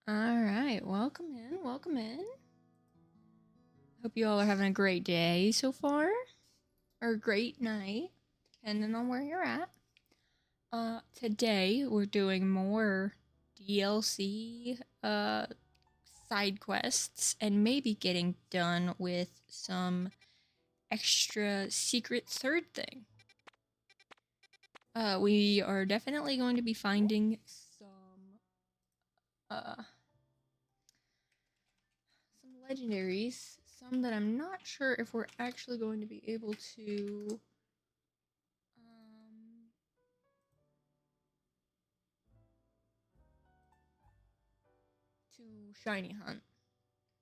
Alright, welcome in, welcome in. Hope you all are having a great day so far. Or a great night, depending on where you're at. Today we're doing more DLC side quests and maybe getting done with some extra secret third thing. We are definitely going to be finding some legendaries, some that I'm not sure if we're actually going to be able to to shiny hunt.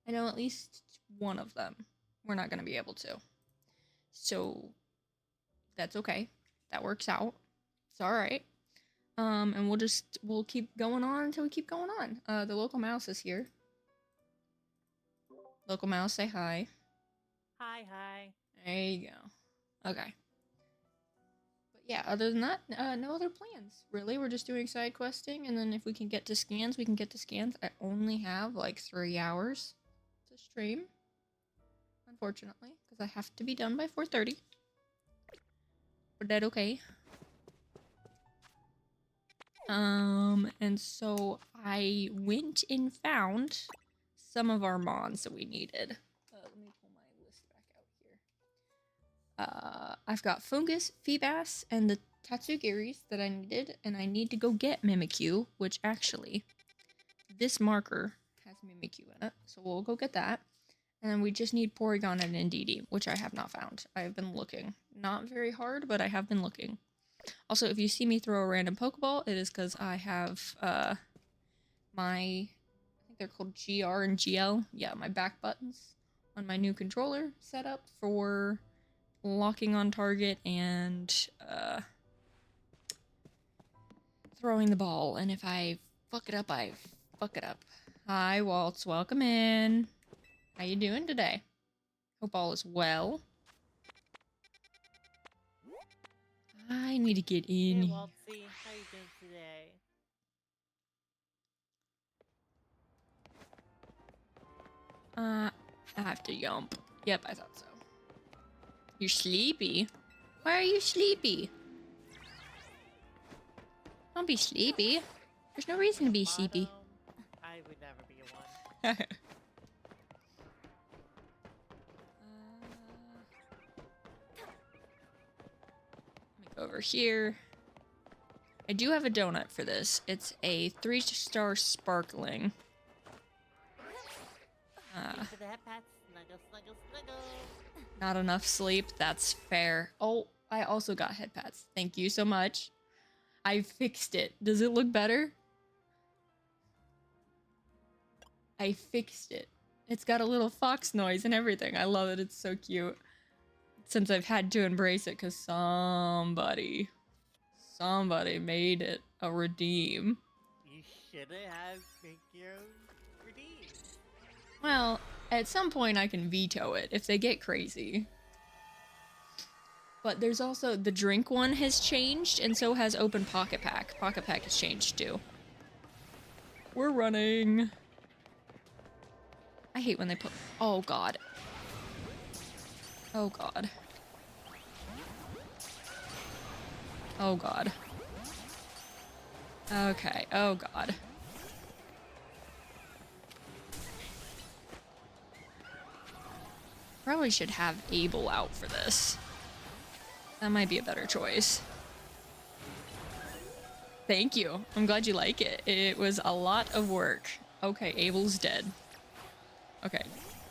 I know at least one of them we're not going to be able to. So that's okay. That works out. It's all right. And we'll keep going on until we keep going on. The local mouse is here. Local mouse, say hi. Hi, hi. There you go. Okay. But yeah, other than that, no other plans. Really, we're just doing side questing, and then if we can get to scans, we can get to scans. I only have like 3 hours to stream, unfortunately, because I have to be done by 4:30. But that okay. And so I went and found some of our mons that we needed. Let me pull my list back out here. I've got Fungus, Feebas, and the Tatsugiris that I needed, and I need to go get Mimikyu, which actually, this marker has Mimikyu in it, so we'll go get that. And then we just need Porygon and Indeedee, which I have not found. I have been looking. Not very hard, but I have been looking. Also, if you see me throw a random Pokeball, it is because I have I think they're called GR and GL. Yeah, my back buttons on my new controller set up for locking on target and throwing the ball. And if I fuck it up, I fuck it up. Hi, Waltz. Welcome in. How you doing today? Hope all is well. I need to get in. Hey, Waltzy. How you doing today? I have to yump. Yep, I thought so. You're sleepy? Why are you sleepy? Don't be sleepy. There's no reason to be sleepy. I would never be one. Let me go over here. I do have a donut for this. It's a 3-star sparkling. Snuggle, snuggle, snuggle. Not enough sleep. That's fair. Oh, I also got head pads. Thank you so much. I fixed it. Does it look better? I fixed it. It's got a little fox noise and everything. I love it. It's so cute. Since I've had to embrace it because somebody made it a redeem. You shouldn't have make your own redeem. Well, at some point I can veto it if they get crazy. But there's also the drink one has changed, and so has Open Pocket Pack. Pocket Pack has changed too. We're running. I hate when they put. Oh god. Oh god. Oh god. Okay. Oh god. Probably should have Abel out for this. That might be a better choice. Thank you. I'm glad you like it. It was a lot of work. Okay, Abel's dead. Okay.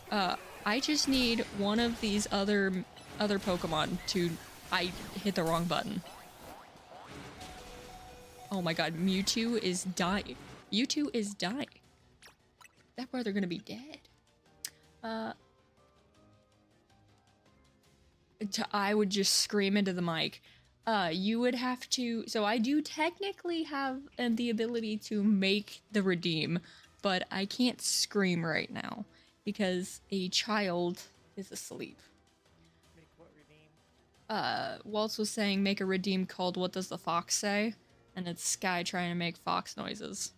I just need one of these other Pokemon to... I hit the wrong button. Oh my god, Mewtwo is dying. Mewtwo is dying. That brother gonna be dead. I would just scream into the mic. You would have to... So I do technically have the ability to make the redeem, but I can't scream right now because a child is asleep. Make what redeem? Waltz was saying make a redeem called What Does the Fox Say? And it's Sky trying to make fox noises.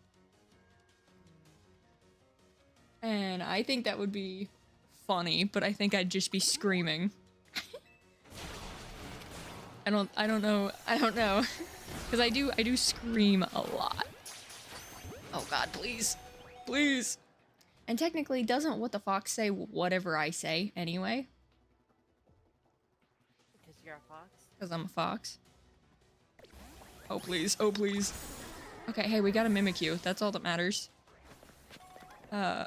And I think that would be funny, but I think I'd just be screaming. I don't know. Cuz I do scream a lot. Oh god, please. Please. And technically, doesn't what the fox say whatever I say anyway? Because you're a fox? Cuz I'm a fox. Oh please. Oh please. Okay, hey, we got a Mimikyu. That's all that matters. Oh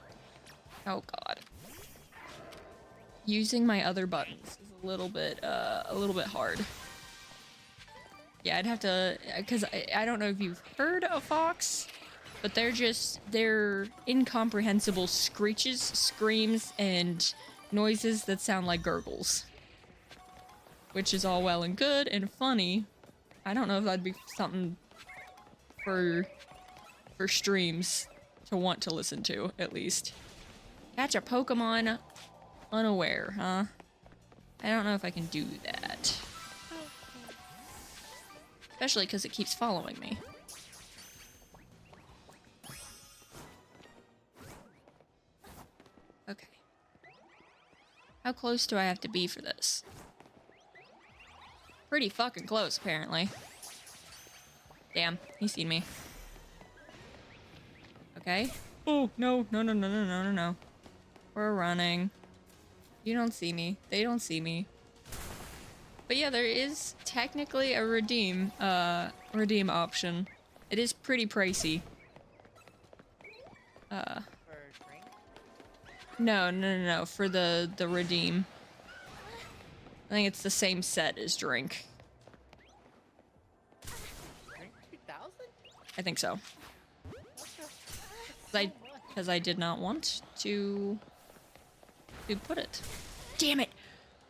god. Using my other buttons is a little bit hard. Yeah, I'd have to, because I don't know if you've heard a fox, but they're incomprehensible screeches, screams, and noises that sound like gurgles. Which is all well and good and funny. I don't know if that'd be something for streams to want to listen to, at least. Catch a Pokemon unaware, huh? I don't know if I can do that. Especially because it keeps following me. Okay. How close do I have to be for this? Pretty fucking close, apparently. Damn, he's seen me. Okay. Oh, no, no, no, no, no, no, no, no. We're running. You don't see me. They don't see me. But yeah, there is technically a redeem option. It is pretty pricey. For a drink? No, for the redeem. I think it's the same set as drink. Drink 2,000? I think so. So much. Because I did not want to put it. Damn it!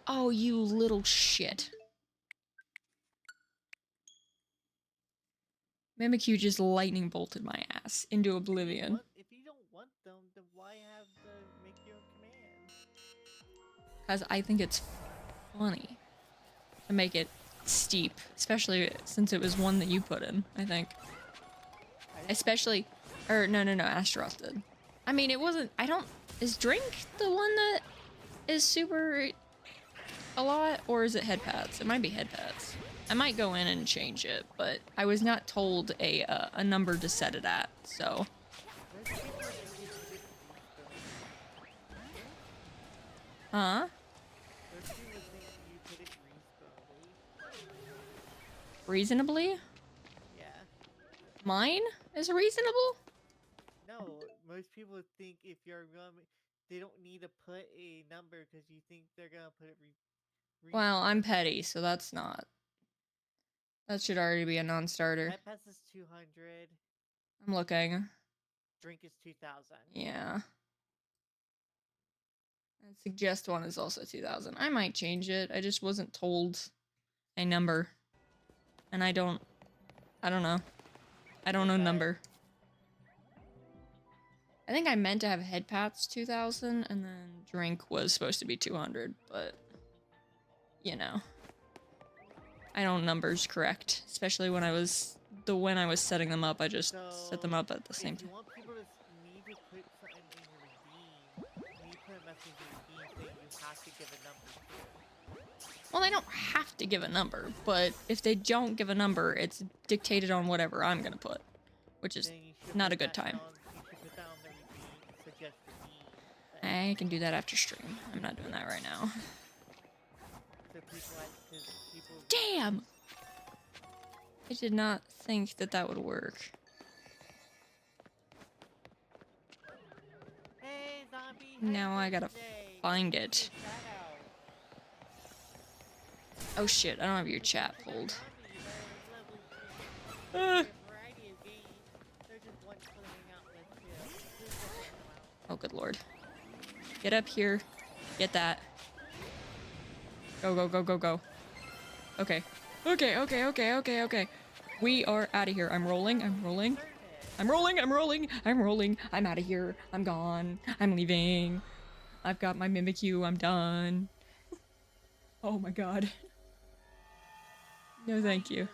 Oh, you little shit. Mimikyu just lightning bolted my ass into oblivion. If you don't want them, then why have the make your own command? Because I think it's funny to make it steep, especially since it was one that you put in, I think. Especially, or no, Astaroth did. I mean, it wasn't, is Drink the one that is super a lot, or is it head pads? It might be head pads. I might go in and change it, but I was not told a number to set it at, so. Huh? Reasonably? Yeah. Mine is reasonable? No, most people think if you're they don't need to put a number because you think they're gonna put it Well, I'm petty, so that's not. That should already be a non-starter. Pet Pass is 200. I'm looking. Drink is 2,000. Yeah. And Suggest one is also 2,000. I might change it. I just wasn't told a number. And I don't know. I don't know number. I think I meant to have head pats 2,000 and then drink was supposed to be 200, but you know. I don't numbers correct, especially when I was setting them up. I just set them up at the same time. If you want people to need to put something in your redeem, you need to put a message in your redeem saying you have to give a number to. Well, they don't have to give a number, but if they don't give a number, it's dictated on whatever I'm gonna put, which is not a good time. You should put that on the redeem, suggest redeem. I can do that after stream. I'm not doing that right now. Damn! I did not think that that would work. Hey, zombie, now I gotta find it. Oh shit, I don't have your chat pulled. Oh good lord. Get up here. Get that. Go, go, go, go, go. Okay. Okay. We are out of here. I'm rolling. I'm out of here. I'm gone. I'm leaving. I've got my Mimikyu. I'm done. Oh my god. No, thank you.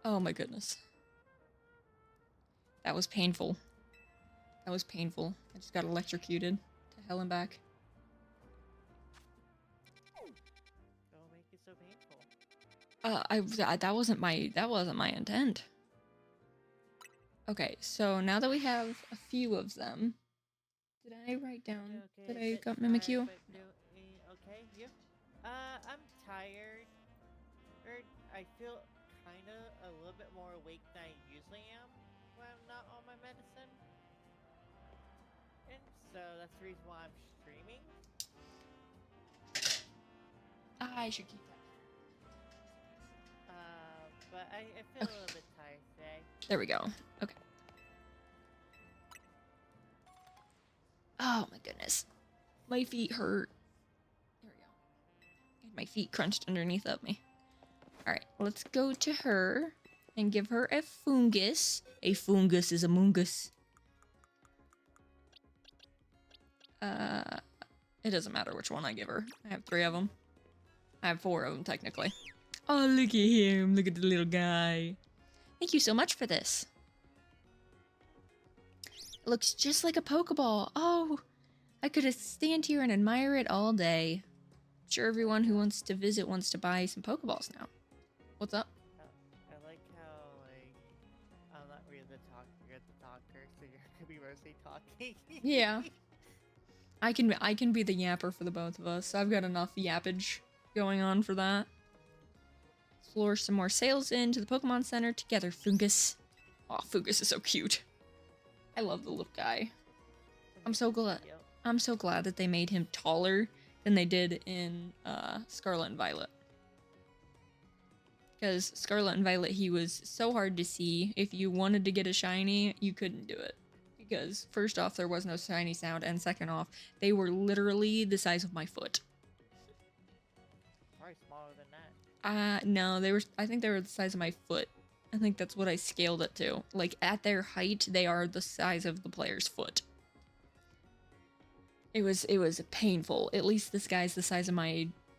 Oh my goodness. That was painful. That was painful. I just got electrocuted to hell and back. Don't make it so painful. That wasn't my intent. Okay, so now that we have a few of them, did I write down that I got Mimikyu? Okay, you? I'm tired. Or I feel kinda a little bit more awake than I usually am when I'm not on my medicine. And so that's the reason why I'm streaming. I should keep that. But I feel a little bit tired today. There we go. Okay. Oh my goodness. My feet hurt. There we go. I had my feet crunched underneath of me. Alright, let's go to her and give her a fungus. A fungus is a mungus. It doesn't matter which one I give her. I have 3 of them. I have 4 of them, technically. Oh, look at him. Look at the little guy. Thank you so much for this. It looks just like a Pokeball. Oh, I could stand here and admire it all day. I'm sure everyone who wants to visit wants to buy some Pokeballs now. What's up? I like how, like, I'm not really the talker, you're the talker, so you're gonna be mostly talking. Yeah. I can be the yapper for the both of us. I've got enough yappage going on for that. Let's lure some more sales into the Pokemon Center together, Fungus. Oh, Fungus is so cute. I love the little guy. I'm so glad that they made him taller than they did in Scarlet and Violet. Because Scarlet and Violet, he was so hard to see. If you wanted to get a shiny, you couldn't do it. Because first off, there was no shiny sound, and second off, they were literally the size of my foot. Probably smaller than that. No, I think they were the size of my foot. I think that's what I scaled it to. Like, at their height, they are the size of the player's foot. It was painful. At least this guy's the size of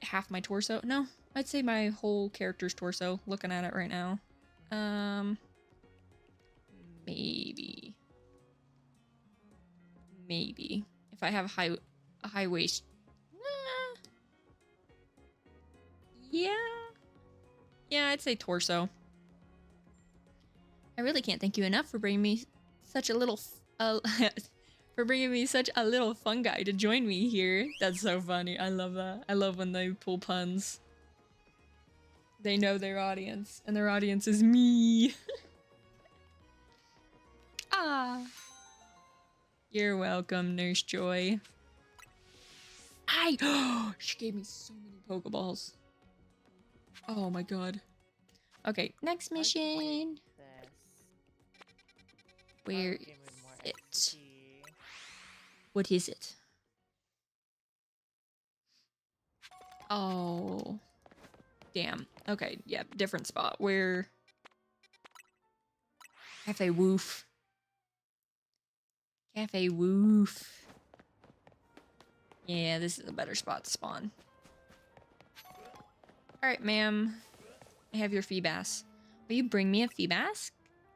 half my torso. No, I'd say my whole character's torso, looking at it right now. Maybe. If I have a high waist. Yeah. Yeah, I'd say torso. I really can't thank you enough for bringing me such a little fungi to join me here. That's so funny. I love that. I love when they pull puns. They know their audience, and their audience is me. Ah. You're welcome, Nurse Joy. She gave me so many Pokeballs. Oh my god. Okay, next mission. Where is it? What is it? Oh. Damn. Okay, yeah, different spot. Where? Cafe Woof. Cafe Woof. Yeah, this is a better spot to spawn. Alright, ma'am. I have your Feebas. Will you bring me a Feebas?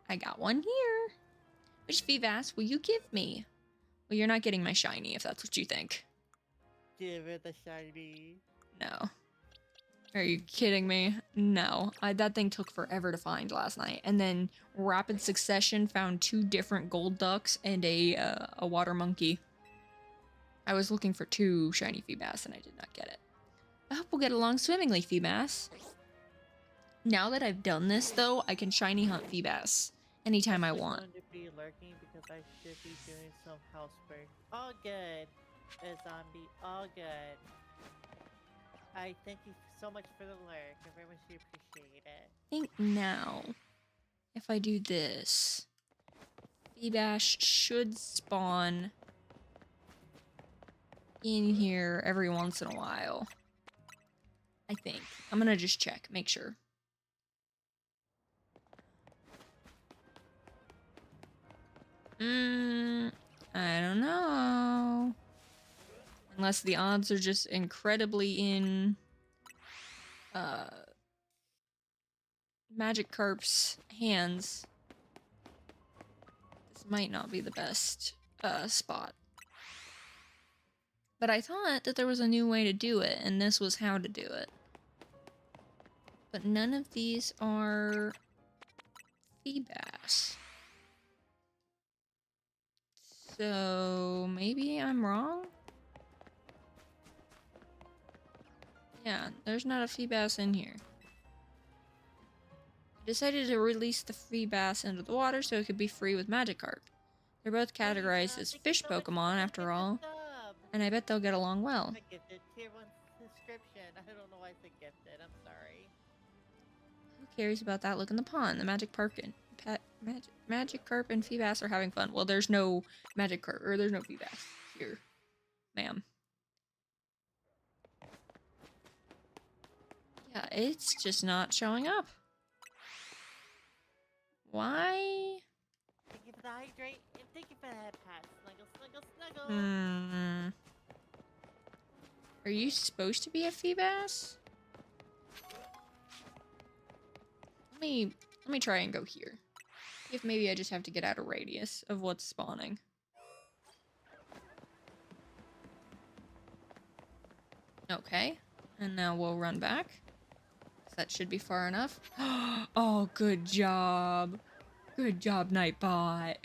I got one here. Which Feebas will you give me? Well, you're not getting my shiny if that's what you think. Give it the shiny. No. Are you kidding me? No. That thing took forever to find last night. And then rapid succession found 2 different gold ducks and a water monkey. I was looking for 2 shiny Feebas and I did not get it. I hope we'll get along swimmingly, Feebas. Now that I've done this, though, I can shiny hunt Feebas anytime I want. I'm going to be lurking because I should be doing some housework. All good. A zombie, all good. I thank you so much for the lurk. I very much appreciate it. I think now, if I do this, Feebas should spawn in here every once in a while. I think. I'm gonna just check, make sure. I don't know. Unless the odds are just incredibly in Magikarp's hands. This might not be the best spot. But I thought that there was a new way to do it, and this was how to do it. But none of these are Feebas. So maybe I'm wrong? Yeah, there's not a Feebas in here. I decided to release the Feebas into the water so it could be free with Magikarp. They're both categorized as fish Pokemon after all, and I bet they'll get along well. I gifted tier 1 subscription. I don't know why I said gifted. I'm sorry. Who cares about that look in the pond? The Magikarp and Feebas are having fun. Well, there's no Magikarp, or there's no Feebas here, ma'am. Yeah, it's just not showing up. Why? Thank you for the hydrate, and thank you for the head pat. Snuggle, snuggle, snuggle! Are you supposed to be a Feebas? Let me try and go here. See if maybe I just have to get out of radius of what's spawning. Okay, and now we'll run back. That should be far enough. Oh, good job. Good job, Nightbot.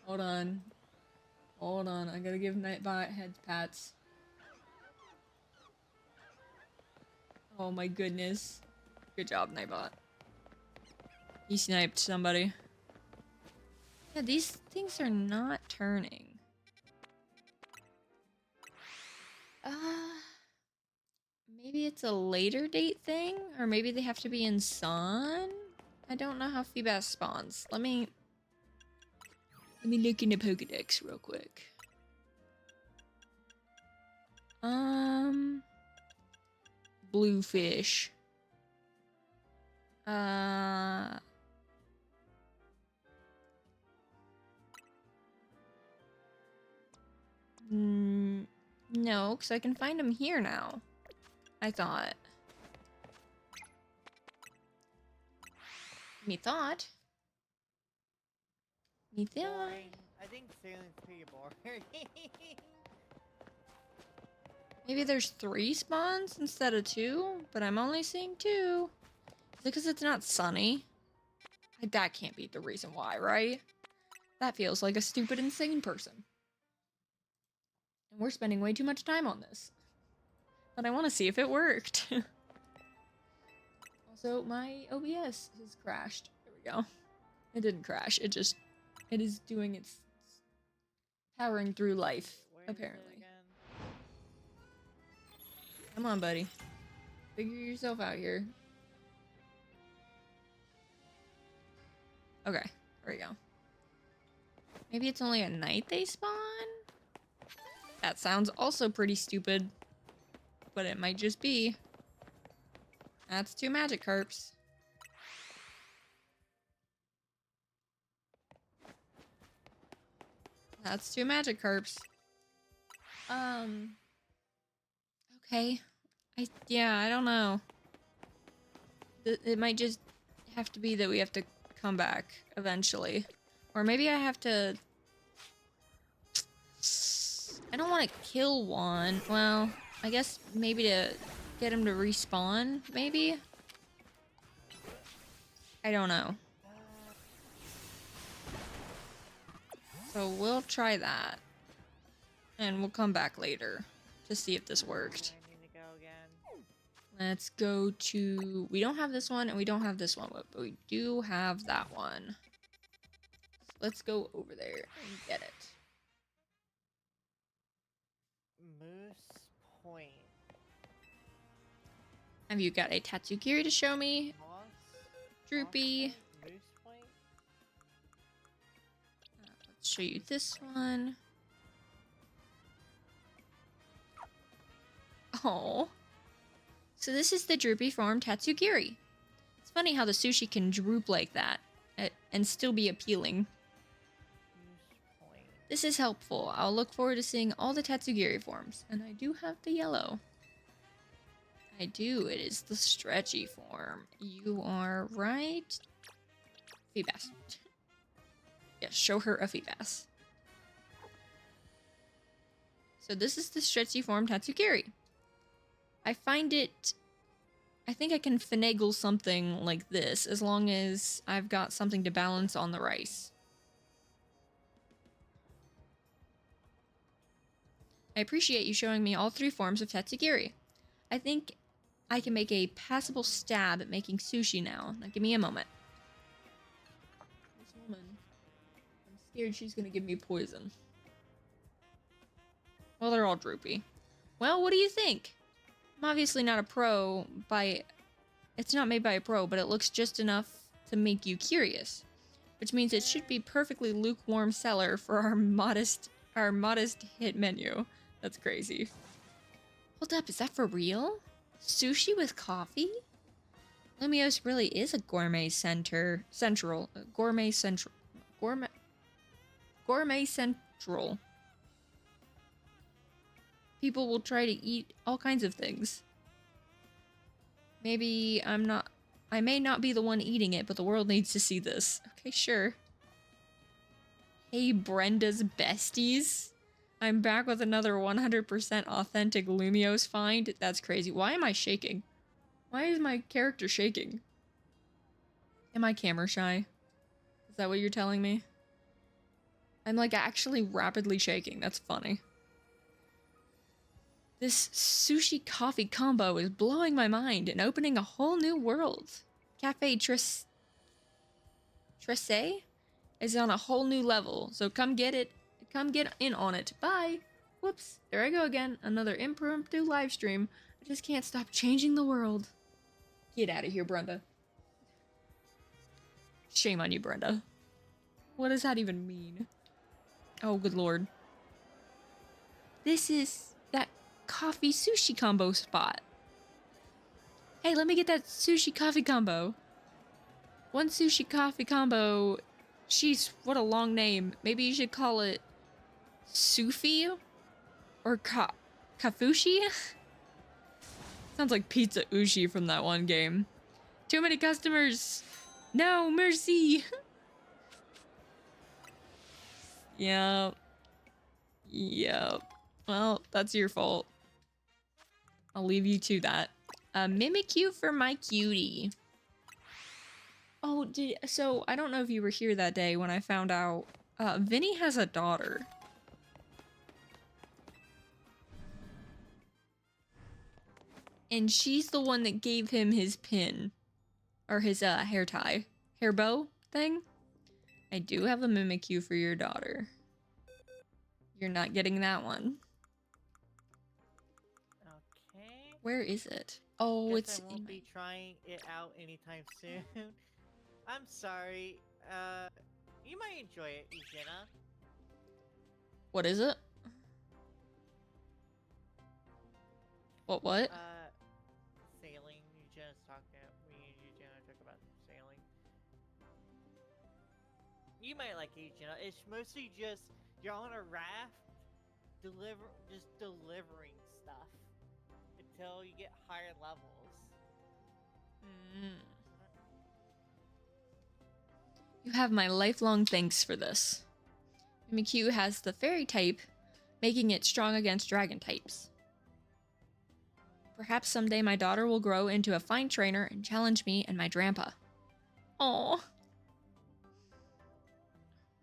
Hold on. Hold on, I gotta give Nightbot head pats. Oh my goodness. Good job, Nightbot. He sniped somebody. Yeah, these things are not turning. Maybe it's a later date thing? Or maybe they have to be in sun? I don't know how Feebas spawns. Let me look into Pokedex real quick. Bluefish. No, because I can find them here now. I thought. Me thought. Boring. I think sailing's pretty boring. Maybe there's 3 spawns instead of 2, but I'm only seeing 2. Is it because it's not sunny? That can't be the reason why, right? That feels like a stupid, insane person. And we're spending way too much time on this. But I want to see if it worked. Also, my OBS has crashed. There we go. It didn't crash. It is doing its powering through life, apparently. Come on, buddy. Figure yourself out here. Okay, there we go. Maybe it's only at night they spawn? That sounds also pretty stupid. But it might just be. That's 2 Magikarps. That's 2 Magikarps. Okay. I don't know. It might just have to be that we have to come back eventually. Or maybe I have to... I don't want to kill one. Well, I guess maybe to get him to respawn, maybe? I don't know. So we'll try that. And we'll come back later to see if this worked. I need to go again. Let's go to... We don't have this one and we don't have this one, but we do have that one. So let's go over there and get it. Moose Point. Have you got a Tatsugiri to show me? Droopy. Moose Point? Let's show you this one. Oh. So this is the droopy form Tatsugiri. It's funny how the sushi can droop like that and still be appealing. This is helpful. I'll look forward to seeing all the Tatsugiri forms. And I do have the yellow. I do. It is the stretchy form. You are right. Feebas. Yes, show her a Feebas. So this is the stretchy form Tatsugiri. I find it... I think I can finagle something like this as long as I've got something to balance on the rice. I appreciate you showing me all 3 forms of Tatsugiri. I think I can make a passable stab at making sushi now. Now give me a moment. This woman, I'm scared she's gonna give me poison. Well, they're all droopy. Well, what do you think? I'm obviously not a pro by... It's not made by a pro, but it looks just enough to make you curious. Which means it should be perfectly lukewarm seller for our modest hit menu. That's crazy. Hold up, is that for real? Sushi with coffee? Lumio's really is a gourmet central. People will try to eat all kinds of things. Maybe I may not be the one eating it, but the world needs to see this. Okay, sure. Hey, Brenda's besties. I'm back with another 100% authentic Lumio's find. That's crazy. Why am I shaking? Why is my character shaking? Am I camera shy? Is that what you're telling me? I'm like actually rapidly shaking. That's funny. This sushi coffee combo is blowing my mind and opening a whole new world. Cafe Tresse is on a whole new level, so come get it. Come get in on it. Bye. Whoops, there I go again. Another impromptu live stream. I just can't stop changing the world. Get out of here, Brenda. Shame on you, Brenda. What does that even mean? Oh, good lord. This is that coffee sushi combo spot. Hey, let me get that sushi coffee combo. One sushi coffee combo. Jeez, what a long name. Maybe you should call it Sufi or Kafushi? Sounds like Pizza Ushi from that one game. Too many customers. No, mercy. Yep. Yep. Well, that's your fault. I'll leave you to that. Mimikyu for my cutie. Oh, so I don't know if you were here that day when I found out Vinny has a daughter. And she's the one that gave him his pin. Or his hair tie. Hair bow thing. I do have a Mimikyu for your daughter. You're not getting that one. Okay. Where is it? Oh, Guess it's I won't be trying it out anytime soon. I'm sorry. You might enjoy it, Eugenia. What is it? What? Sailing. Eugenia's talking. Me and Eugenia talk about sailing. You might like it, Eugenia. It's mostly just you're on a raft, just delivering stuff until you get higher levels. You have my lifelong thanks for this. Mimikyu has the fairy type, making it strong against dragon types. Perhaps someday my daughter will grow into a fine trainer and challenge me and my grandpa. Aww.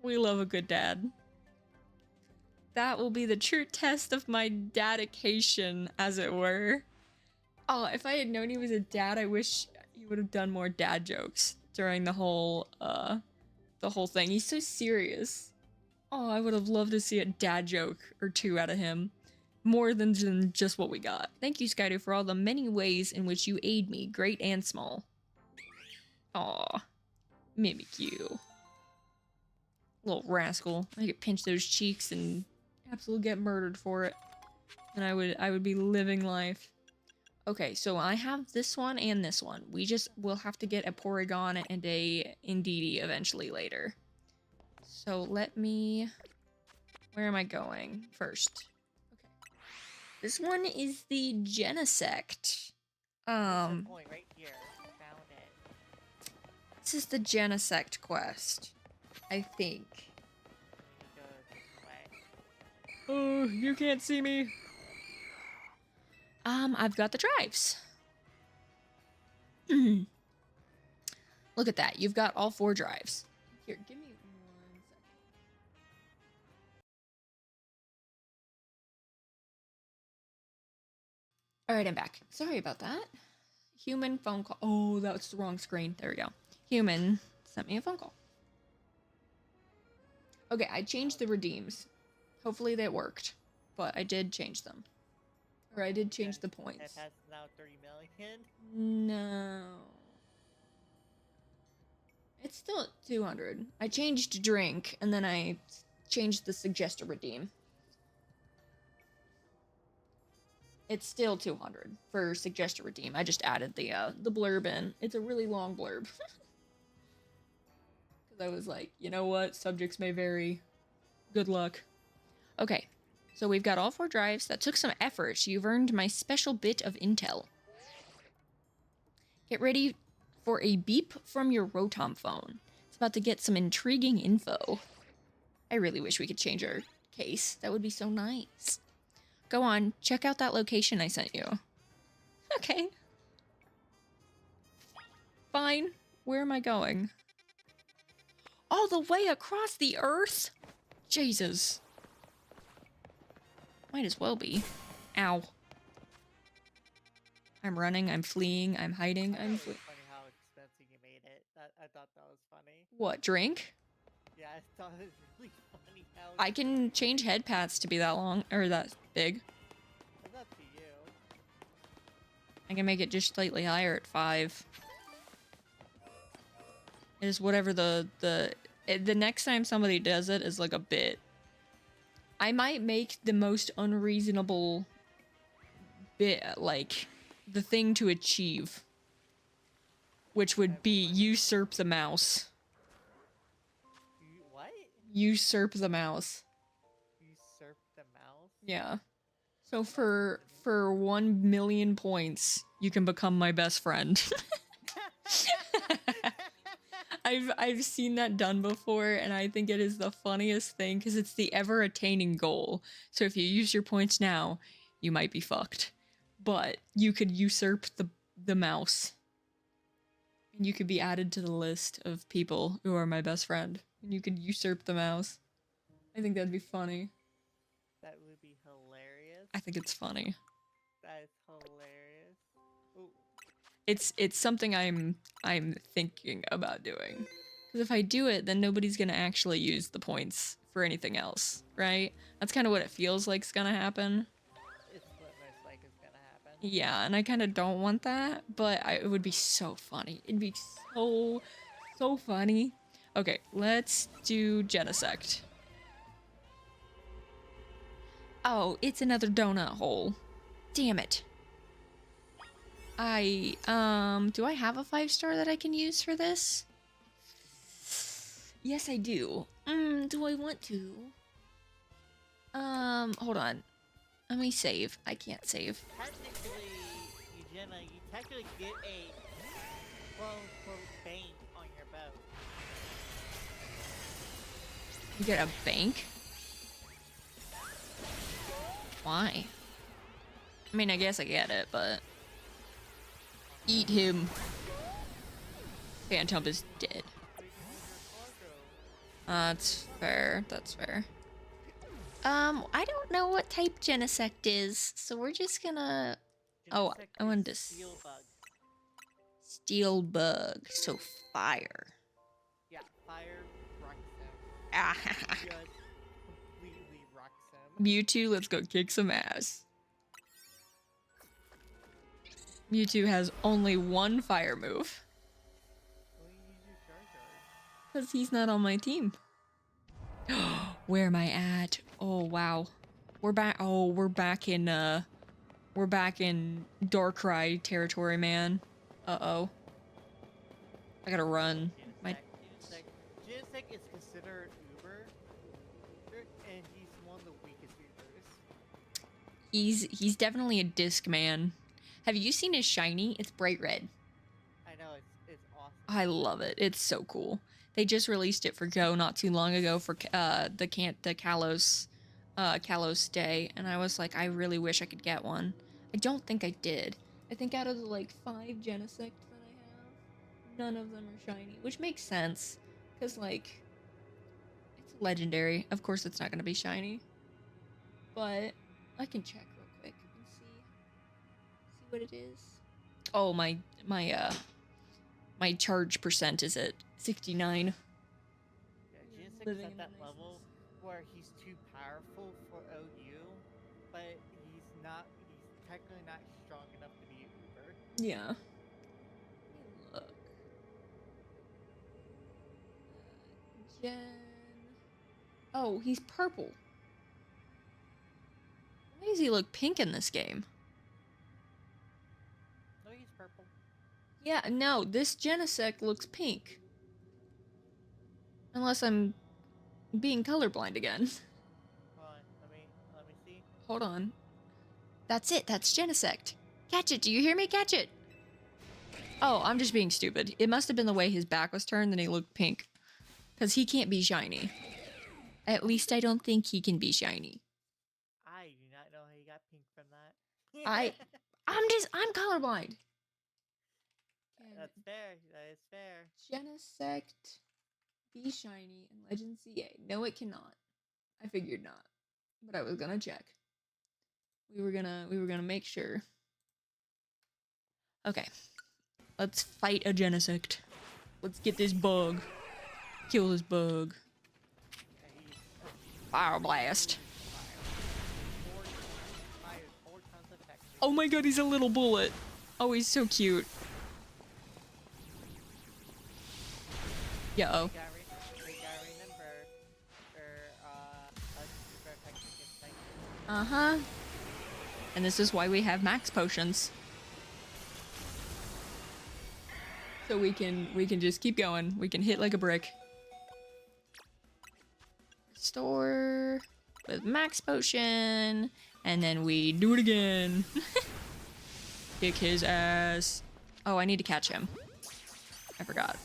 We love a good dad. That will be the true test of my dedication, as it were. Oh, if I had known he was a dad, I wish he would have done more dad jokes during the whole thing. He's so serious. Oh, I would have loved to see a dad joke or two out of him. More than just what we got. Thank you, Skydo, for all the many ways in which you aid me, great and small. Aw. Mimikyu. Little rascal. I could pinch those cheeks and absolutely get murdered for it. And I would be living life. Okay, so I have this one and this one. We'll have to get a Porygon and a Indeedee eventually later. So let me... Where am I going first? Okay. This one is the Genesect. That's the point right here. Found it. This is the Genesect quest. I think. Let me go this way. Oh, you can't see me. I've got the drives. Look at that. You've got all 4 drives. Here, give me 1 second. All right, I'm back. Sorry about that. Human phone call. Oh, that's the wrong screen. There we go. Human sent me a phone call. Okay, I changed the redeems. Hopefully they worked, but I did change them. Or I did change the It points. has now 30 million. No. It's still at 200. I changed drink, and then I changed the suggest to redeem. It's still 200 for suggest to redeem. I just added the blurb in. It's a really long blurb. Because I was like, you know what? Subjects may vary. Good luck. Okay, so we've got all 4 drives. That took some effort. You've earned my special bit of intel. Get ready for a beep from your Rotom phone. It's about to get some intriguing info. I really wish we could change our case. That would be so nice. Go on, check out that location I sent you. Okay. Fine. Where am I going? All the way across the earth? Jesus. Might as well be. Ow. I'm running, I'm fleeing, I'm hiding, I'm fleeing. Funny how expensive you made it. I thought that was funny. What, drink? Yeah, I thought it was really funny how. I can change head paths to be that long, or that big. It's up to you. I can make it just slightly higher at 5. It is whatever the next time somebody does it is like a bit. I might make the most unreasonable bit, like, the thing to achieve. Which would be usurp the mouse. What? Usurp the mouse. Usurp the mouse? Yeah. So for 1 million points, you can become my best friend. I've seen that done before, and I think it is the funniest thing because it's the ever-attaining goal. So if you use your points now, you might be fucked. But you could usurp the mouse. And you could be added to the list of people who are my best friend. And you could usurp the mouse. I think that'd be funny. That would be hilarious. I think it's funny. That is hilarious. Ooh. It's something I'm thinking about doing. Because if I do it, then nobody's gonna actually use the points for anything else, right? That's kind of what it feels like's gonna happen. It's what most likely is gonna happen. Yeah, and I kind of don't want that, but it would be so funny. It'd be so funny. Okay, let's do Genesect. Oh, it's another donut hole. Damn it. Do I have a 5-star that I can use for this? Yes, I do. Do I want to? Hold on. Let me save. I can't save. Technically, Jenna, you technically get a quote-unquote bank on your boat. You get a bank? Why? I mean, I guess I get it, but... Eat him. Phantom is dead. That's fair. That's fair. I don't know what type Genesect is, so we're just gonna... Oh, I wanted to... Steel bug. Steel bug. So fire. Yeah, fire rocks him. Ah. Just completely rocks him. Mewtwo, let's go kick some ass. Mewtwo has only 1 fire move. Well, you use your Charizard. Because he's not on my team. Where am I at? Oh, wow. We're back. Oh, we're back in Darkrai territory, man. Uh-oh. I gotta run. Genesect is considered Uber, and he's one of the weakest Ubers. He's definitely a disc man. Have you seen his shiny? It's bright red. I know, it's awesome. I love it. It's so cool. They just released it for Go not too long ago for the Kalos Day, and I was like, I really wish I could get one. I don't think I did. I think out of the like 5 Genesect that I have, none of them are shiny, which makes sense, cause like it's legendary. Of course, it's not gonna be shiny, but I can check real quick and see what it is. Oh my charge percent is at 69. Yeah, Genesec's Living at in that the level niceness. where he's too powerful for OU, but he's technically not strong enough to be Uber. Yeah. Let me look. Gen. Oh, he's purple. Why does he look pink in this game? No, he's purple. Yeah, no, this Genesect looks pink. Unless I'm being colorblind again. Hold on, let me see. Hold on. That's it, that's Genesect. Catch it, do you hear me? Catch it! Oh, I'm just being stupid. It must have been the way his back was turned and he looked pink. Because he can't be shiny. At least I don't think he can be shiny. I do not know how you got pink from I- that. I'm colorblind. That's fair. That is fair. Genesect be shiny in Legend CA. No, it cannot. I figured not. But I was gonna check. We were gonna make sure. Okay. Let's fight a Genesect. Let's get this bug. Kill this bug. Yeah, Fire blast. fire 4 tons of texture. Oh my god, he's a little bullet. Oh, he's so cute. Yeah, oh. We gotta remember, super effective against Titan. Uh-huh. And this is why we have max potions. So we can just keep going. We can hit like a brick. Restore with max potion. And then we do it again. Kick his ass. Oh, I need to catch him. I forgot.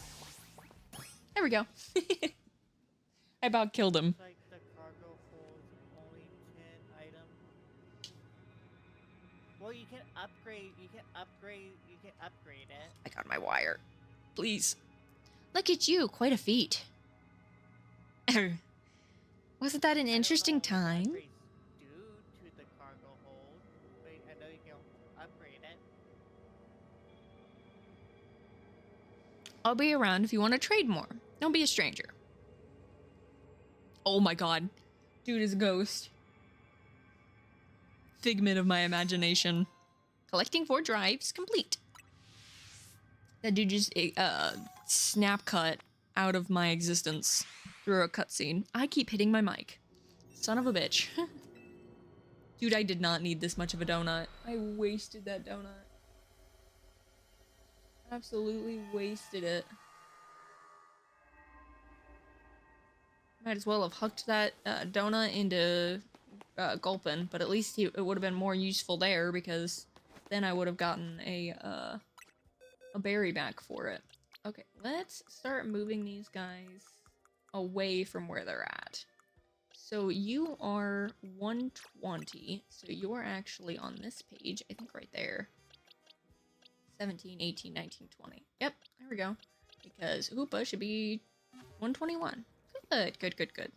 There we go. I about killed him. Looks like the cargo holds only 10 items. Well, you can upgrade. You can upgrade it. I got my wire. Please. Look at you, quite a feat. Wasn't that an interesting I don't know what time? the upgrades do to the cargo hold, but I know you can upgrade it. I'll be around if you want to trade more. Don't be a stranger. Oh my god. Dude is a ghost. Figment of my imagination. Collecting 4 drives complete. That dude just snap cut out of my existence through a cutscene. I keep hitting my mic. Son of a bitch. Dude, I did not need this much of a donut. I wasted that donut. Absolutely wasted it. Might as well have hucked that donut into Gulpin, but at least it would have been more useful there because then I would have gotten a berry back for it. Okay, let's start moving these guys away from where they're at. So you are 120, so you're actually on this page, I think right there. 17, 18, 19, 20. Yep, there we go. Because Hoopa should be 121. Good, good, good, good.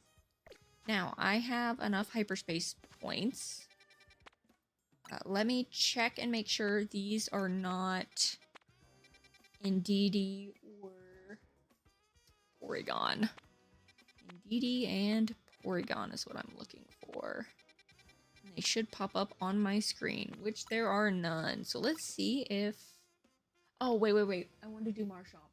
Now, I have enough hyperspace points. Let me check and make sure these are not Indeedee or Porygon. Indeedee and Porygon is what I'm looking for. They should pop up on my screen, which there are none. So let's see if... Oh, wait. I want to do Marshop.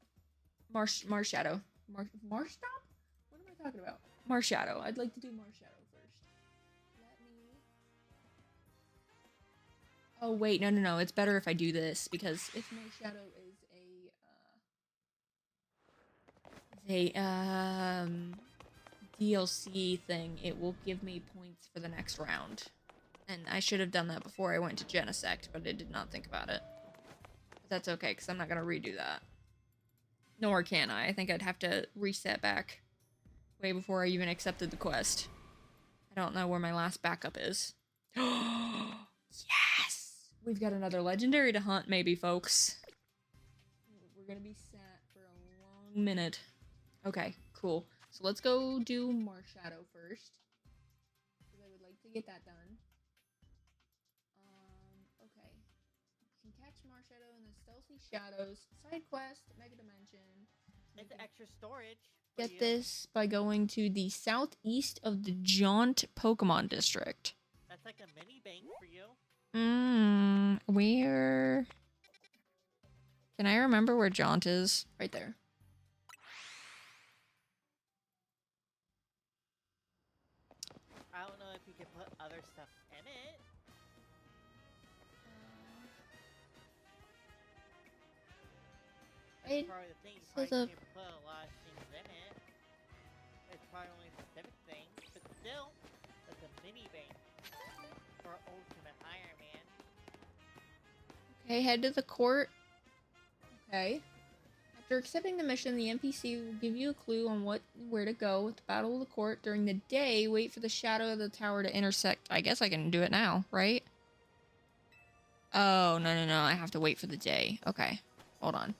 Marshadow. Marshop? What am I talking about? Marshadow. I'd like to do Marshadow first. Let me... Oh, wait. No. It's better if I do this, because if Marshadow is a DLC thing, it will give me points for the next round. And I should have done that before I went to Genesect, but I did not think about it. But that's okay, because I'm not going to redo that. Nor can I. I think I'd have to reset back way before I even accepted the quest. I don't know where my last backup is. Yes! We've got another legendary to hunt, maybe, folks. We're gonna be sat for a long minute. Okay, cool. So let's go do Marshadow first. Because I would like to get that done. Okay. You can catch Marshadow in the stealthy shadows. Side quest, Mega Dimension. It's extra storage. Get this by going to the southeast of the Jaunt Pokemon District. That's like a mini bank for you. Where? Can I remember where Jaunt is? Right there. I don't know if you can put other stuff in it. That's probably the thing. You probably can't put a lot of things in it. It's probably only specific things, but still, it's a mini bank for Ultimate Iron Man. Okay, head to the court. Okay. After accepting the mission, the NPC will give you a clue on where to go with the Battle of the Court. During the day, wait for the shadow of the tower to intersect. I guess I can do it now, right? Oh, no. I have to wait for the day. Okay. Hold on.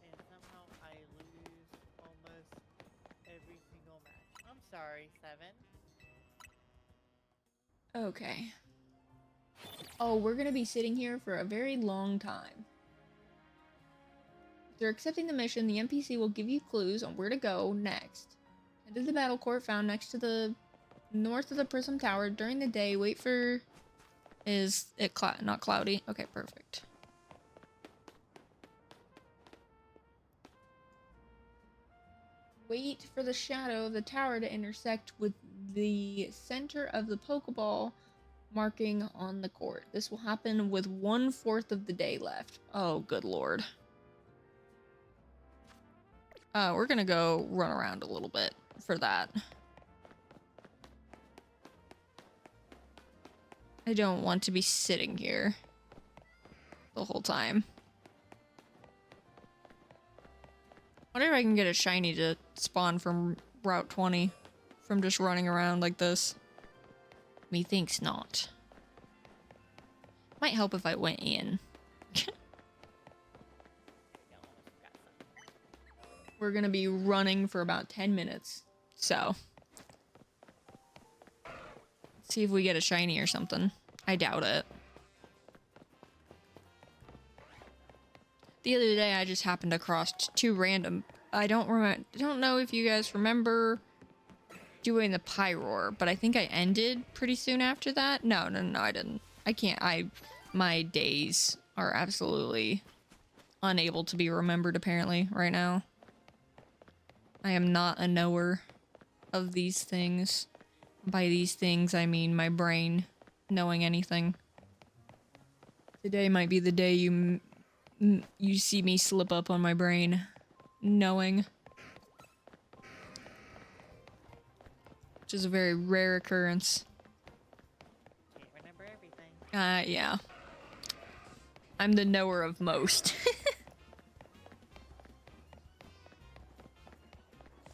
And somehow I lose almost every single match. I'm sorry, 7. Okay. Oh, we're gonna be sitting here for a very long time. After accepting the mission, the NPC will give you clues on where to go next. Head to the battle court found next to the north of the Prism Tower. During the day, wait for... Is it not cloudy? Okay, perfect. Wait for the shadow of the tower to intersect with the center of the Pokeball marking on the court. This will happen with 1/4 of the day left. Oh, good lord. We're gonna go run around a little bit for that. I don't want to be sitting here the whole time. Wonder if I can get a shiny to spawn from Route 20 from just running around like this. Methinks not. Might help if I went in. We're gonna be running for about 10 minutes, so. Let's see if we get a shiny or something. I doubt it. The other day I just happened across 2 random... I don't know if you guys remember doing the Pyroar, but I think I ended pretty soon after that. No, I didn't. I can't. My days are absolutely unable to be remembered apparently right now. I am not a knower of these things. By these things, I mean my brain knowing anything. Today might be the day you see me slip up on my brain knowing. Which is a very rare occurrence. Can't remember everything. Yeah. I'm the knower of most.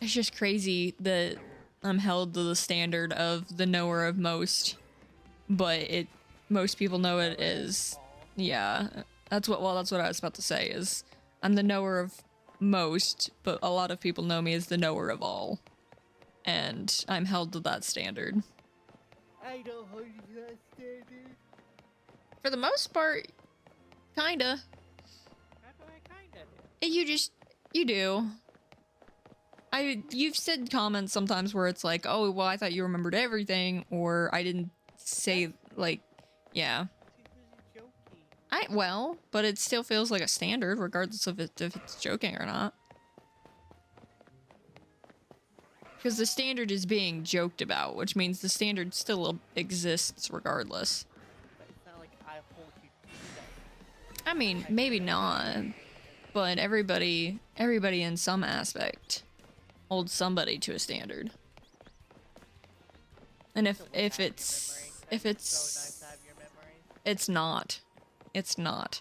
It's just crazy that I'm held to the standard of the knower of most, but most people know it as, yeah, that's what I was about to say, is I'm the knower of most, but a lot of people know me as the knower of all, and I'm held to that standard. I don't hold you to that standard. For the most part, kinda. How do I kinda do? You do. You've said comments sometimes where it's like, oh, well, I thought you remembered everything, or I didn't say, like, yeah. Well, but it still feels like a standard, regardless of if it's joking or not. Because the standard is being joked about, which means the standard still exists regardless. But it's not like I hold you to that. I mean, maybe not, but everybody in some aspect holds somebody to a standard. And if it's not. It's not.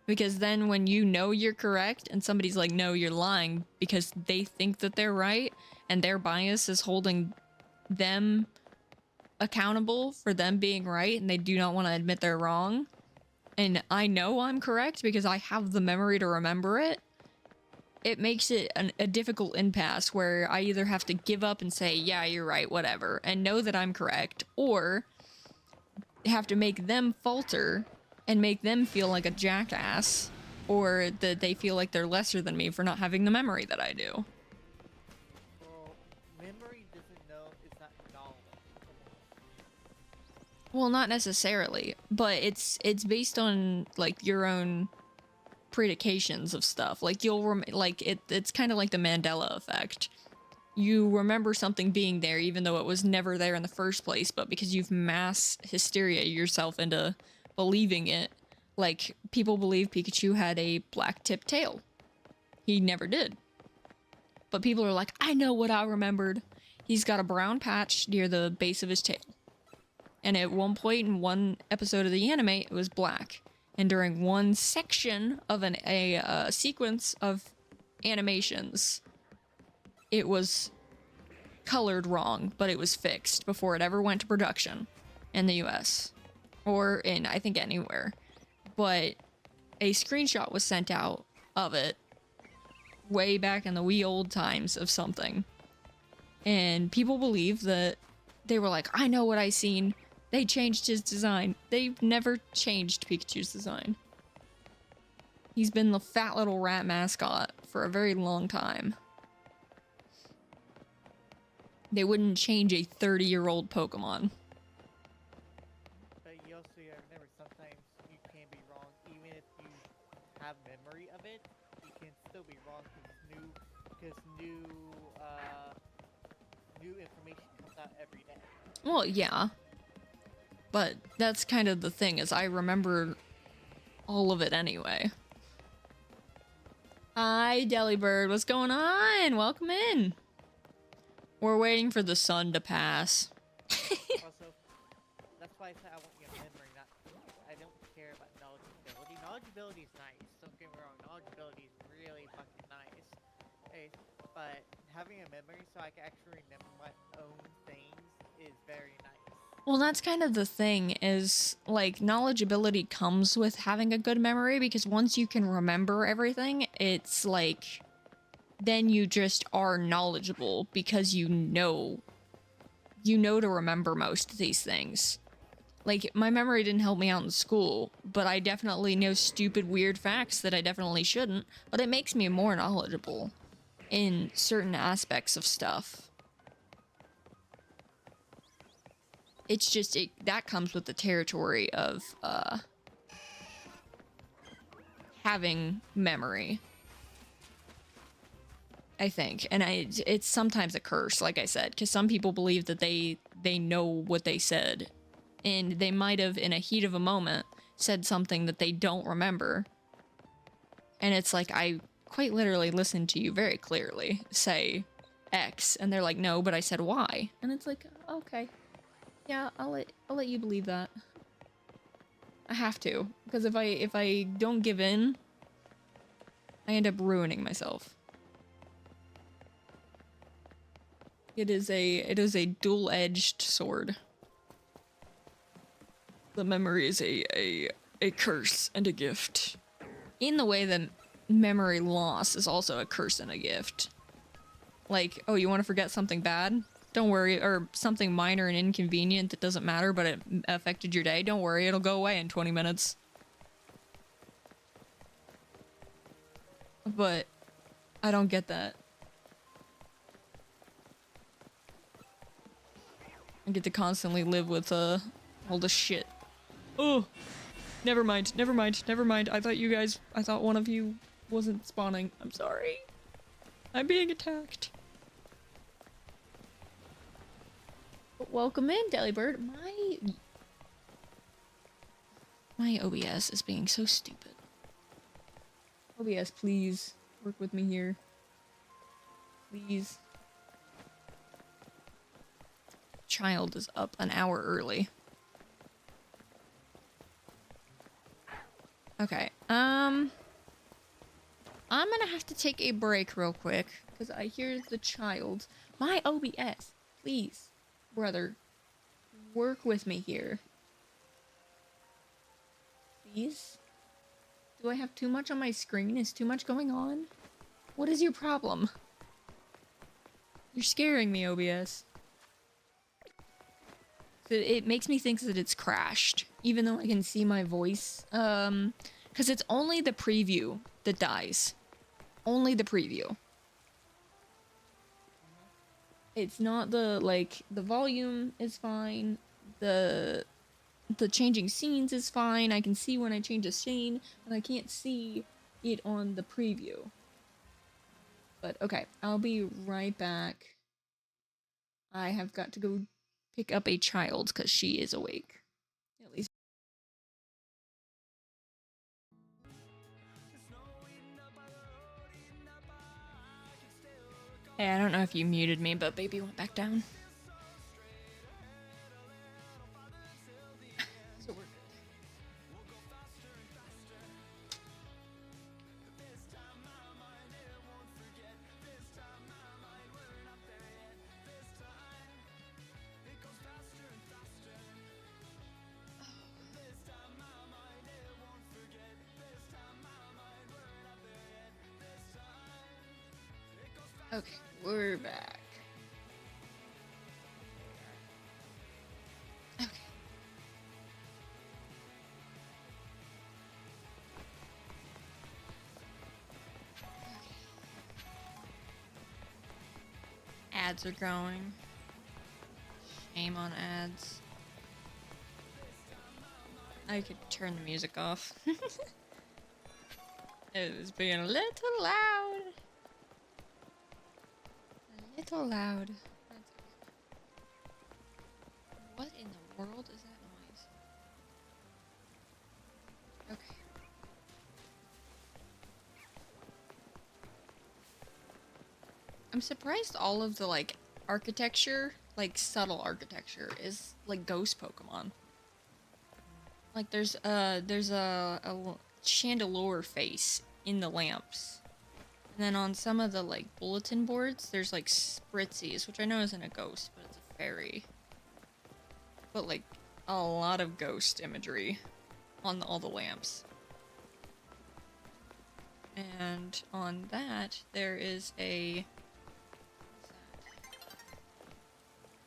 Because then when you know you're correct and somebody's like, no, you're lying because they think that they're right and their bias is holding them accountable for them being right and they do not want to admit they're wrong. And I know I'm correct because I have the memory to remember it. It makes it a difficult impasse where I either have to give up and say, yeah, you're right, whatever, and know that I'm correct, or have to make them falter and make them feel like a jackass, or that they feel like they're lesser than me for not having the memory that I do. Well, memory doesn't know it's not knowledge. Well, not necessarily, but it's based on like your own predications of stuff. Like it's kind of like the Mandela effect. You remember something being there even though it was never there in the first place, but because you've mass hysteria yourself into believing it. Like, people believe Pikachu had a black tipped tail. He never did. But people are like, I know what I remembered. He's got a brown patch near the base of his tail. And at one point in one episode of the anime, it was black. And during one section of a sequence of animations, it was colored wrong, but it was fixed before it ever went to production in the US. Or in, I think, anywhere. But a screenshot was sent out of it way back in the wee old times of something. And people believe that they were like, I know what I seen. They changed his design. They've never changed Pikachu's design. He's been the fat little rat mascot for a very long time. They wouldn't change a 30-year-old Pokemon. But you also remember sometimes you can be wrong, even if you have memory of it. You can still be wrong because new information comes out every day. Well, yeah. But that's kind of the thing, is I remember all of it anyway. Hi, Delibird. What's going on? Welcome in. We're waiting for the sun to pass. Also, that's why I said I want your memory, not... I don't care about knowledgeability. Knowledgeability is nice. Don't get me wrong. Knowledgeability is really fucking nice. Hey, but having a memory so I can actually remember my own things is very nice. Well, that's kind of the thing, is, like, knowledgeability comes with having a good memory, because once you can remember everything, it's like, then you just are knowledgeable, because you know to remember most of these things. Like, my memory didn't help me out in school, but I definitely know stupid, weird facts that I definitely shouldn't, but it makes me more knowledgeable in certain aspects of stuff. It's just, that comes with the territory of, having memory. I think. And it's sometimes a curse, like I said, because some people believe that they know what they said. And they might have, in a heat of a moment, said something that they don't remember. And it's like, I quite literally listened to you very clearly say X, and they're like, no, but I said Y. And it's like, okay. Yeah, I'll let you believe that. I have to, because if I don't give in, I end up ruining myself. It is a dual-edged sword. The memory is a curse and a gift. In the way that memory loss is also a curse and a gift. Like, oh, you want to forget something bad? Don't worry, or something minor and inconvenient that doesn't matter, but it affected your day. Don't worry, it'll go away in 20 minutes. But I don't get that. I get to constantly live with all the shit. Oh, never mind. I thought one of you wasn't spawning. I'm sorry. I'm being attacked. Welcome in, Delibird. My OBS is being so stupid. OBS, please work with me here. Please. Child is up an hour early. Okay, I'm gonna have to take a break real quick because I hear the child. My OBS, please, brother, work with me here. Please? Do I have too much on my screen? Is too much going on? What is your problem? You're scaring me, OBS. So it makes me think that it's crashed, even though I can see my voice. Because it's only the preview that dies. Only the preview. It's not the, like, the volume is fine. The changing scenes is fine. I can see when I change a scene, but I can't see it on the preview. But okay, I'll be right back. I have got to go pick up a child because she is awake. At least. Hey, I don't know if you muted me, but baby went back down. So we're good. Okay, we're back. Okay. Ads are going. Shame on ads. I could turn the music off. It was being a little loud. A little loud. That's okay. What in the world is that noise? Okay. I'm surprised all of the, like, architecture, like, subtle architecture, is, like, ghost Pokemon. Like, there's a chandelier face in the lamps. And then on some of the, like, bulletin boards, there's, like, spritzies, which I know isn't a ghost, but it's a fairy. But, like, a lot of ghost imagery on all the lamps. And on that, there is a...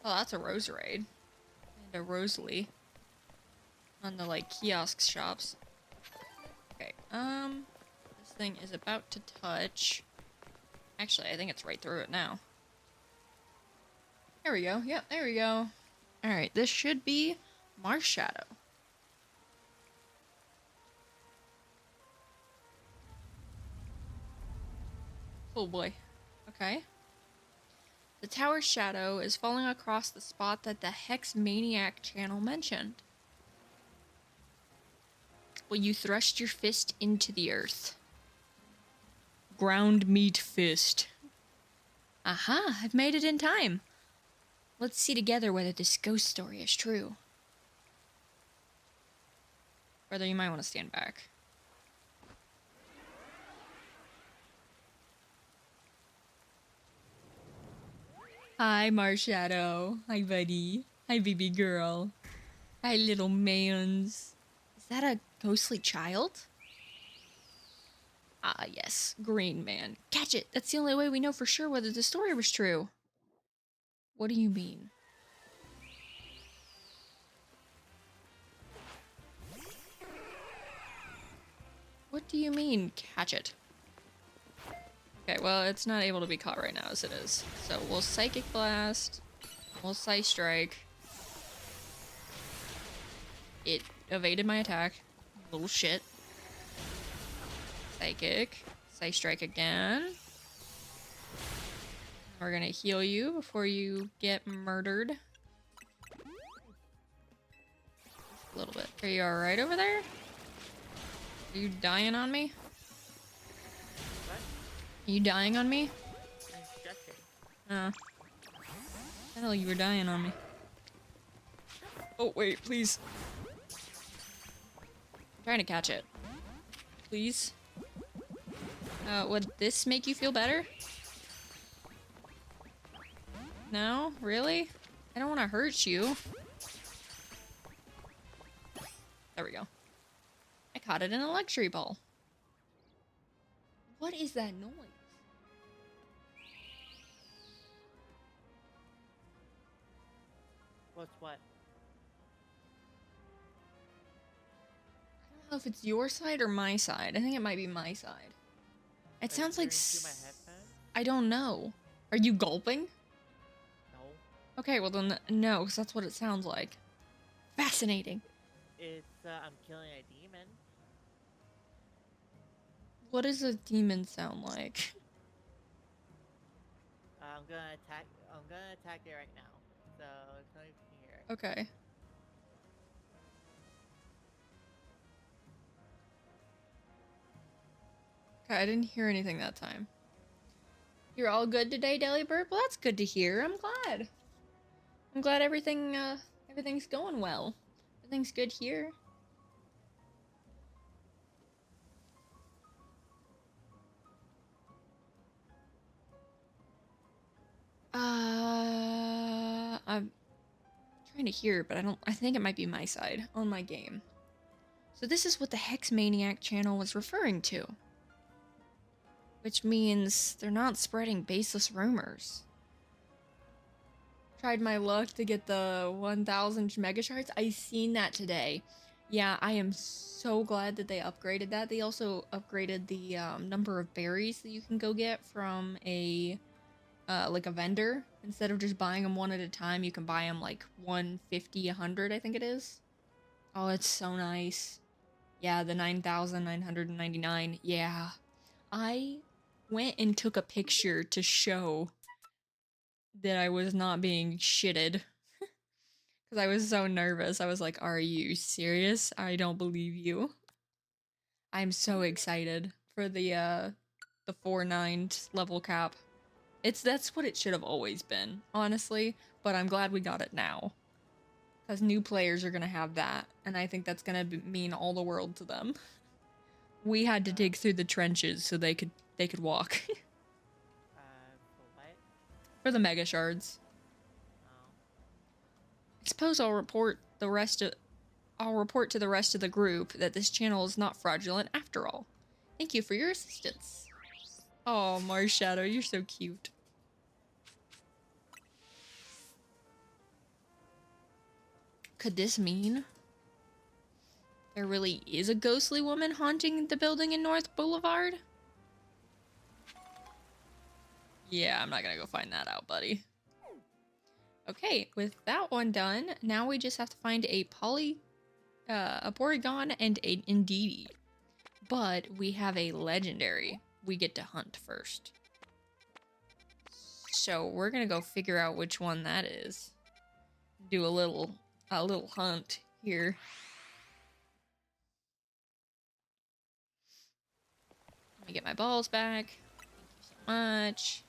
Oh, that's a Roserade. And a Rosalie. On the, like, kiosk shops. Okay, this thing is about to touch. Actually, I think it's right through it now. There we go. Yep, there we go. Alright, this should be Marshadow. Oh boy. Okay. The tower's shadow is falling across the spot that the Hex Maniac channel mentioned. Will you thrust your fist into the earth? Ground meat fist. Aha, I've made it in time. Let's see together whether this ghost story is true. Brother, you might want to stand back. Hi, Marshadow. Hi, buddy. Hi, baby girl. Hi, little mans. Is that a ghostly child? Ah, yes. Green man. Catch it! That's the only way we know for sure whether the story was true. What do you mean? What do you mean, catch it? Okay, well, it's not able to be caught right now as it is. So we'll Psychic Blast. We'll Psy Strike. It evaded my attack. Little shit. Psychic. Psy Strike again. We're gonna heal you before you get murdered. Just a little bit. Are you alright over there? Are you dying on me? What? Are you dying on me? I'm stretching. I felt like you were dying on me. Oh, wait, please. I'm trying to catch it. please. Would this make you feel better? No? Really? I don't want to hurt you. There we go. I caught it in a luxury ball. What is that noise? What's what? I don't know if it's your side or my side. I think it might be my side. It sounds like through my headphones? I don't know. Are you gulping? No. Okay, well then no, because that's what it sounds like. Fascinating. It's I'm killing a demon. What does a demon sound like? I'm gonna attack it right now. So it's not even here. Okay. Okay, I didn't hear anything that time. You're all good today, Delibird? Well, that's good to hear. I'm glad. I'm glad everything's going well. Everything's good here. I'm trying to hear, but I think it might be my side on my game. So this is what the Hex Maniac channel was referring to. Which means they're not spreading baseless rumors. Tried my luck to get the 1000 mega shards. I seen that today. Yeah, I am so glad that they upgraded that. They also upgraded the number of berries that you can go get from a like a vendor. Instead of just buying them one at a time, you can buy them like 150, 100, I think it is. Oh, it's so nice. Yeah, the 9,999. Yeah. I went and took a picture to show that I was not being shitted. Because I was so nervous. I was like, are you serious? I don't believe you. I'm so excited for the 4-9 level cap. That's what it should have always been, honestly, but I'm glad we got it now. Because new players are going to have that, and I think that's going to mean all the world to them. We had to dig through the trenches so they could walk. For what? For the mega shards. Oh. I suppose I'll report to the rest of the group that this channel is not fraudulent after all. Thank you for your assistance. Oh, Marshadow, you're so cute. Could this mean there really is a ghostly woman haunting the building in North Boulevard? Yeah, I'm not gonna go find that out, buddy. Okay, with that one done, now we just have to find a Porygon and an Indeedee. But we have a legendary we get to hunt first. So we're gonna go figure out which one that is. Do a little hunt here. Let me get my balls back. Thank you so much.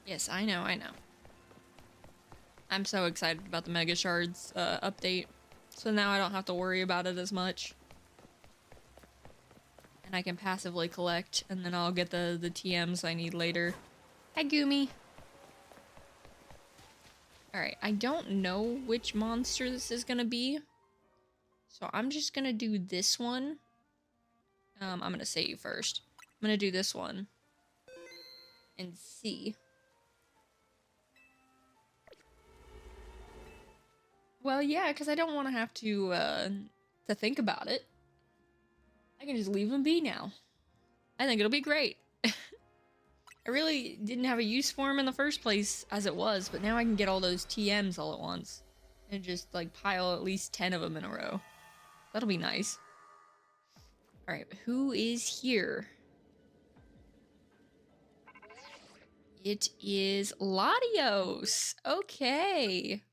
Yes, I know. I'm so excited about the Mega Shards update. So now I don't have to worry about it as much. And I can passively collect, and then I'll get the TMs I need later. Hi, Goomy. Alright, I don't know which monster this is gonna be. So I'm just gonna do this one. I'm gonna save first. I'm gonna do this one. And see. Well, yeah, because I don't want to have to think about it. I can just leave him be now. I think it'll be great. I really didn't have a use for him in the first place as it was, but now I can get all those TMs all at once. And just, like, pile at least 10 of them in a row. That'll be nice. Alright, who is here? It is Latios. Okay.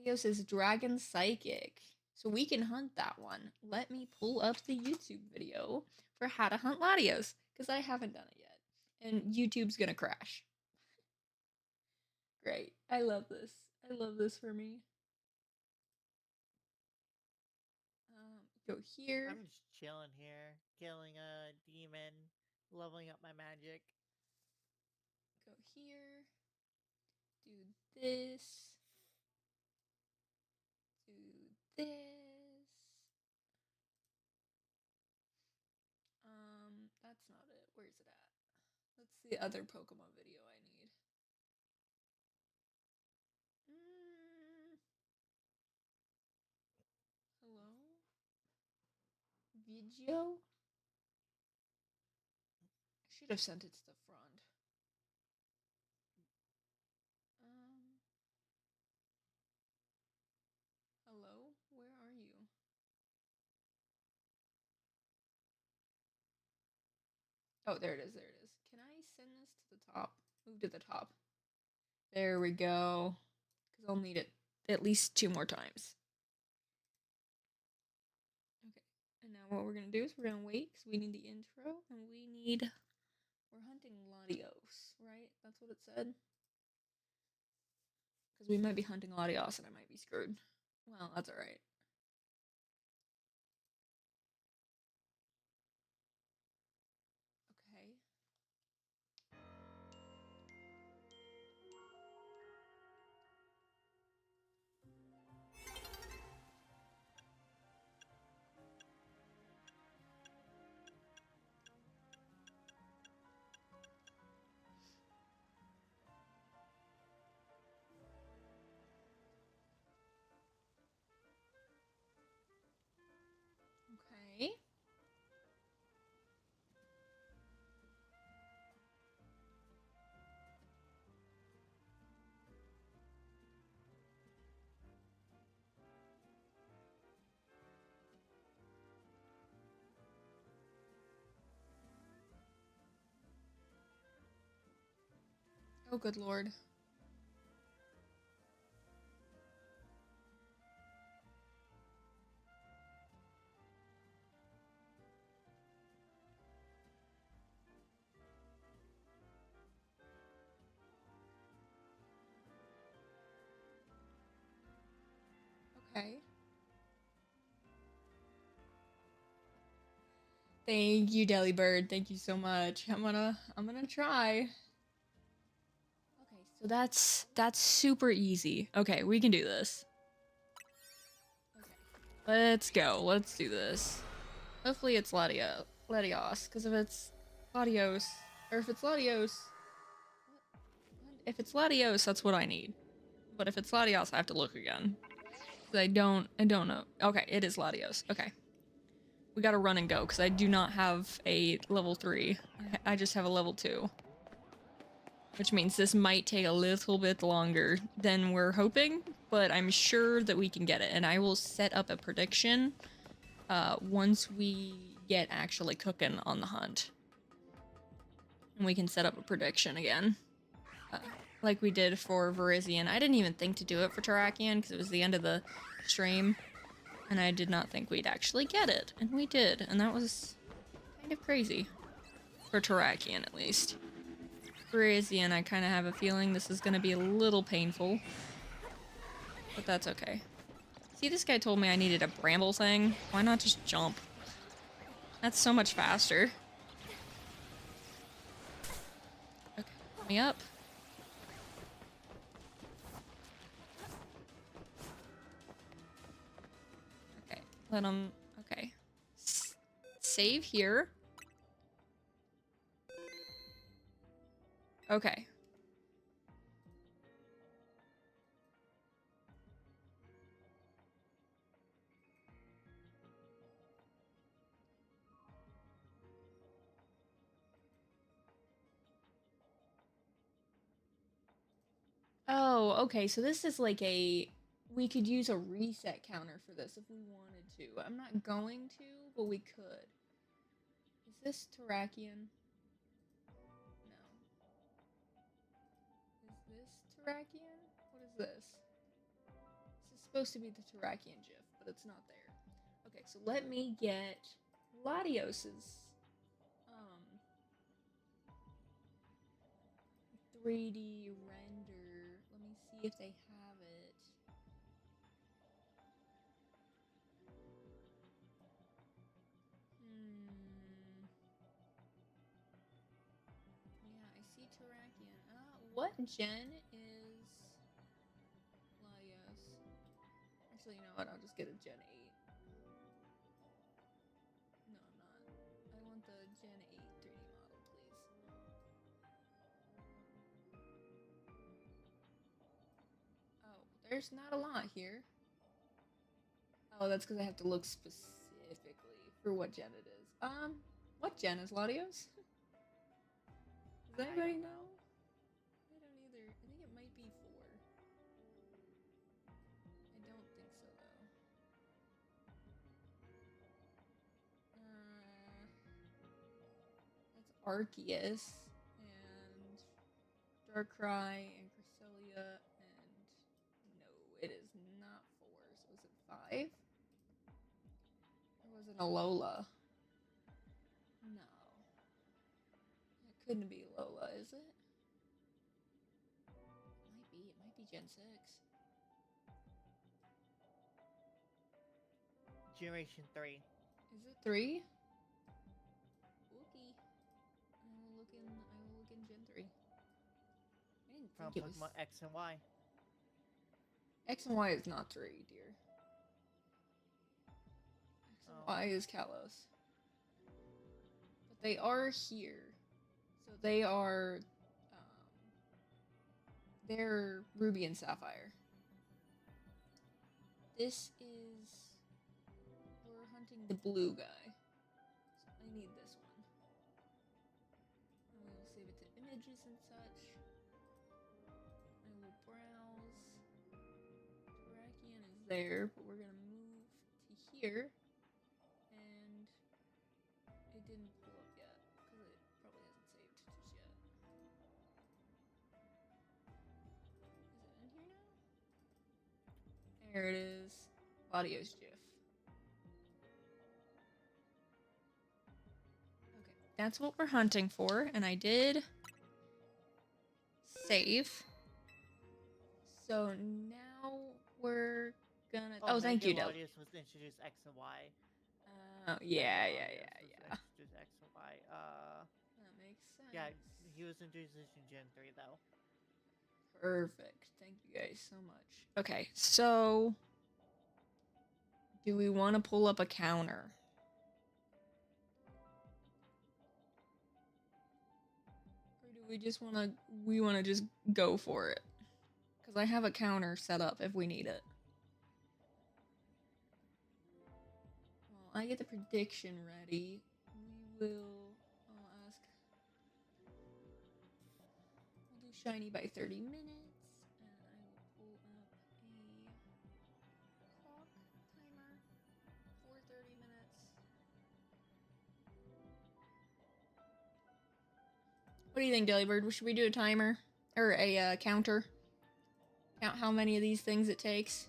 Latios is Dragon Psychic. So we can hunt that one. Let me pull up the YouTube video for how to hunt Latios. Because I haven't done it yet. And YouTube's gonna crash. Great. I love this. I love this for me. Go here. I'm just chilling here, killing a demon, leveling up my magic. Go here. Do this. Do this. That's not it. Where's it at? That's the other Pokemon video I need. Hello? Video? I should have sent it to the front. Hello? Where are you? Oh, there it is. There it is. Can I send this to the top? Move to the top. There we go. Because I'll need it at least 2 more times. Okay. And now what we're going to do is we're going to wait because we need the intro. And we're hunting Latios, right? That's what it said. Because we might be hunting Latios and I might be screwed. Well, that's alright. Okay. Okay. Oh, good lord. Okay. Thank you, Delibird. Thank you so much. I'm gonna try. Okay, so that's super easy. Okay, we can do this. Okay. Let's go. Let's do this. Hopefully it's Latios, because if it's Latios, or if it's Latios, if it's Latios, that's what I need. But if it's Latios, I have to look again. I don't know. Okay, it is Latios. Okay. We gotta run and go, because I do not have a level 3. I just have a level 2. Which means this might take a little bit longer than we're hoping, but I'm sure that we can get it. And I will set up a prediction once we get actually cooking on the hunt. And we can set up a prediction again. Like we did for Virizion. I didn't even think to do it for Terrakion because it was the end of the stream. And I did not think we'd actually get it. And we did. And that was kind of crazy. For Terrakion, at least. Virizion, I kind of have a feeling this is going to be a little painful. But that's okay. See, this guy told me I needed a bramble thing. Why not just jump? That's so much faster. Okay, let me up. Okay, let him... Okay. Save here. Okay. Oh, okay, so this is like a... We could use a reset counter for this if we wanted to. I'm not going to, but we could. Is this Terrakion? No. Is this Terrakion? What is this? This is supposed to be the Terrakion GIF, but it's not there. Okay, so let me get Latios's 3D render. Let me see if they have it. be Terrakian. What gen is Laios? Actually, you know what? I'll just get a Gen 8. No, I'm not. I want the Gen 8 3D model, please. Oh, there's not a lot here. Oh, that's because I have to look specifically for what gen it is. What gen is Latios? Does anybody know? I don't either. I think it might be 4. I don't think so, though. That's Arceus and Darkrai and Cresselia and no, it is not 4. So is it 5? Or was it Alola? No. It couldn't be Alola, is it? Might be. It might be Gen 6. Generation 3. Is it 3? Okay. I will look in Gen 3. I didn't From think it was Pokemon X and Y. X and Y is not 3, dear. X and Y is Kalos. But they are here. So they are they're Ruby and Sapphire. This is we're hunting the blue guy. So I need this one. And we will save it to images and such. I will browse. Terrakian is there, but we're gonna move to here. And it didn't pull up yet, because it probably hasn't saved just yet. Is it in here now? There it is. Audio's GIF. Okay, that's what we're hunting for, and I did save. So now we're gonna. Oh, thank you, Del. Audius was introduced X and Y. Yeah. Introduced X and Y. That makes sense. Yeah, he was introduced in Gen 3 though. Perfect. Thank you guys so much. Okay, so do we want to pull up a counter? Or do we just want to just go for it? Cuz I have a counter set up if we need it. Well, I get the prediction ready. I'll ask. We'll do shiny by 30 minutes. And I will pull up a clock timer for 30 minutes. What do you think, Delibird? Should we do a timer? Or a counter? Count how many of these things it takes?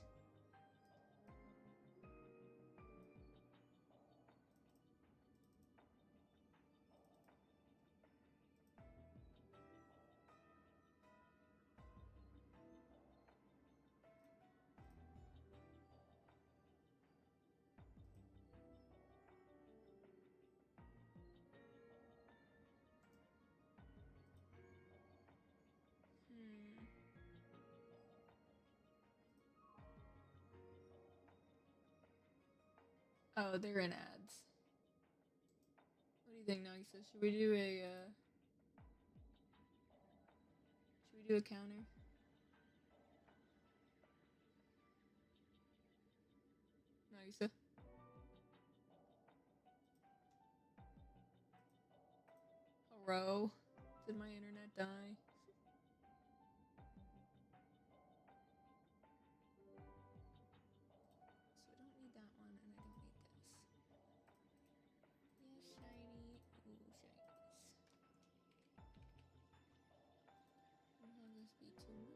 Oh, they're in ads. What do you think, Nagisa? Should we do a counter? Nagisa? Hello? Did my internet die? So I don't need that one, and I don't need this. Yes, shiny. Ooh, shinies. We'll have this be 2 minutes.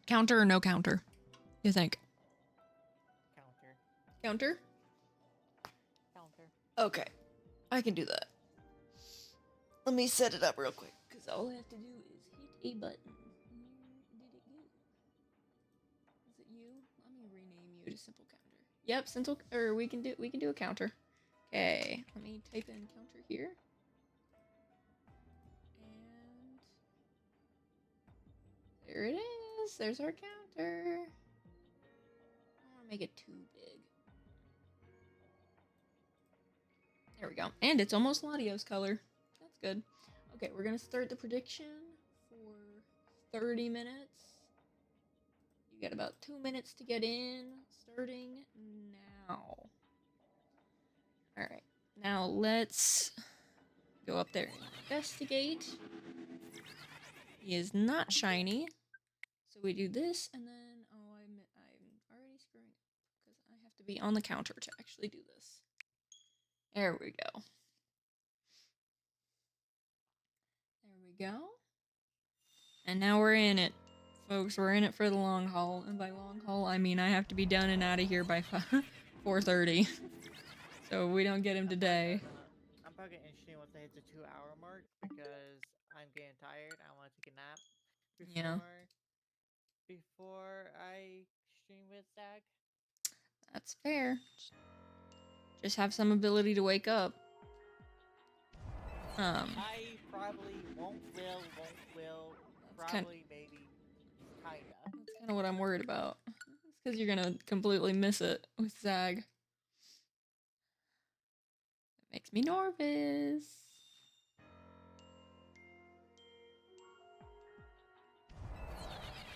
Counter or no counter? You think? Counter. Counter? Okay. I can do that. Let me set it up real quick, because all I have to do is hit a button. Where did it go? Is it you? Let me do simple counter. Yep, simple, or we can do a counter. Okay, let me type in counter here. And there it is. There's our counter. I don't want to make it too big. There we go. And it's almost Ladio's color. That's good. Okay, we're gonna start the prediction for 30 minutes. You get about 2 minutes to get in. Starting now. Alright. Now let's go up there and investigate. He is not shiny. So we do this and then I'm already screwing up because I have to be on the counter to actually do this. There we go. There we go. And now we're in it. Folks, we're in it for the long haul. And by long haul, I mean I have to be done and out of here by 4:30. So we don't get him today. I'm probably gonna end stream once I hit the 2-hour mark because I'm getting tired. I want to take a nap before I stream with Zach. That's fair. Just have some ability to wake up. I probably won't, will, probably, maybe, kinda. That's kind of what I'm worried about. It's because you're gonna completely miss it with Zag. It makes me nervous.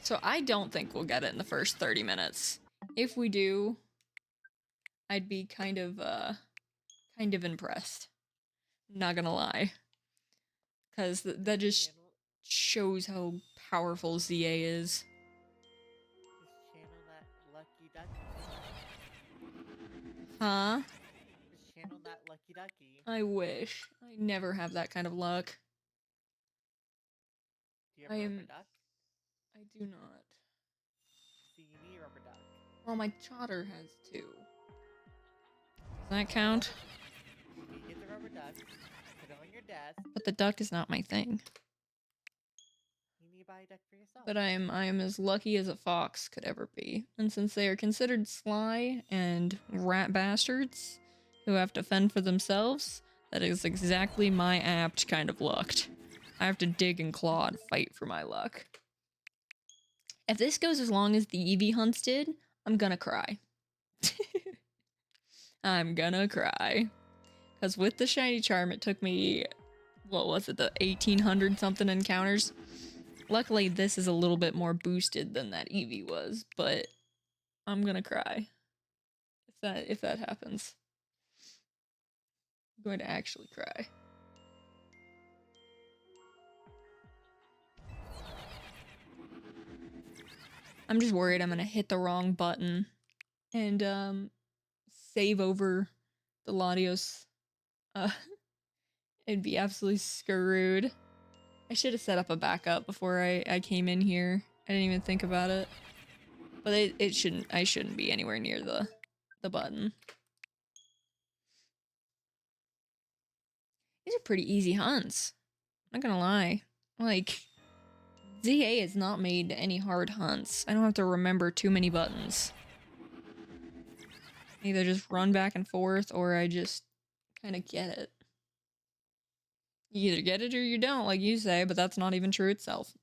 So I don't think we'll get it in the first 30 minutes. If we do, I'd be kind of impressed. Not gonna lie. Because that just shows how powerful ZA is. Just channel that lucky ducky. Huh? Just channel that lucky ducky. I wish. I never have that kind of luck. Do you have a rubber duck? I do not. So you need a rubber duck. Well, my Chotter has 2. Does that count? You get the rubber duck, put it on your desk. But the duck is not my thing. You need to buy a duck for yourself. But I am as lucky as a fox could ever be. And since they are considered sly and rat bastards who have to fend for themselves, that is exactly my apt kind of luck. I have to dig and claw and fight for my luck. If this goes as long as the Eevee hunts did, I'm gonna cry. I'm gonna cry. Because with the shiny charm, it took me, what was it, the 1800 something encounters? Luckily, this is a little bit more boosted than that Eevee was, but I'm gonna cry. If that happens. I'm going to actually cry. I'm just worried I'm gonna hit the wrong button and save over the Latios. It'd be absolutely screwed. I should have set up a backup before I came in here. I didn't even think about it. But I shouldn't be anywhere near the button. These are pretty easy hunts. I'm not gonna lie. Like, ZA has not made any hard hunts. I don't have to remember too many buttons. Either just run back and forth, or I just kind of get it. You either get it or you don't, like you say, but that's not even true itself.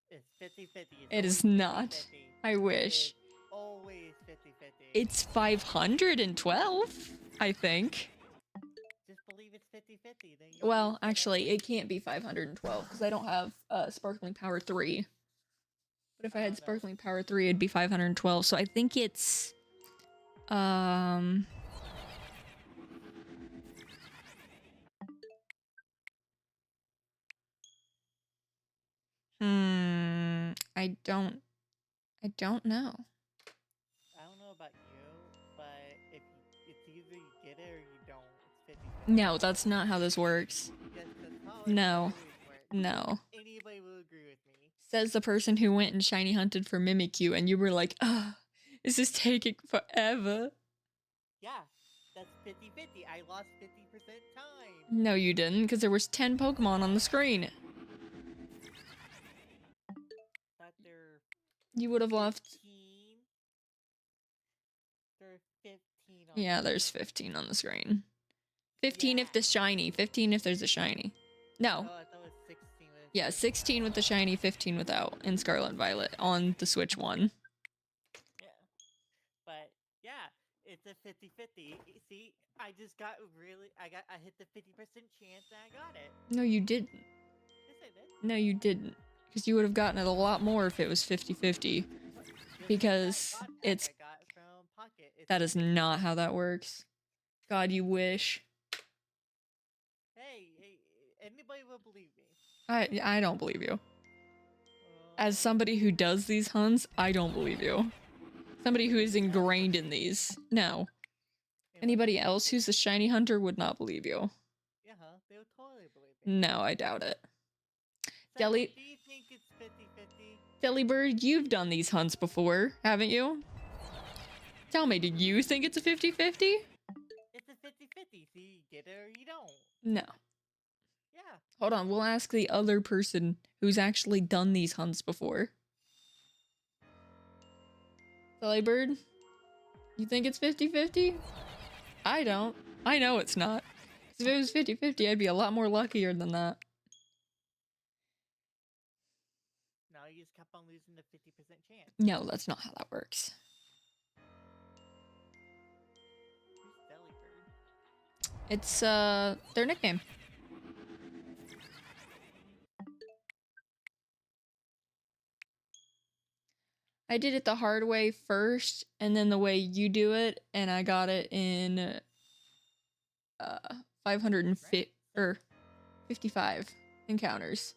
It's 50-50. It is not. 50-50. I wish. It's always 50-50. It's 512, I think. Just believe it's 50-50. Well, actually, it can't be 512 because I don't have Sparkling Power 3. But if I had Sparkling Power 3, it'd be 512. So I think it's I don't know. I don't know about you, but if it's either you get it or you don't. It's 50-50. No, that's not how this works. Yes, that's how it No. always works. No. Anybody will agree with me. Says the person who went and shiny hunted for Mimikyu, and you were like, this is taking forever. Yeah, that's 50-50. I lost 50% time. No, you didn't, because there was 10 Pokemon on the screen. Thought there You would have left. 15. on Yeah, the there's screen. 15 on the screen. 15 if the Yeah. shiny. 15 if there's a shiny. No. Oh, I thought it was 16 with Yeah, 16 with the shiny, 15 without in Scarlet and Violet on the Switch one. Yeah. But yeah, it's a 50-50. See, I just got I hit the 50% chance and I got it. No, you didn't. Yes, I did. No, you didn't. Because you would have gotten it a lot more if it was 50-50. Just Because like that god it's... pack I got from Pocket. It's That a is 50-50. not how that works. God, you wish. Hey, anybody will believe me. I don't believe you. As somebody who does these hunts, I don't believe you. Somebody who is ingrained in these. No. Anybody else who's a shiny hunter would not believe you. Yeah, they would totally believe me. No, I doubt it. Seven, Deli- do you think it's 50-50? Delibird, you've done these hunts before, haven't you? Tell me, do you think it's a 50-50? It's a 50-50. See, you get it or you don't. No. Yeah. Hold on, we'll ask the other person who's actually done these hunts before. Delibird, you think it's 50-50? I don't. I know it's not. If it was 50-50, I'd be a lot more luckier than that. No, you just kept on losing the 50% chance. No, that's not how that works. Who's Delibird? It's, their nickname. I did it the hard way first, and then the way you do it, and I got it in, 550, or 55 encounters.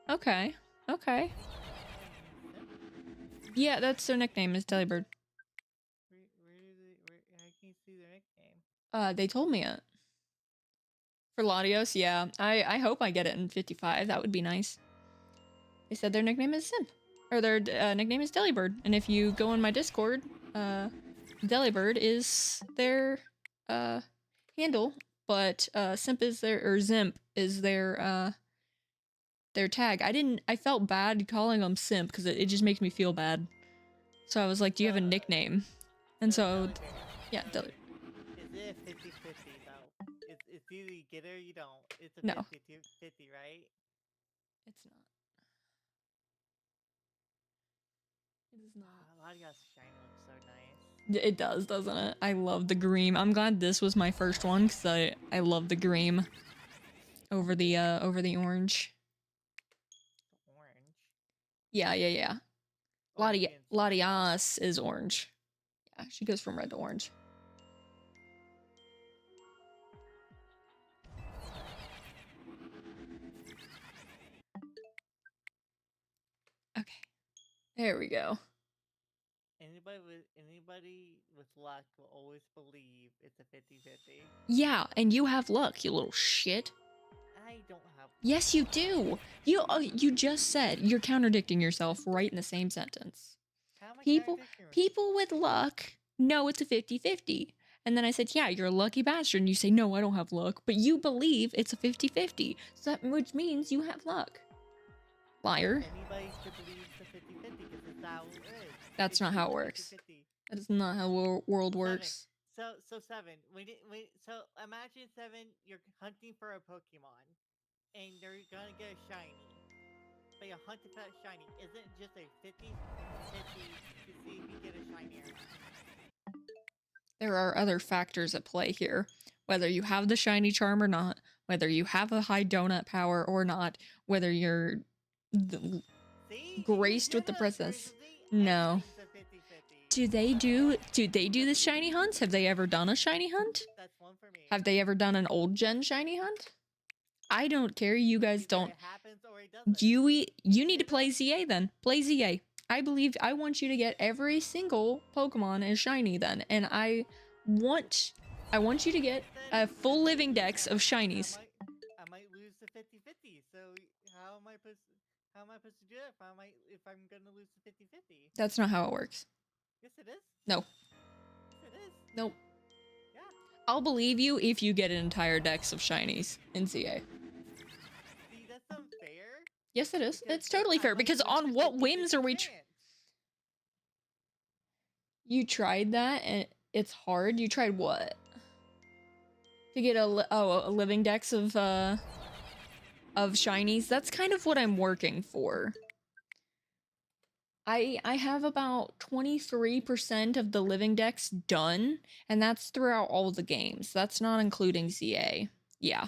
Okay, okay. Yeah, that's their nickname, is Delibird. I can't see their nickname. They told me it. For Latios, yeah. I hope I get it in 55. That would be nice. They said their nickname is Simp. Or their nickname is Delibird. And if you go in my Discord, Delibird is their handle. But Simp is their, or Zimp is their tag. I felt bad calling them Simp because it just makes me feel bad. So I was like, do you have a nickname? And so, yeah, Delibird. Is it a 50-50 though? It's either you get it or you don't. It's a No. 50-50, right? It's not. It is not. Latios shiny looks so nice. It does, doesn't it? I love the Greem. I'm glad this was my first one because I love the Greem over the orange. The orange? Yeah. Oh, Latias is orange. Yeah, she goes from red to orange. Okay. There we go. Anybody with luck will always believe it's a 50-50. Yeah, and you have luck, you little shit. I don't have luck. Yes, you do. You just said you're contradicting yourself right in the same sentence. How am I People with luck know it's a 50-50. And then I said, yeah, you're a lucky bastard. And you say, no, I don't have luck. But you believe it's a 50-50. So which means you have luck. Liar. Anybody should believe it's a 50-50 because it's how it is. That's not how it works. 50-50. That is not how world works. So Seven, so imagine Seven, you're hunting for a Pokemon, and they're gonna get a shiny. But you're hunting for that shiny. Isn't it just a 50-50 to see if you get a shiny or not? There are other factors at play here. Whether you have the shiny charm or not, whether you have a high donut power or not, whether you're graced with the princess. No. Do they do the shiny hunts? Have they ever done a shiny hunt? That's one for me. Have they ever done an old gen shiny hunt? I don't care. You guys don't. It happens or it doesn't. You need to play ZA then. Play ZA. I want you to get every single Pokemon as shiny then, and I want you to get a full living dex of shinies. I might lose the 50-50. So how am I supposed to do it if I'm gonna lose the 50-50? That's not how it works. Yes, it is. No. Yes, it is. Nope. Yeah. I'll believe you if you get an entire dex of shinies in CA. See, that's unfair. Yes, it is. It's totally fair because on what whims are we? You tried that, and It's hard. You tried what? To get a living dex of shinies. That's kind of what I'm working for. I have about 23% of the living dex done, and that's throughout all the games. That's not including ZA. Yeah.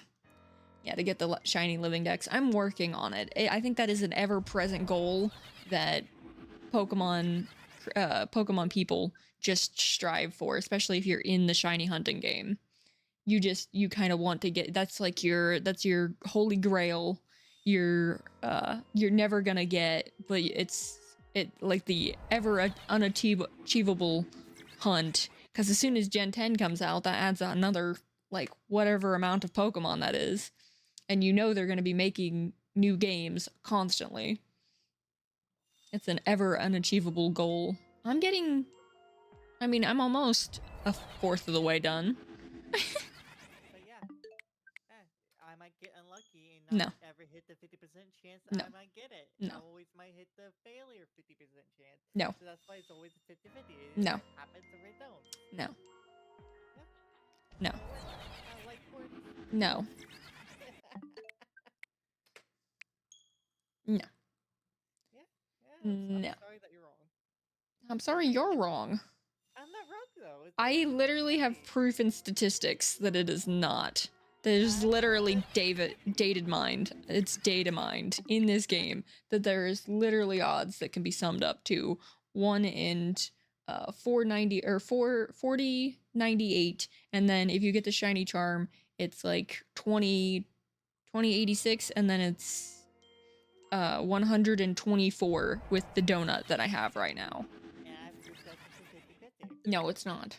Yeah, to get the shiny living dex. I'm working on it. I think that is an ever-present goal that Pokemon people just strive for, especially if you're in the shiny hunting game. You kind of want to get, that's your holy grail. You're never gonna get, but it's like the ever unachievable hunt, because as soon as Gen 10 comes out, that adds another like whatever amount of Pokemon that is, and you know they're going to be making new games constantly. It's an ever unachievable goal. I'm almost a fourth of the way done. But yeah, I might get unlucky and not ever hit the 50% chance that I might get it. No. I always might hit the failure 50% chance. No. So that's why it's always a 50-50. No. It happens or it don't. No. Yeah. No. I like words. No. No. Yeah. I'm sorry that you're wrong. I'm sorry you're wrong. I'm not wrong though. I literally have proof and statistics that it is not. There's literally dated mined. It's data mined in this game that there is literally odds that can be summed up to 1 in 490 or 4098, and then if you get the shiny charm, it's like 2086, and then it's 124 with the donut that I have right now. Yeah, I've just got 50-50. No, it's not.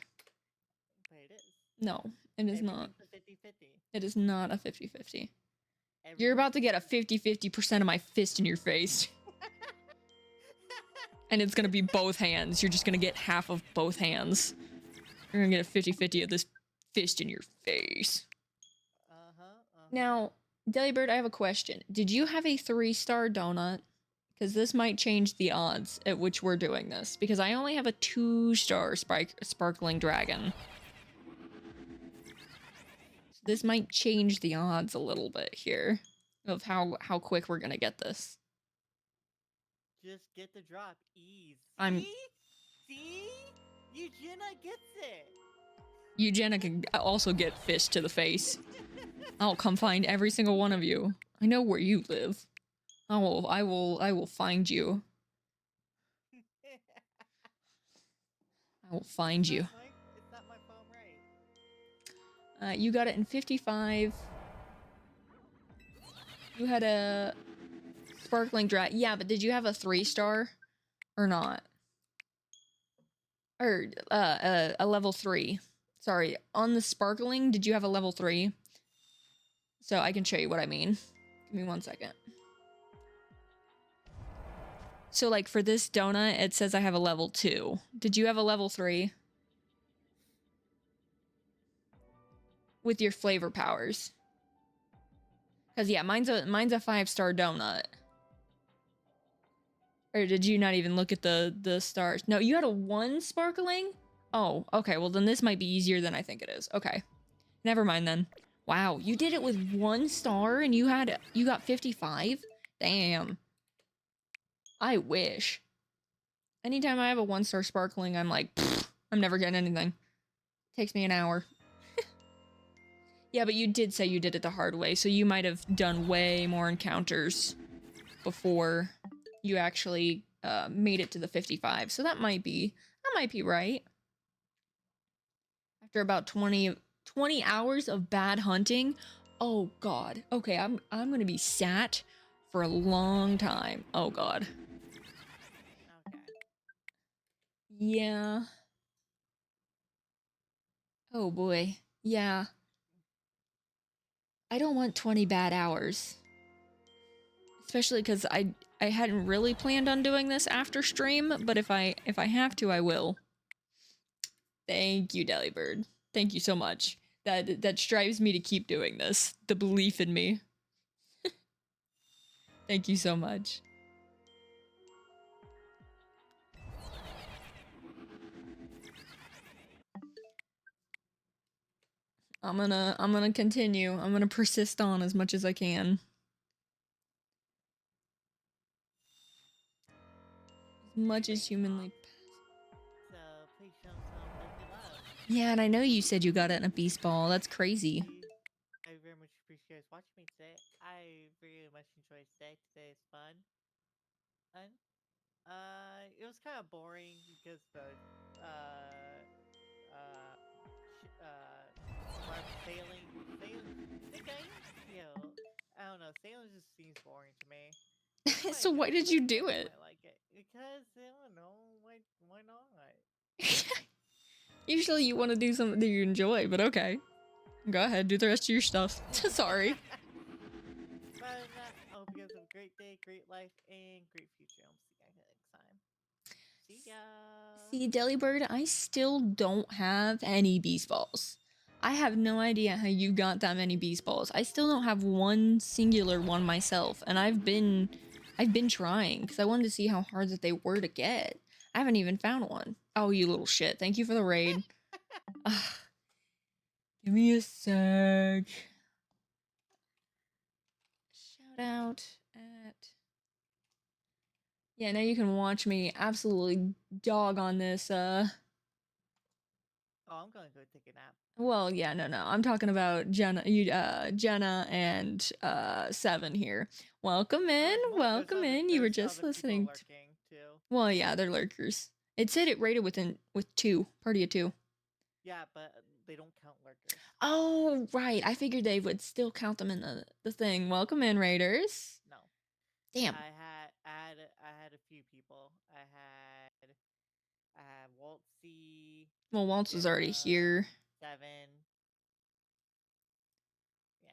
But it is. No, it is not. A 50-50. It is not a 50-50. You're about to get a 50-50% of my fist in your face. And it's gonna be both hands. You're just gonna get half of both hands. You're gonna get a 50-50 of this fist in your face. Now, Delibird, I have a question. Did you have a 3-star donut? Because this might change the odds at which we're doing this. Because I only have a 2-star sparkling dragon. So this might change the odds a little bit here of how quick we're gonna get this. Just get the drop. Ease. See? Eugenia gets it. Eugenia can also get fist to the face. I'll come find every single one of you. I know where you live. I will find you. I will find you. It's not my phone, right? You got it in 55. You had a sparkling dragon. Yeah, but did you have a 3-star or not? Or a level 3. Sorry, on the sparkling, did you have a level 3? So I can show you what I mean. Give me 1 second. So like for this donut, it says I have a level 2. Did you have a level 3? With your flavor powers. Cause yeah, mine's a 5-star donut. Or did you not even look at the stars? No, you had a 1 sparkling? Oh, okay, well then this might be easier than I think it is. Okay. Never mind then. Wow, you did it with 1 star and you got 55? Damn. I wish. Anytime I have a 1-star sparkling, I'm like, I'm never getting anything. Takes me an hour. Yeah, but you did say you did it the hard way, so you might have done way more encounters before you actually made it to the 55. So that might be right. After about 20 hours of bad hunting. Oh god. Okay, I'm gonna be sat for a long time. Oh god. Okay. Yeah. Oh boy. Yeah. I don't want 20 bad hours. Especially because I hadn't really planned on doing this after stream, but if I have to, I will. Thank you, Delibird. Thank you so much. That strives me to keep doing this. The belief in me. Thank you so much. I'm gonna continue. I'm gonna persist on as much as I can. As much as humanly. So please show some lovely love. Yeah, and I know you said you got it in a beast ball. That's crazy. I very much appreciate you watching me today. I very much enjoyed today. Today is fun. And it was kind of boring because uh, sailing, the game, you know, I don't know, sailing just seems boring to me. So But why did you do I it? might like it because I don't know why not? Usually you want to do something that you enjoy, but okay. Go ahead, do the rest of your stuff. Sorry. But other than that, I hope you guys have a great day, great life, and great future. I'll see you guys next time. See ya. See, Delibird, I still don't have any beast balls. I have no idea how you got that many beast balls. I still don't have one singular one myself, and I've been trying because I wanted to see how hard that they were to get. I haven't even found one. Oh, you little shit! Thank you for the raid. Give me a sec. Shout out at. Yeah, now you can watch me absolutely dog on this. Oh, I'm gonna go take a nap. Well, yeah, no. I'm talking about Jenna, Jenna and Seven here. Welcome in, welcome in. You were just listening to. Too. Well, yeah, they're lurkers. It said it rated with 2, party of 2. Yeah, but they don't count lurkers. Oh, right. I figured they would still count them in the thing. Welcome in, Raiders. No. Damn. I had a few people. I had Waltzy. Well, Waltz was already here. 7. Yeah,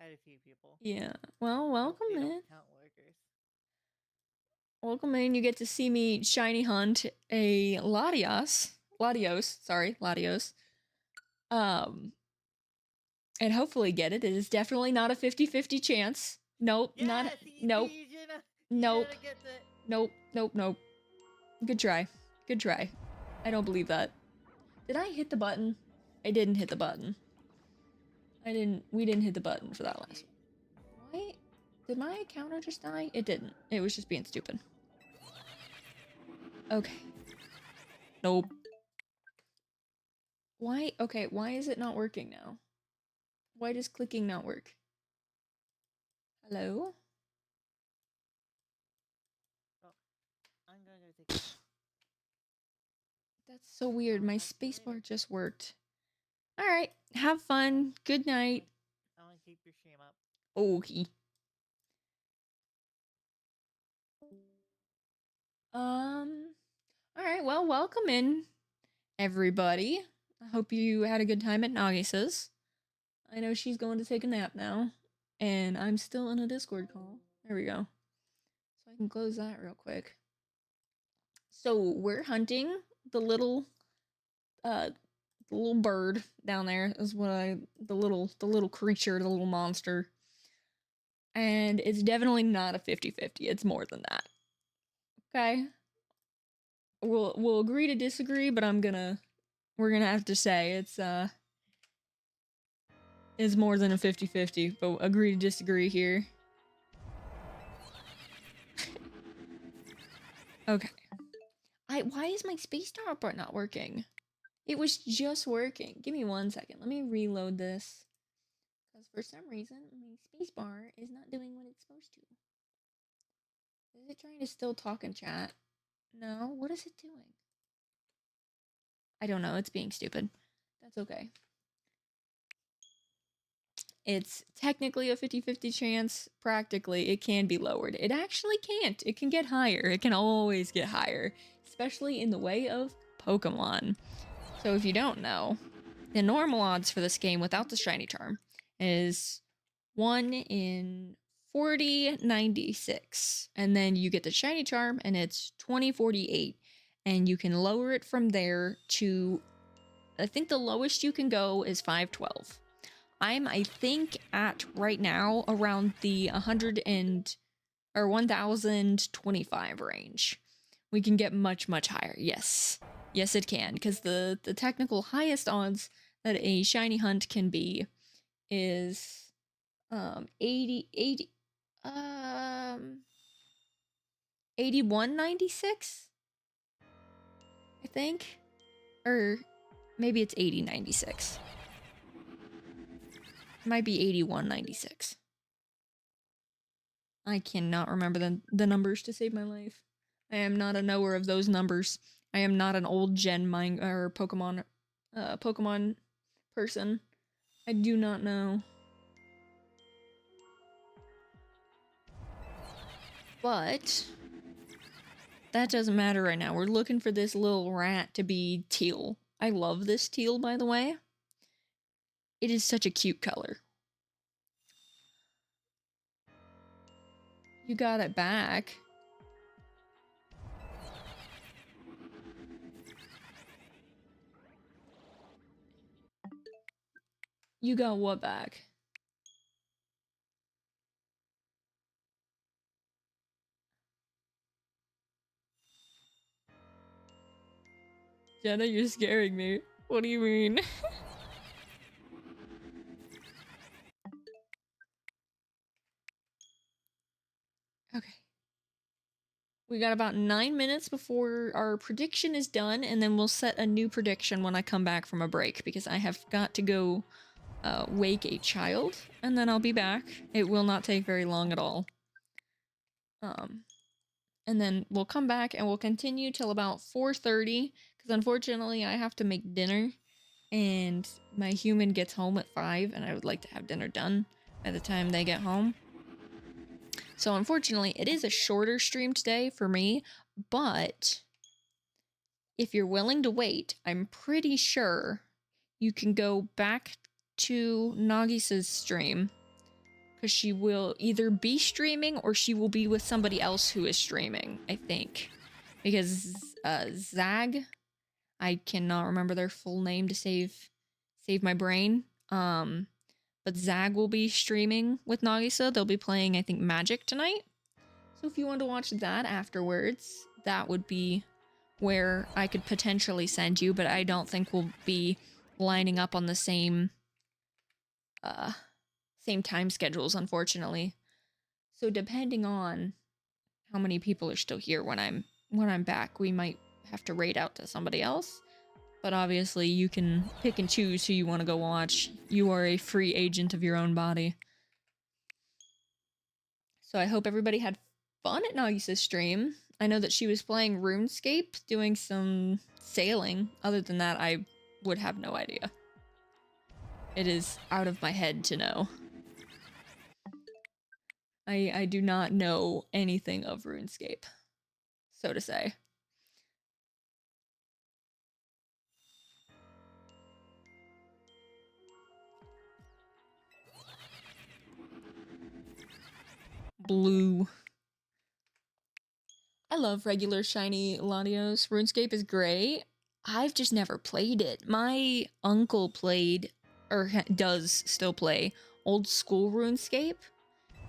I had a few people. Yeah. Well, welcome in. They don't count lurkers. Welcome in. You get to see me shiny hunt a Latios. Latios. And hopefully get it. It is definitely not a 50-50 chance. Nope, yes, not EP, nope. Nope. Nope. Nope. Good try. Good try. I don't believe that. Did I hit the button? I didn't hit the button. We didn't hit the button for that last one. Why? Did my counter just die? It didn't. It was just being stupid. Okay. Nope. Why? Okay, why is it not working now? Why does clicking not work? Hello? Oh, I'm gonna go take. That's so weird. My spacebar just worked. Alright, have fun. Good night. I want to keep your stream up. Okay. Alright, well, welcome in, everybody. I hope you had a good time at Nagisa's. I know she's going to take a nap now. And I'm still in a Discord call. There we go. So I can close that real quick. So we're hunting the little bird down there is what the little creature, the little monster. And it's definitely not a 50-50. It's more than that. Okay? We'll agree to disagree, but we're gonna have to say it's more than a 50-50, but agree to disagree here. Okay. Why is my space teleport not working? It was just working. Give me 1 second. Let me reload this. Because for some reason, my spacebar is not doing what it's supposed to. Is it trying to still talk and chat? No? What is it doing? I don't know. It's being stupid. That's okay. It's technically a 50-50 chance. Practically, it can be lowered. It actually can't. It can get higher. It can always get higher. Especially in the way of Pokemon. So if you don't know, the normal odds for this game without the shiny charm is 1 in 4096. And then you get the shiny charm and it's 2048. And you can lower it from there to, I think the lowest you can go is 512. I think at right now around the 1025 range. We can get much higher. Yes, it can, because the technical highest odds that a shiny hunt can be is 80 8196, I think, or maybe it's 8096. Might be 8196. I cannot remember the numbers to save my life. I am not a knower of those numbers. I am not an old gen mind or Pokemon person. I do not know. But that doesn't matter right now. We're looking for this little rat to be teal. I love this teal, by the way. It is such a cute color. You got it back. You got what back? Jenna, you're scaring me. What do you mean? Okay. We got about 9 minutes before our prediction is done, and then we'll set a new prediction when I come back from a break, because I have got to go wake a child, and then I'll be back. It will not take very long at all. And then we'll come back and we'll continue till about 4:30, because unfortunately I have to make dinner, and my human gets home at 5, and I would like to have dinner done by the time they get home. So unfortunately, it is a shorter stream today for me, but if you're willing to wait, I'm pretty sure you can go back to Nagisa's stream, because she will either be streaming or she will be with somebody else who is streaming, I think. Because Zag, I cannot remember their full name to save my brain. But Zag will be streaming with Nagisa. They'll be playing, I think, Magic tonight. So if you want to watch that afterwards, that would be where I could potentially send you, but I don't think we'll be lining up on the same time schedules, unfortunately. So depending on how many people are still here when I'm back, we might have to raid out to somebody else. But obviously you can pick and choose who you want to go watch. You are a free agent of your own body. So I hope everybody had fun at Nagisa's stream. I know that she was playing RuneScape, doing some sailing. Other than that, I would have no idea. It is out of my head to know. I do not know anything of RuneScape, so to say. Blue. I love regular shiny Latios. RuneScape is great. I've just never played it. My uncle played, or does still play, old school RuneScape,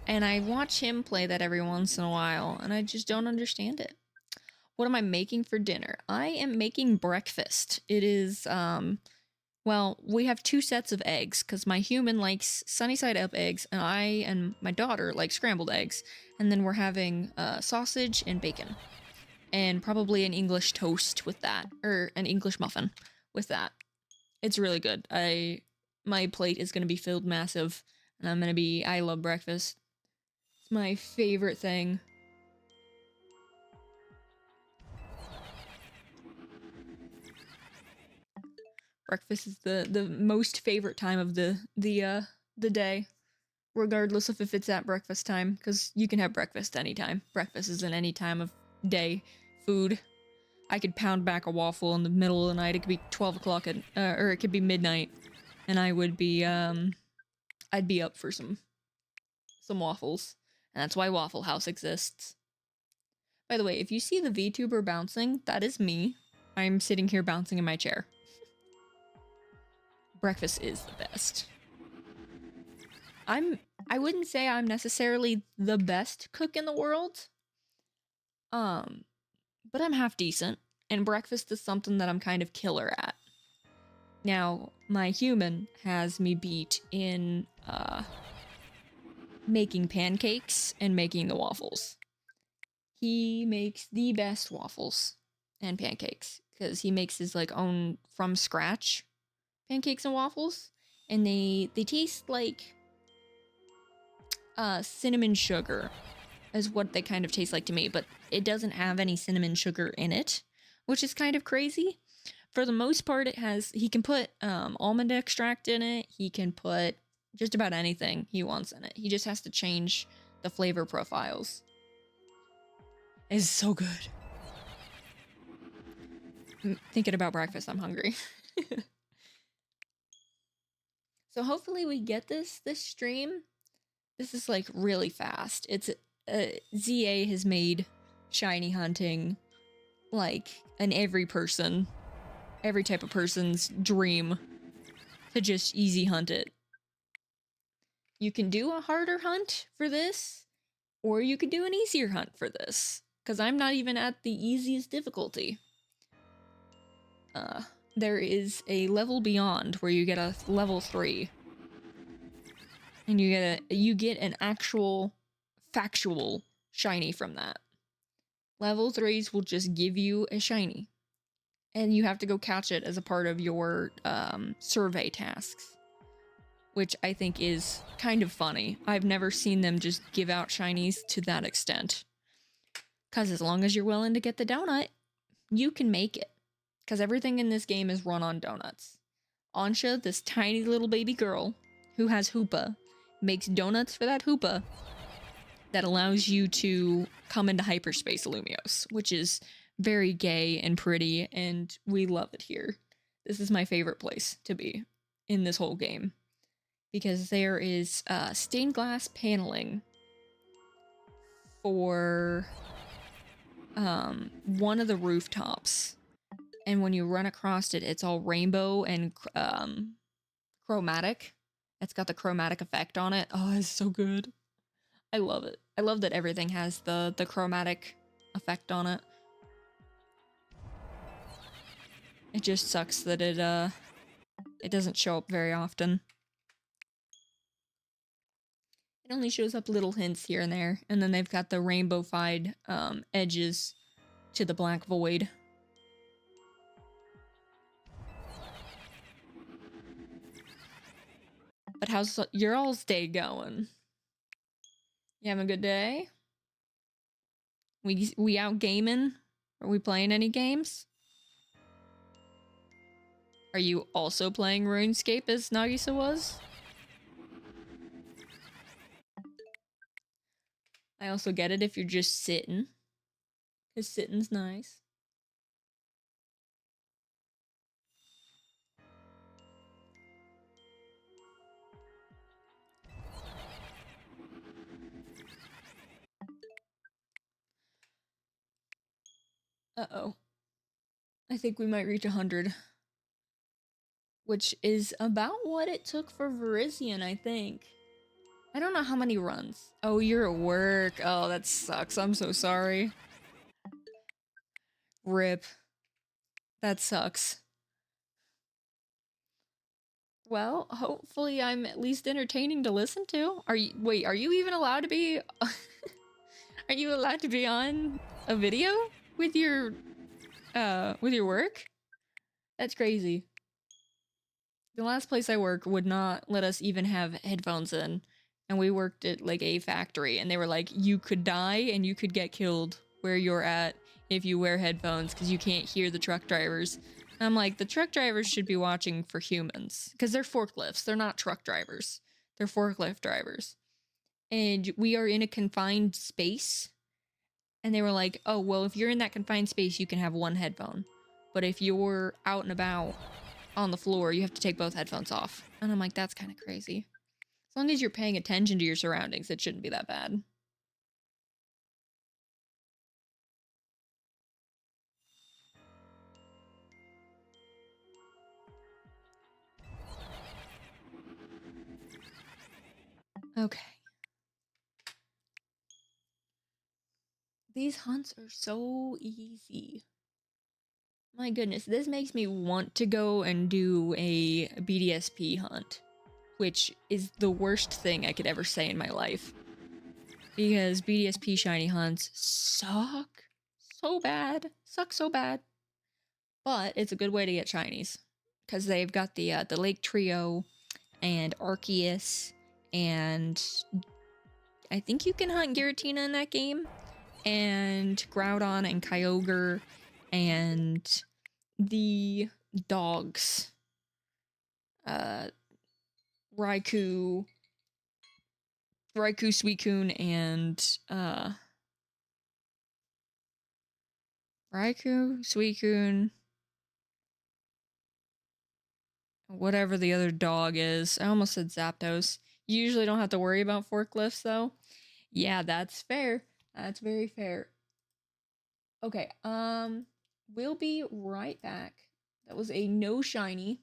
and I watch him play that every once in a while, and I just don't understand it. What am I making for dinner? I am making breakfast. It is, well, we have 2 sets of eggs, because my human likes sunny side up eggs, and I and my daughter like scrambled eggs. And then we're having sausage and bacon. And probably an English toast with that, or an English muffin with that. It's really good. My plate is going to be filled massive, and I love breakfast. It's my favorite thing. Breakfast is the most favorite time of the day, regardless of if it's at breakfast time, because you can have breakfast anytime. Breakfast is an any time of day food. I could pound back a waffle in the middle of the night. It could be 12 o'clock or it could be midnight, and I would be I'd be up for some waffles, and that's why Waffle House exists. By the way, if you see the VTuber bouncing, that is me. I'm sitting here bouncing in my chair. Breakfast is the best. I wouldn't say I'm necessarily the best cook in the world. But I'm half decent, and breakfast is something that I'm kind of killer at. Now, my human has me beat in making pancakes and making the waffles. He makes the best waffles and pancakes because he makes his like own from scratch pancakes and waffles, and they taste like cinnamon sugar is what they kind of taste like to me, but it doesn't have any cinnamon sugar in it, which is kind of crazy. For the most part, he can put almond extract in it. He can put just about anything he wants in it. He just has to change the flavor profiles. It's so good. I'm thinking about breakfast, I'm hungry. So hopefully we get this stream. This is like really fast. It's ZA has made shiny hunting like an every type of person's dream to just easy hunt it. You can do a harder hunt for this, or you could do an easier hunt for this, because I'm not even at the easiest difficulty. There is a level beyond where you get a level 3. And you get an actual factual shiny from that. Level 3s will just give you a shiny. And you have to go catch it as a part of your survey tasks, which I think is kind of funny. I've never seen them just give out shinies to that extent. Because as long as you're willing to get the donut, you can make it. Because everything in this game is run on donuts. Ansha, this tiny little baby girl who has Hoopa, makes donuts for that Hoopa that allows you to come into hyperspace Lumios, which is very gay and pretty, and we love it here. This is my favorite place to be in this whole game, because there is stained glass paneling for one of the rooftops, and when you run across it, it's all rainbow and chromatic. It's got the chromatic effect on it. Oh, it's so good. I love it. I love that everything has the chromatic effect on it. It just sucks that it doesn't show up very often. It only shows up little hints here and there, and then they've got the rainbow-fied edges to the black void. But how's your all's day going? You having a good day? We out gaming? Are we playing any games? Are you also playing RuneScape as Nagisa was? I also get it if you're just sitting, because sitting's nice. Uh-oh. I think we might reach 100. Which is about what it took for Verizian, I think. I don't know how many runs. Oh, you're at work. Oh, that sucks. I'm so sorry. Rip. That sucks. Well, hopefully I'm at least entertaining to listen to. Wait, are you even allowed to be... Are you allowed to be on a video with your work? That's crazy. The last place I work would not let us even have headphones in. And we worked at like a factory, and they were like, you could die and you could get killed where you're at if you wear headphones because you can't hear the truck drivers. And I'm like, the truck drivers should be watching for humans because they're forklifts. They're not truck drivers. They're forklift drivers. And we are in a confined space. And they were like, oh, well, if you're in that confined space, you can have one headphone. But if you're out and about on the floor, you have to take both headphones off. And I'm like, that's kind of crazy. As long as you're paying attention to your surroundings, it shouldn't be that bad. Okay. These hunts are so easy. My goodness, this makes me want to go and do a BDSP hunt, which is the worst thing I could ever say in my life. Because BDSP shiny hunts suck so bad. Suck so bad. But it's a good way to get shinies. Because they've got the Lake Trio and Arceus, and I think you can hunt Giratina in that game, and Groudon and Kyogre, and the dogs. Raikou, Suicune, and Raikou, Suicune, whatever the other dog is. I almost said Zapdos. You usually don't have to worry about forklifts though. Yeah, that's fair. That's very fair. Okay, we'll be right back. That was a no shiny.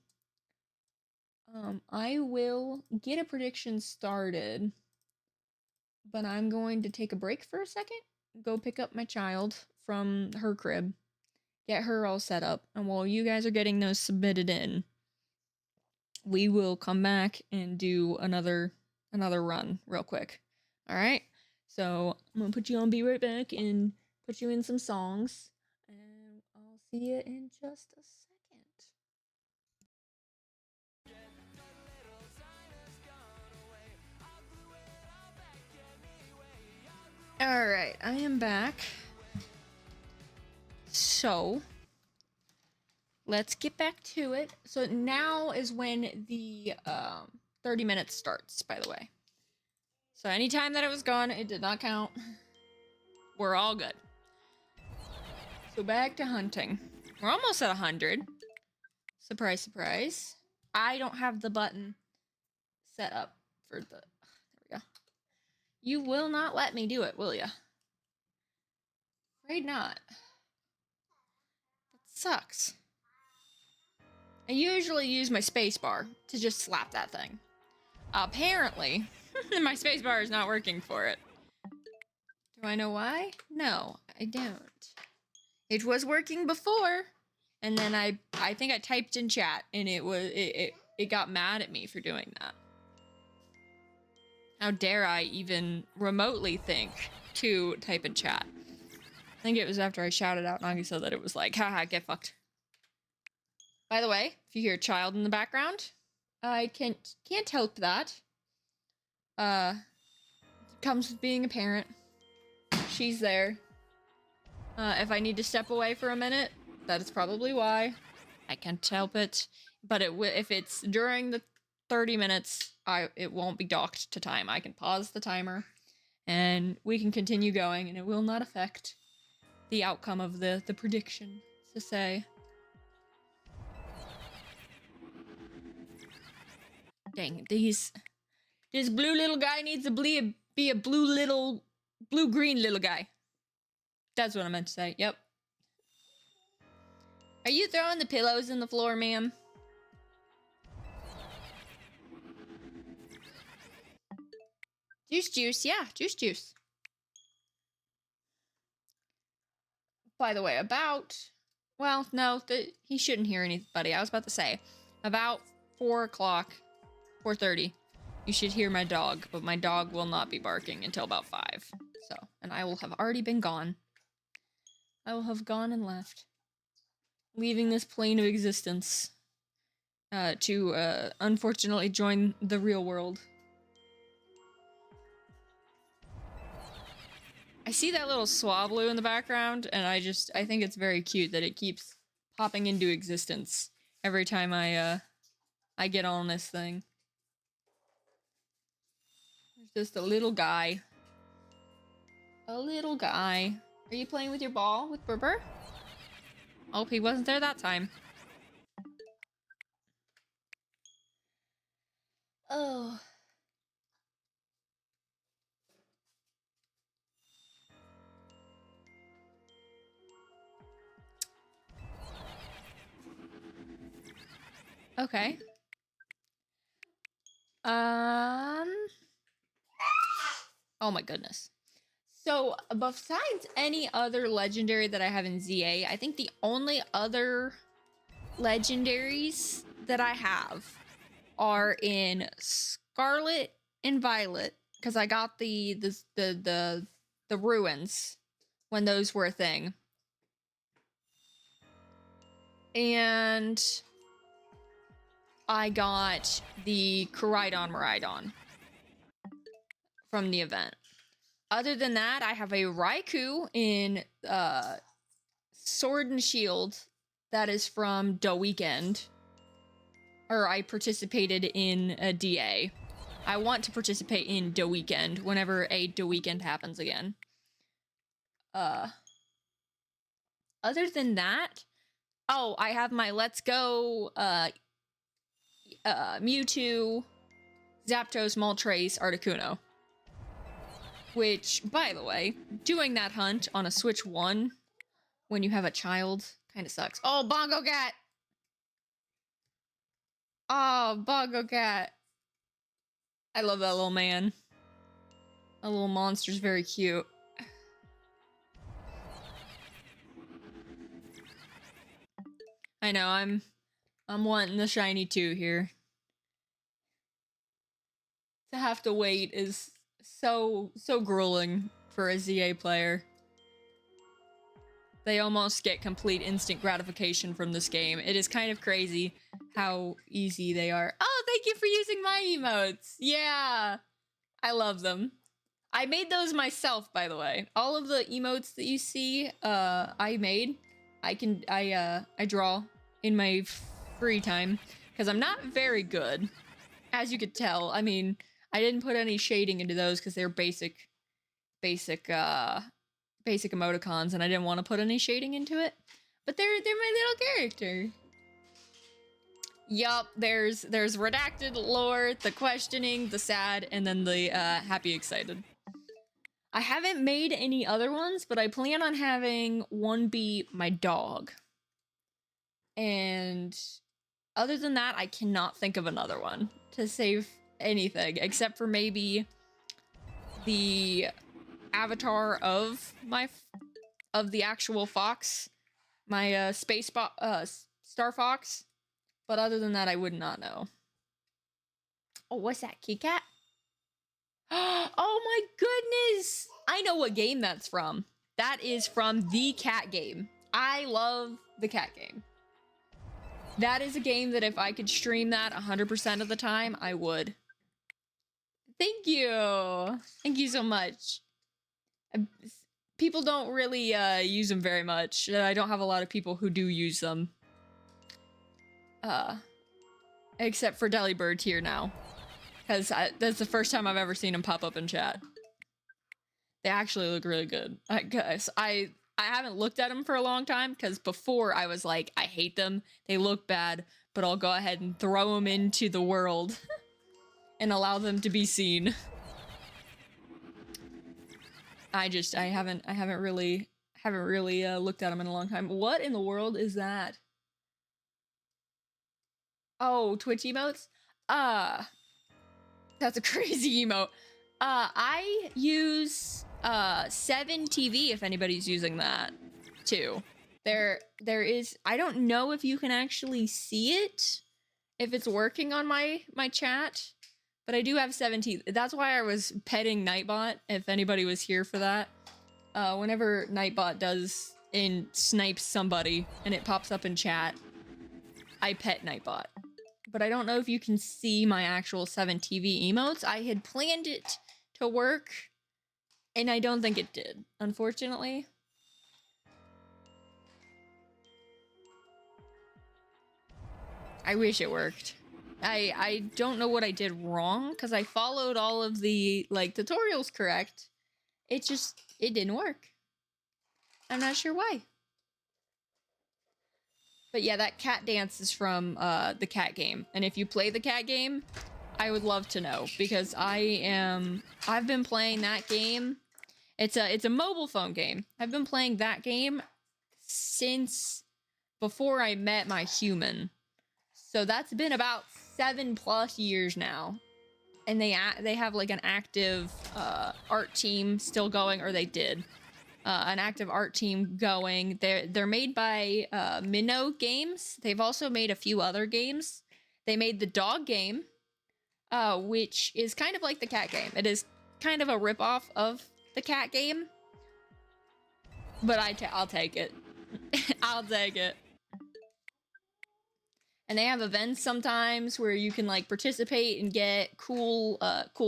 I will get a prediction started, but I'm going to take a break for a second, go pick up my child from her crib, get her all set up, and while you guys are getting those submitted in, we will come back and do another run real quick. All right? So, I'm going to put you on be right back and put you in some songs, and I'll see you in just a second. All right, I am back. So, let's get back to it. So now is when the 30 minutes starts, by the way. So anytime that it was gone, it did not count. We're all good. So back to hunting. We're almost at 100. Surprise, surprise. I don't have the button set up for the... There we go. You will not let me do it, will ya? Afraid not. That sucks. I usually use my spacebar to just slap that thing. Apparently, my spacebar is not working for it. Do I know why? No, I don't. It was working before, and then I think I typed in chat, and it got mad at me for doing that. How dare I even remotely think to type in chat? I think it was after I shouted out Nagisa that it was like, haha, get fucked. By the way, if you hear a child in the background, I can't help that. Comes with being a parent. She's there. If I need to step away for a minute, that is probably why. I can't help it. But if it's during the 30 minutes, it won't be docked to time. I can pause the timer, and we can continue going, and it will not affect the outcome of the prediction, to say. Dang, this blue little guy needs to be a blue-green little guy. That's what I meant to say, yep. Are you throwing the pillows in the floor, ma'am? Juice, yeah, juice. By the way, well, no, he shouldn't hear anybody. I was about to say, about 4 o'clock, 4:30, you should hear my dog, but my dog will not be barking until about 5. So, and I will have already been gone. I will have gone and left, leaving this plane of existence to unfortunately join the real world. I see that little Swablu in the background, and I think it's very cute that it keeps popping into existence every time I get on this thing. There's just a little guy. A little guy. Are you playing with your ball with Berber? Oh, he wasn't there that time. Oh. Okay. Oh my goodness. So besides any other legendary that I have in ZA, I think the only other legendaries that I have are in Scarlet and Violet, because I got the ruins when those were a thing. And I got the Koraidon from the event. Other than that, I have a Raikou in Sword and Shield that is from The Weekend. Or I participated in a DA. I want to participate in The Weekend whenever a The Weekend happens again. Other than that, oh, I have my Let's Go Mewtwo, Zapdos, Moltres, Articuno. Which, by the way, doing that hunt on a Switch 1 when you have a child kind of sucks. Oh, Bongo Cat! Oh, Bongo Cat. I love that little man. That little monster's very cute. I know, I'm wanting the shiny too here. To have to wait is so grueling for a ZA player. They almost get complete instant gratification from this game. It is kind of crazy how easy they are. Oh, thank you for using my emotes. Yeah, I love them. I made those myself, by the way. All of the emotes that you see, I made. I draw in my free time because I'm not very good, as you could tell. I mean, I didn't put any shading into those because they're basic emoticons, and I didn't want to put any shading into it. But they're my little character. Yup, there's redacted lore, the questioning, the sad, and then the happy excited. I haven't made any other ones, but I plan on having one be my dog. And other than that, I cannot think of another one to save anything, except for maybe the avatar of the actual fox, my Star Fox. But other than that, I would not know. Oh, what's that, Kit Kat? Oh my goodness! I know what game that's from. That is from the cat game. I love the cat game. That is a game that if I could stream that 100% of the time, I would. Thank you! Thank you so much. People don't really use them very much. I don't have a lot of people who do use them. Except for Delibird here now. Because that's the first time I've ever seen him pop up in chat. They actually look really good. I haven't looked at them for a long time, because before I was like, I hate them. They look bad, but I'll go ahead and throw them into the world. And allow them to be seen. I haven't really looked at them in a long time. What in the world is that? Oh, Twitch emotes? That's a crazy emote. I use 7TV if anybody's using that too. There is, I don't know if you can actually see it, if it's working on my chat, but I do have 7T. That's why I was petting Nightbot, if anybody was here for that. Whenever Nightbot does and snipes somebody and it pops up in chat, I pet Nightbot. But I don't know if you can see my actual 7TV emotes. I had planned it to work, and I don't think it did, unfortunately. I wish it worked. I don't know what I did wrong, because I followed all of the, like, tutorials correct. It didn't work. I'm not sure why. But yeah, that cat dance is from the cat game. And if you play the cat game, I would love to know, because I've been playing that game. It's a mobile phone game. I've been playing that game since before I met my human. So that's been about 7+ years now. and they have like an active art team still going, or they did an active art team going. They're made by Minnow Games. They've also made a few other games. They made the dog game, which is kind of like the cat game. It is kind of a ripoff of the cat game, but I'll take it. I'll take it. And they have events sometimes where you can like participate and get cool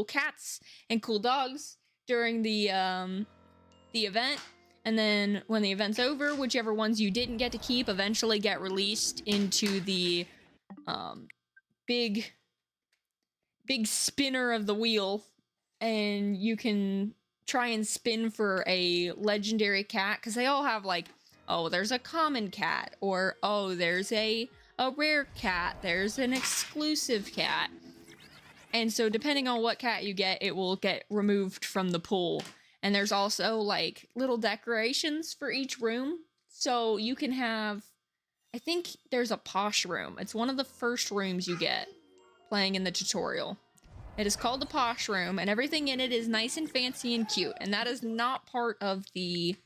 cats and cool dogs during the event. And then when the event's over, whichever ones you didn't get to keep eventually get released into the big spinner of the wheel, and you can try and spin for a legendary cat, because they all have like, oh, there's a common cat, or oh, there's a rare cat, there's an exclusive cat. And so depending on what cat you get, it will get removed from the pool. And there's also like little decorations for each room. So you can have, I think there's a posh room. It's one of the first rooms you get playing in the tutorial. It is called the posh room, and everything in it is nice and fancy and cute. And that is not part of the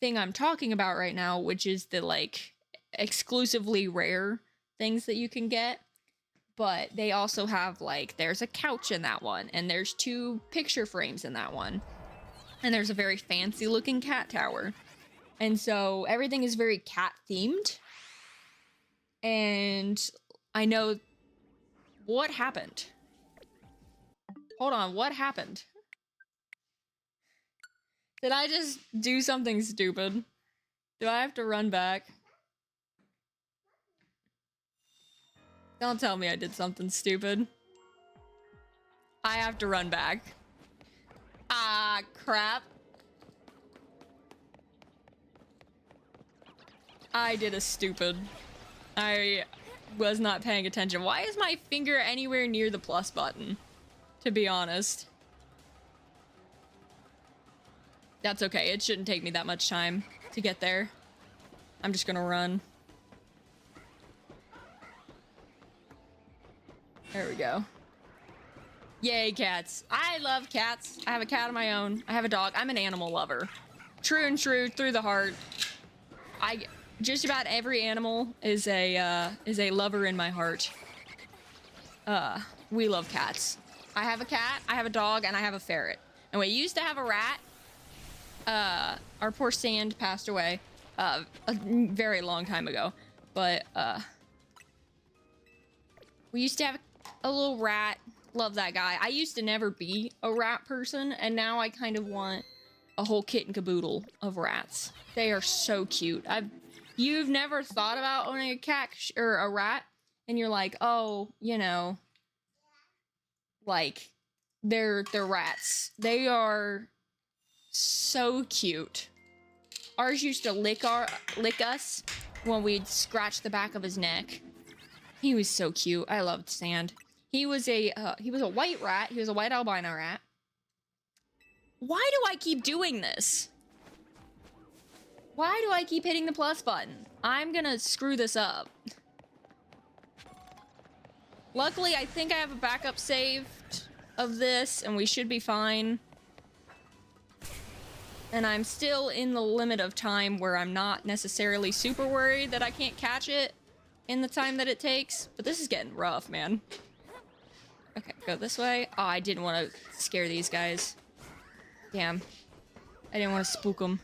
thing I'm talking about right now, which is the like exclusively rare things that you can get. But they also have like, there's a couch in that one, and there's 2 picture frames in that one, and there's a very fancy looking cat tower. And so everything is very cat themed. And I know what happened. Hold on, what happened? Did I just do something stupid? Do I have to run back? Don't tell me I did something stupid. I have to run back. Ah, crap. I did a stupid. I was not paying attention. Why is my finger anywhere near the plus button? To be honest. That's okay. It shouldn't take me that much time to get there. I'm just gonna run. There we go. Yay, cats. I love cats. I have a cat of my own. I have a dog. I'm an animal lover. True and true, through the heart. Just about every animal is a lover in my heart. We love cats. I have a cat, I have a dog, and I have a ferret. And we used to have a rat. Our poor Sand passed away a very long time ago. But we used to have a little rat. Love that guy. I used to never be a rat person, and now I kind of want a whole kit and caboodle of rats. They are so cute. You've never thought about owning a cat or a rat, and you're like, oh, you know, like they're rats. They are so cute. Ours used to lick us when we'd scratch the back of his neck. He was so cute. I loved Sand. He was a white rat. He was a white albino rat. Why do I keep doing this? Why do I keep hitting the plus button? I'm gonna screw this up. Luckily, I think I have a backup saved of this, and we should be fine. And I'm still in the limit of time where I'm not necessarily super worried that I can't catch it in the time that it takes. But this is getting rough, man. Okay, go this way. Oh, I didn't want to scare these guys. Damn. I didn't want to spook them.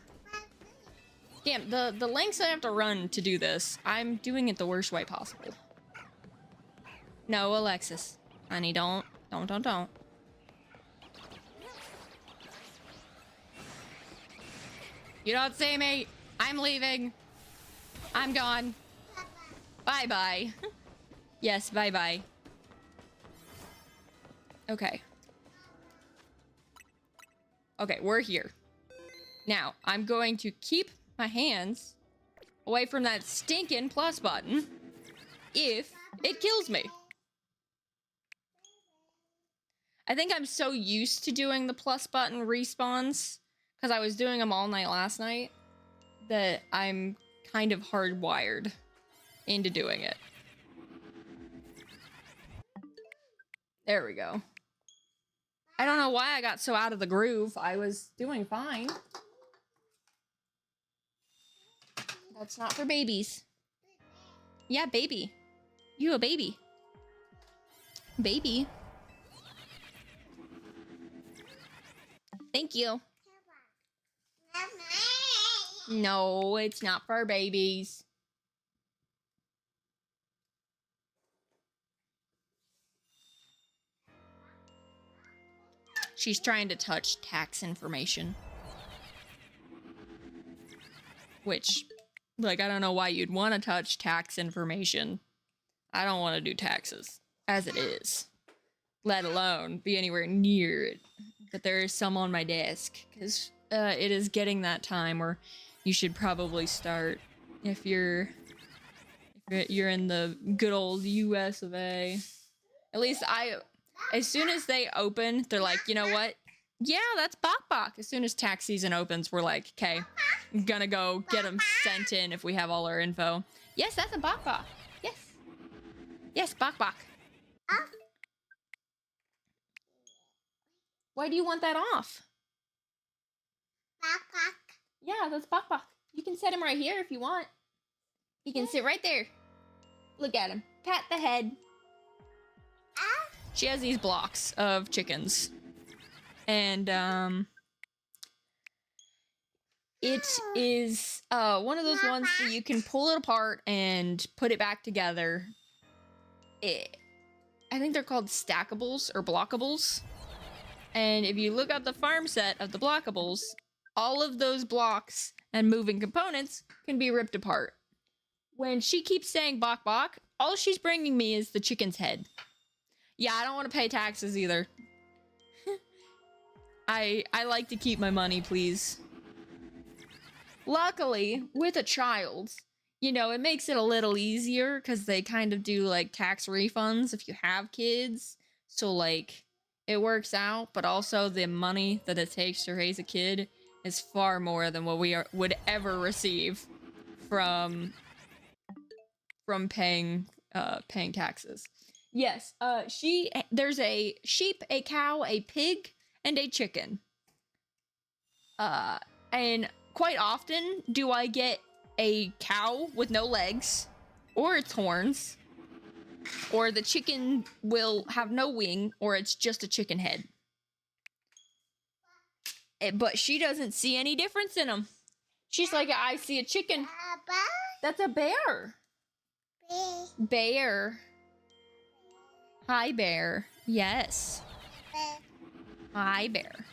Damn, the lengths I have to run to do this, I'm doing it the worst way possible. No, Alexis. Honey, don't. Don't. You don't see me. I'm leaving. I'm gone. Bye-bye. Yes, bye-bye. Okay. Okay, we're here. Now, I'm going to keep my hands away from that stinking plus button if it kills me. I think I'm so used to doing the plus button respawns, because I was doing them all night last night, that I'm kind of hardwired into doing it. There we go. I don't know why I got so out of the groove. I was doing fine. That's not for babies. Yeah, baby. You a baby. Baby. Thank you. No, it's not for babies. She's trying to touch tax information. Which, like, I don't know why you'd want to touch tax information. I don't want to do taxes, as it is. Let alone be anywhere near it. But there is some on my desk, because it is getting that time where you should probably start if you're in the good old US of A. At least as soon as they open, they're like, you know what? Yeah, that's Bok Bok. As soon as tax season opens, we're like, okay, I'm gonna go get them sent in if we have all our info. Yes, that's a Bok Bok. Yes. Yes, Bok Bok. Why do you want that off? Bok bok. Yeah, that's Bok Bok. You can set him right here if you want. He can sit right there. Look at him. Pat the head. She has these blocks of chickens. And, it is, one of those ones that you can pull it apart and put it back together. I think they're called stackables or blockables. And if you look up the farm set of the blockables, all of those blocks and moving components can be ripped apart. When she keeps saying Bok Bok, all she's bringing me is the chicken's head. Yeah, I don't want to pay taxes either. I like to keep my money, please. Luckily, with a child, you know, it makes it a little easier because they kind of do like tax refunds if you have kids. So like it works out, but also the money that it takes to raise a kid is far more than what we would ever receive from paying taxes. Yes, there's a sheep, a cow, a pig, and a chicken. And quite often do I get a cow with no legs, or its horns, or the chicken will have no wing, or it's just a chicken head. But she doesn't see any difference in them. She's like, I see a chicken. That's a bear. Bear. Hi, bear. Yes. Hi, bear.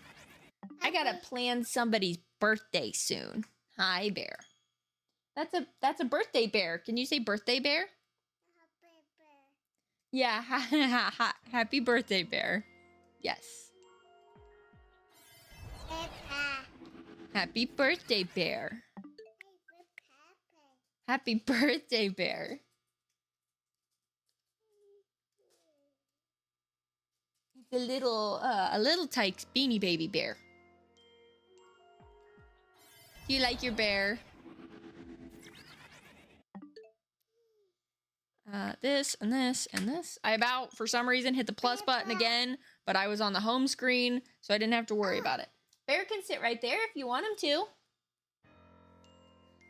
I gotta plan somebody's birthday soon. Hi, bear. That's a birthday bear. Can you say birthday bear? Yeah. Happy birthday, bear. Yes. Happy birthday, bear. Happy birthday, bear. It's a little tight beanie baby bear. Do you like your bear? This and this and this. I for some reason, hit the plus button again, but I was on the home screen, so I didn't have to worry about it. Bear can sit right there if you want him to.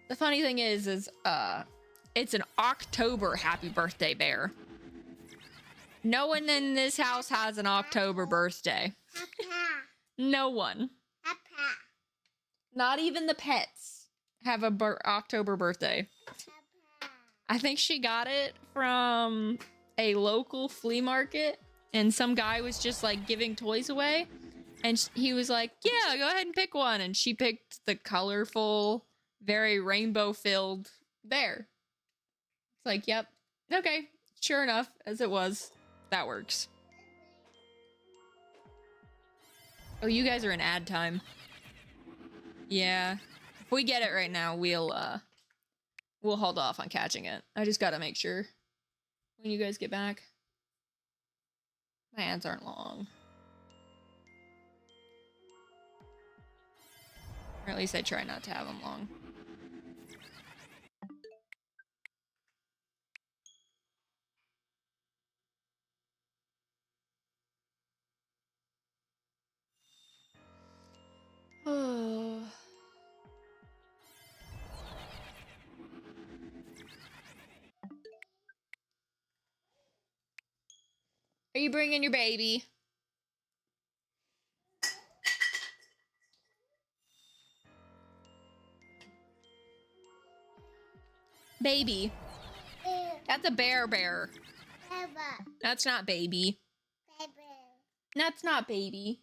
The funny thing is it's an October happy birthday bear. No one in this house has an October birthday. No one. Not even the pets have a October birthday. I think she got it from a local flea market, and some guy was just like giving toys away, and he was like, yeah, go ahead and pick one, and she picked the colorful, very rainbow-filled bear. It's like, yep, okay, sure enough, as it was, that works. Oh, you guys are in ad time. Yeah, if we get it right now, we'll hold off on catching it. I just gotta make sure when you guys get back. My ads aren't long. Or at least I try not to have them long. Are you bringing your baby? Baby. That's a bear. That's not baby. That's not baby.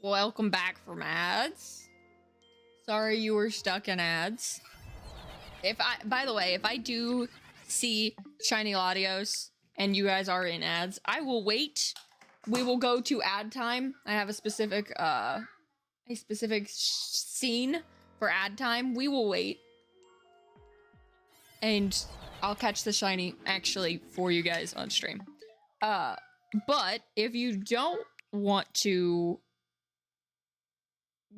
Welcome back from ads. Sorry you were stuck in ads. By the way, if I do see Shiny Latios and you guys are in ads, I will wait. We will go to ad time. I have a specific scene for ad time. We will wait. And I'll catch the shiny actually for you guys on stream. But if you don't want to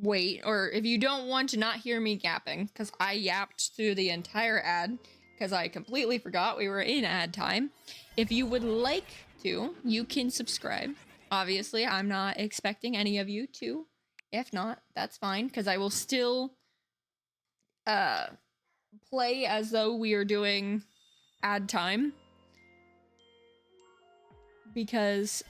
wait, or if you don't want to not hear me yapping, because I yapped through the entire ad because I completely forgot we were in ad time. If you would like to, you can subscribe. Obviously, I'm not expecting any of you to. If not, that's fine, because I will still play as though we are doing ad time, because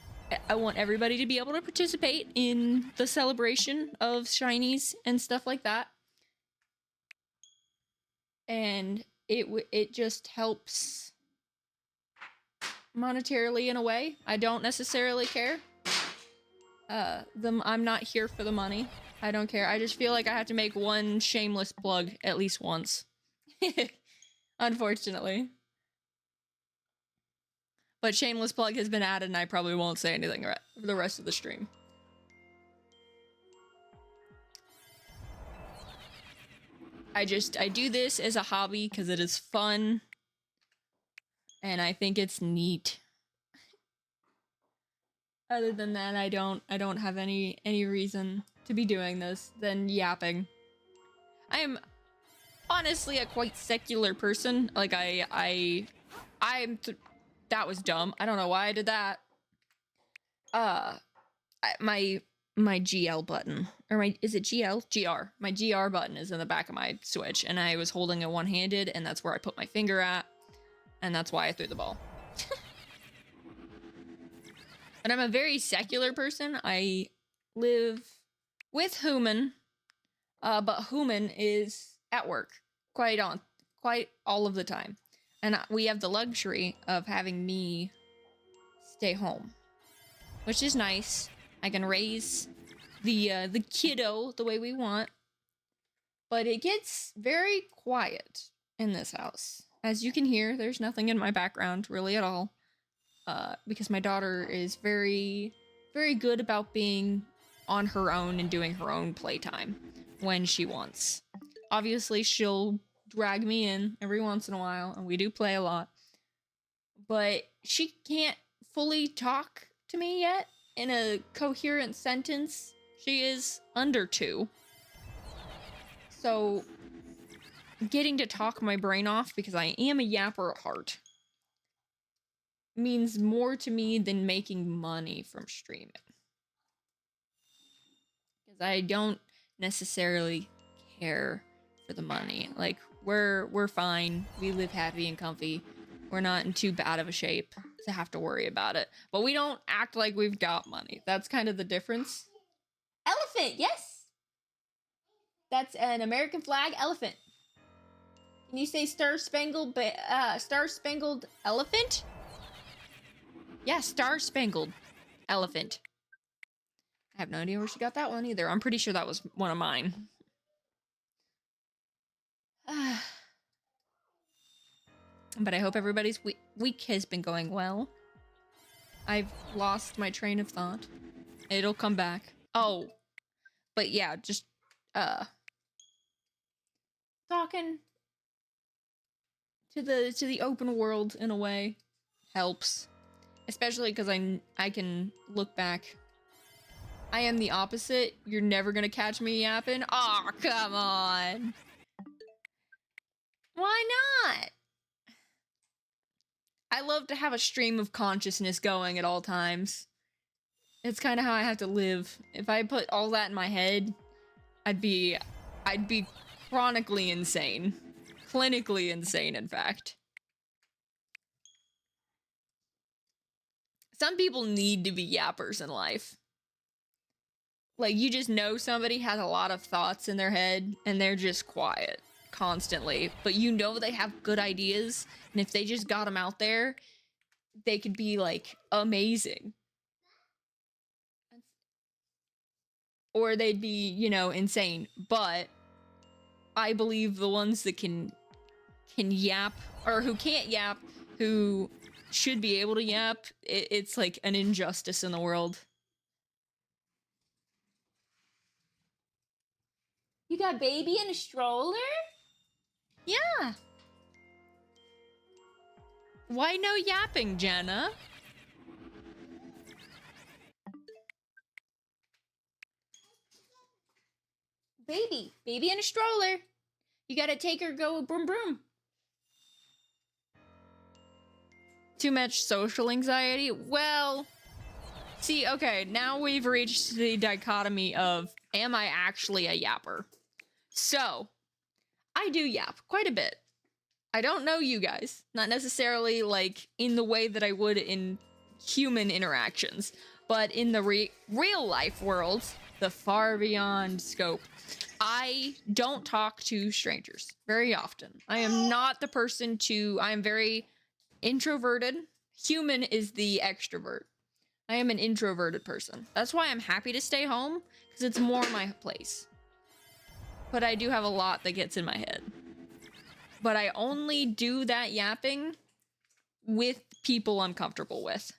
I want everybody to be able to participate in the celebration of shinies and stuff like that. And it just helps monetarily in a way. I don't necessarily care. I'm not here for the money. I don't care. I just feel like I have to make one shameless plug at least once. Unfortunately. But shameless plug has been added and I probably won't say anything for the rest of the stream. I do this as a hobby because it is fun. And I think it's neat. Other than that, I don't have any reason to be doing this than yapping. I am honestly a quite secular person. Like that was dumb. I don't know why I did that. My GL button, or is it GL? GR. My GR button is in the back of my Switch, and I was holding it one-handed, and that's where I put my finger at, and that's why I threw the ball. But I'm a very secular person. I live with Human, but Human is at work quite all of the time. And we have the luxury of having me stay home, which is nice. I can raise the kiddo the way we want. But it gets very quiet in this house. As you can hear, there's nothing in my background really at all. Because my daughter is very, very good about being on her own and doing her own playtime when she wants. Obviously, she'll drag me in every once in a while, and we do play a lot. But she can't fully talk to me yet in a coherent sentence. She is under 2. So, getting to talk my brain off, because I am a yapper at heart, means more to me than making money from streaming. Because I don't necessarily care for the money. Like, we're fine. We live happy and comfy. We're not in too bad of a shape to have to worry about it. But we don't act like we've got money. That's kind of the difference. Elephant, yes! That's an American flag elephant. Can you say star-spangled elephant? Yeah, star-spangled elephant. I have no idea where she got that one either. I'm pretty sure that was one of mine. But I hope everybody's week has been going well. I've lost my train of thought. It'll come back. Oh, but yeah, just talking to the open world in a way helps. Especially because I can look back. I am the opposite. You're never gonna catch me yapping. Aw, come on. Why not? I love to have a stream of consciousness going at all times. It's kind of how I have to live. If I put all that in my head, I'd be chronically insane. Clinically insane, in fact. Some people need to be yappers in life. Like, you just know somebody has a lot of thoughts in their head and they're just quiet constantly, but you know they have good ideas, and if they just got them out there, they could be like amazing. Or they'd be, you know, insane. But I believe the ones that can yap, or who can't yap, who should be able to yap, it's like an injustice in the world. You got baby in a stroller? Yeah. Why no yapping, Jenna? Baby in a stroller. You gotta take her, go broom broom. Too much social anxiety? Well, see, okay, now we've reached the dichotomy of, am I actually a yapper? So, I do yap quite a bit. I don't know you guys. Not necessarily, like, in the way that I would in human interactions, but in the real life world, the far beyond scope, I don't talk to strangers very often. I am not the person to... I am very introverted. Human is the extrovert. I am an introverted person. That's why I'm happy to stay home, because it's more my place. But I do have a lot that gets in my head. But I only do that yapping with people I'm comfortable with.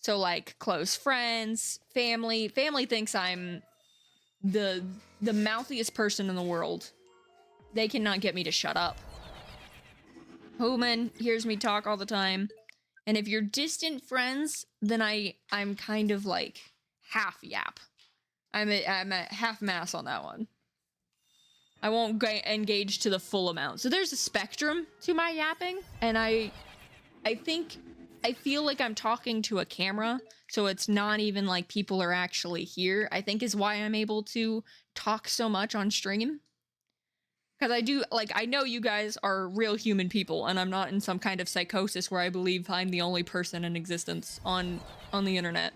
So, like, close friends, family. Family thinks I'm the mouthiest person in the world. They cannot get me to shut up. Human hears me talk all the time. And if you're distant friends, then I'm kind of like half yap. I'm a half mass on that one. I won't engage to the full amount. So there's a spectrum to my yapping, and I feel like I'm talking to a camera, so it's not even like people are actually here, I think is why I'm able to talk so much on stream. Because I do, like, I know you guys are real human people, and I'm not in some kind of psychosis where I believe I'm the only person in existence on the internet.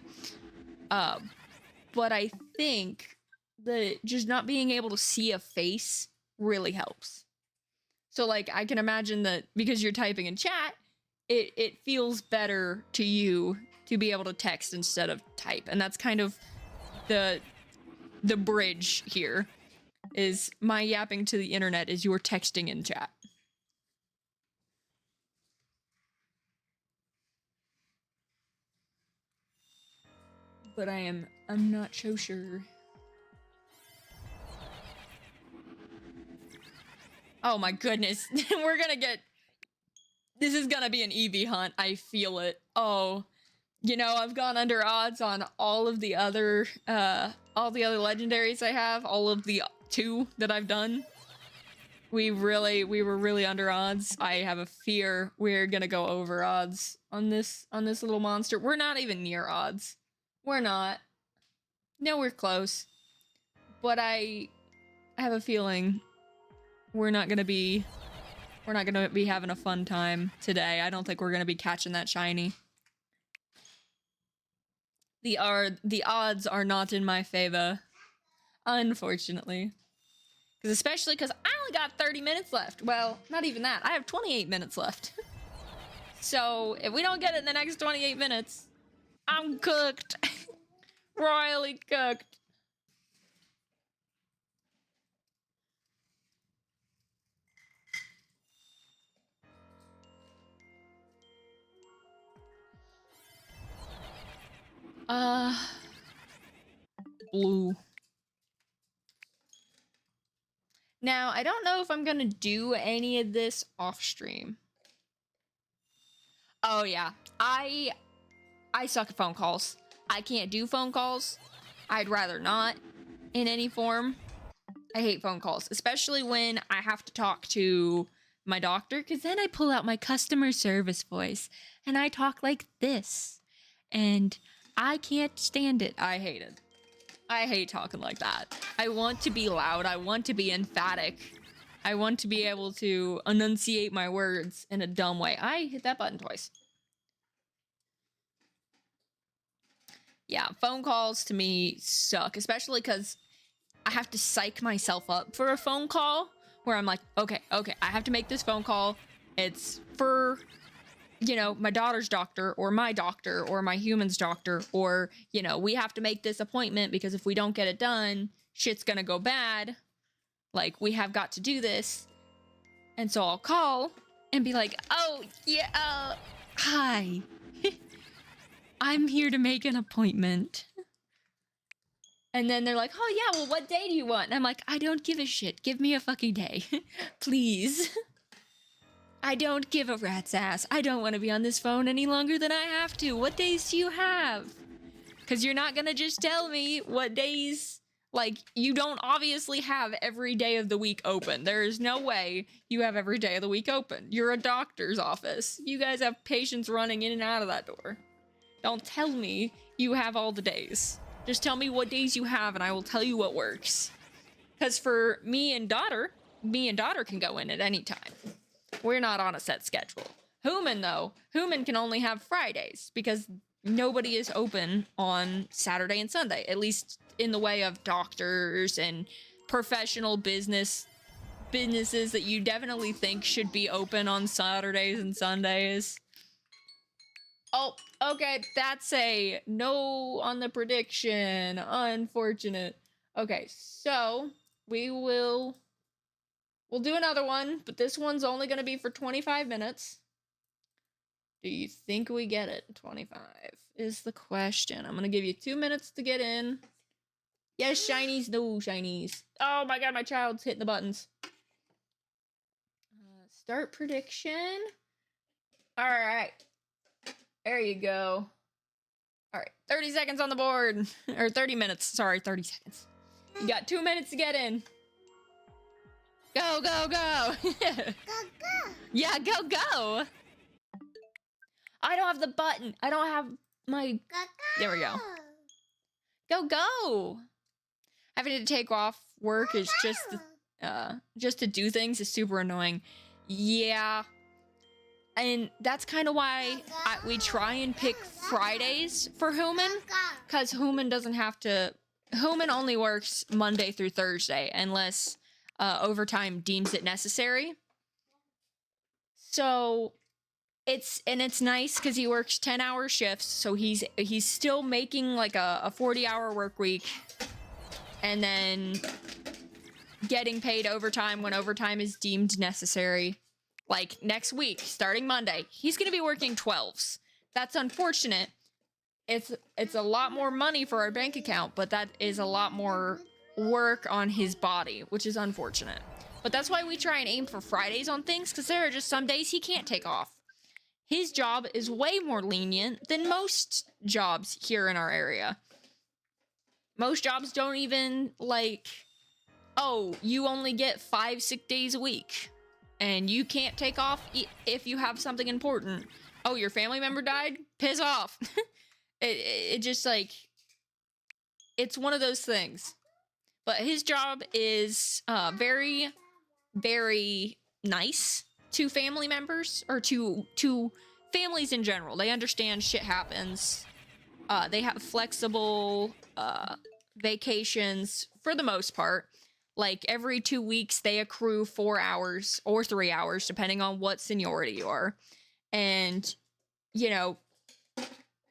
But I think that just not being able to see a face really helps. So, like, I can imagine that because you're typing in chat, it feels better to you to be able to text instead of type. And that's kind of the bridge here, is my yapping to the internet is your texting in chat. But I'm not so sure. Oh my goodness. We're gonna get... This is gonna be an EV hunt. I feel it. Oh. You know, I've gone under odds on all the other legendaries I have. All of the 2 that I've done. We were really under odds. I have a fear we're gonna go over odds on this little monster. We're not even near odds. We're not. No, we're close. But I have a feeling we're not gonna be having a fun time today. I don't think we're gonna be catching that shiny. The odds are not in my favor, unfortunately. Especially because I only got 30 minutes left. Well, not even that. I have 28 minutes left. So if we don't get it in the next 28 minutes, I'm cooked. Royally cooked. Blue. Now, I don't know if I'm gonna do any of this off stream. Oh yeah, I suck at phone calls. I can't do phone calls. I'd rather not in any form. I hate phone calls, especially when I have to talk to my doctor, because then I pull out my customer service voice and I talk like this. And I can't stand it. I hate it. I hate talking like that. I want to be loud. I want to be emphatic. I want to be able to enunciate my words in a dumb way. I hit that button twice. Yeah, phone calls to me suck, especially because I have to psych myself up for a phone call where I'm like, okay, I have to make this phone call. It's for, you know, my daughter's doctor or my human's doctor, or, you know, we have to make this appointment because if we don't get it done, shit's gonna go bad. Like, we have got to do this. And so I'll call and be like, oh, yeah, hi. I'm here to make an appointment. And then they're like, oh yeah, well, what day do you want? And I'm like, I don't give a shit. Give me a fucking day. Please. I don't give a rat's ass. I don't want to be on this phone any longer than I have to. What days do you have? Because you're not going to just tell me what days. Like, you don't obviously have every day of the week open. There is no way you have every day of the week open. You're a doctor's office. You guys have patients running in and out of that door. Don't tell me you have all the days. Just tell me what days you have and I will tell you what works. Because for me and daughter can go in at any time. We're not on a set schedule. Human, though, Human can only have Fridays because nobody is open on Saturday and Sunday, at least in the way of doctors and professional businesses that you definitely think should be open on Saturdays and Sundays. Oh, okay, that's a no on the prediction. Unfortunate. Okay, so we'll do another one, but this one's only going to be for 25 minutes. Do you think we get it? 25 is the question. I'm going to give you 2 minutes to get in. Yes, shinies. No, shinies. Oh my god, my child's hitting the buttons. Start prediction. All right. There you go. All right, 30 seconds on the board. Or 30 minutes. Sorry, 30 seconds. You got 2 minutes to get in. Go, go, go. Go, go. Yeah, go, go. I don't have the button. I don't have my... Go, go. There we go. Go, go. Having to take off work is just to do things is super annoying. Yeah. And that's kind of why we try and pick Fridays for Human, because Human doesn't have to... Human only works Monday through Thursday, unless overtime deems it necessary. So, it's nice because he works 10-hour shifts, so he's still making like a 40-hour work week, and then getting paid overtime when overtime is deemed necessary. Like, next week, starting Monday, he's going to be working 12s. That's unfortunate. It's a lot more money for our bank account, but that is a lot more work on his body, which is unfortunate. But that's why we try and aim for Fridays on things, because there are just some days he can't take off. His job is way more lenient than most jobs here in our area. Most jobs don't even, like, oh, you only get 5 sick days a week. And you can't take off if you have something important. Oh, your family member died? Piss off. it just, like, it's one of those things. But his job is very, very nice to family members, or to families in general. They understand shit happens. They have flexible vacations for the most part. Like, every 2 weeks, they accrue 4 hours or 3 hours, depending on what seniority you are. And, you know,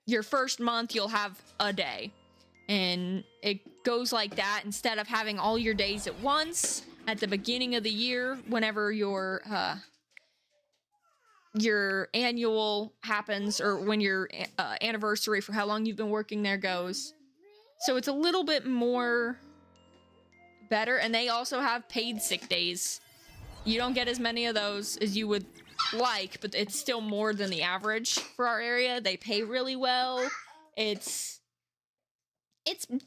your first month, you'll have a day. And it goes like that, instead of having all your days at once at the beginning of the year, whenever your annual happens, or when your anniversary for how long you've been working there goes. So it's a little bit more... better, and they also have paid sick days. You don't get as many of those as you would like, but it's still more than the average for our area. They pay really well. It's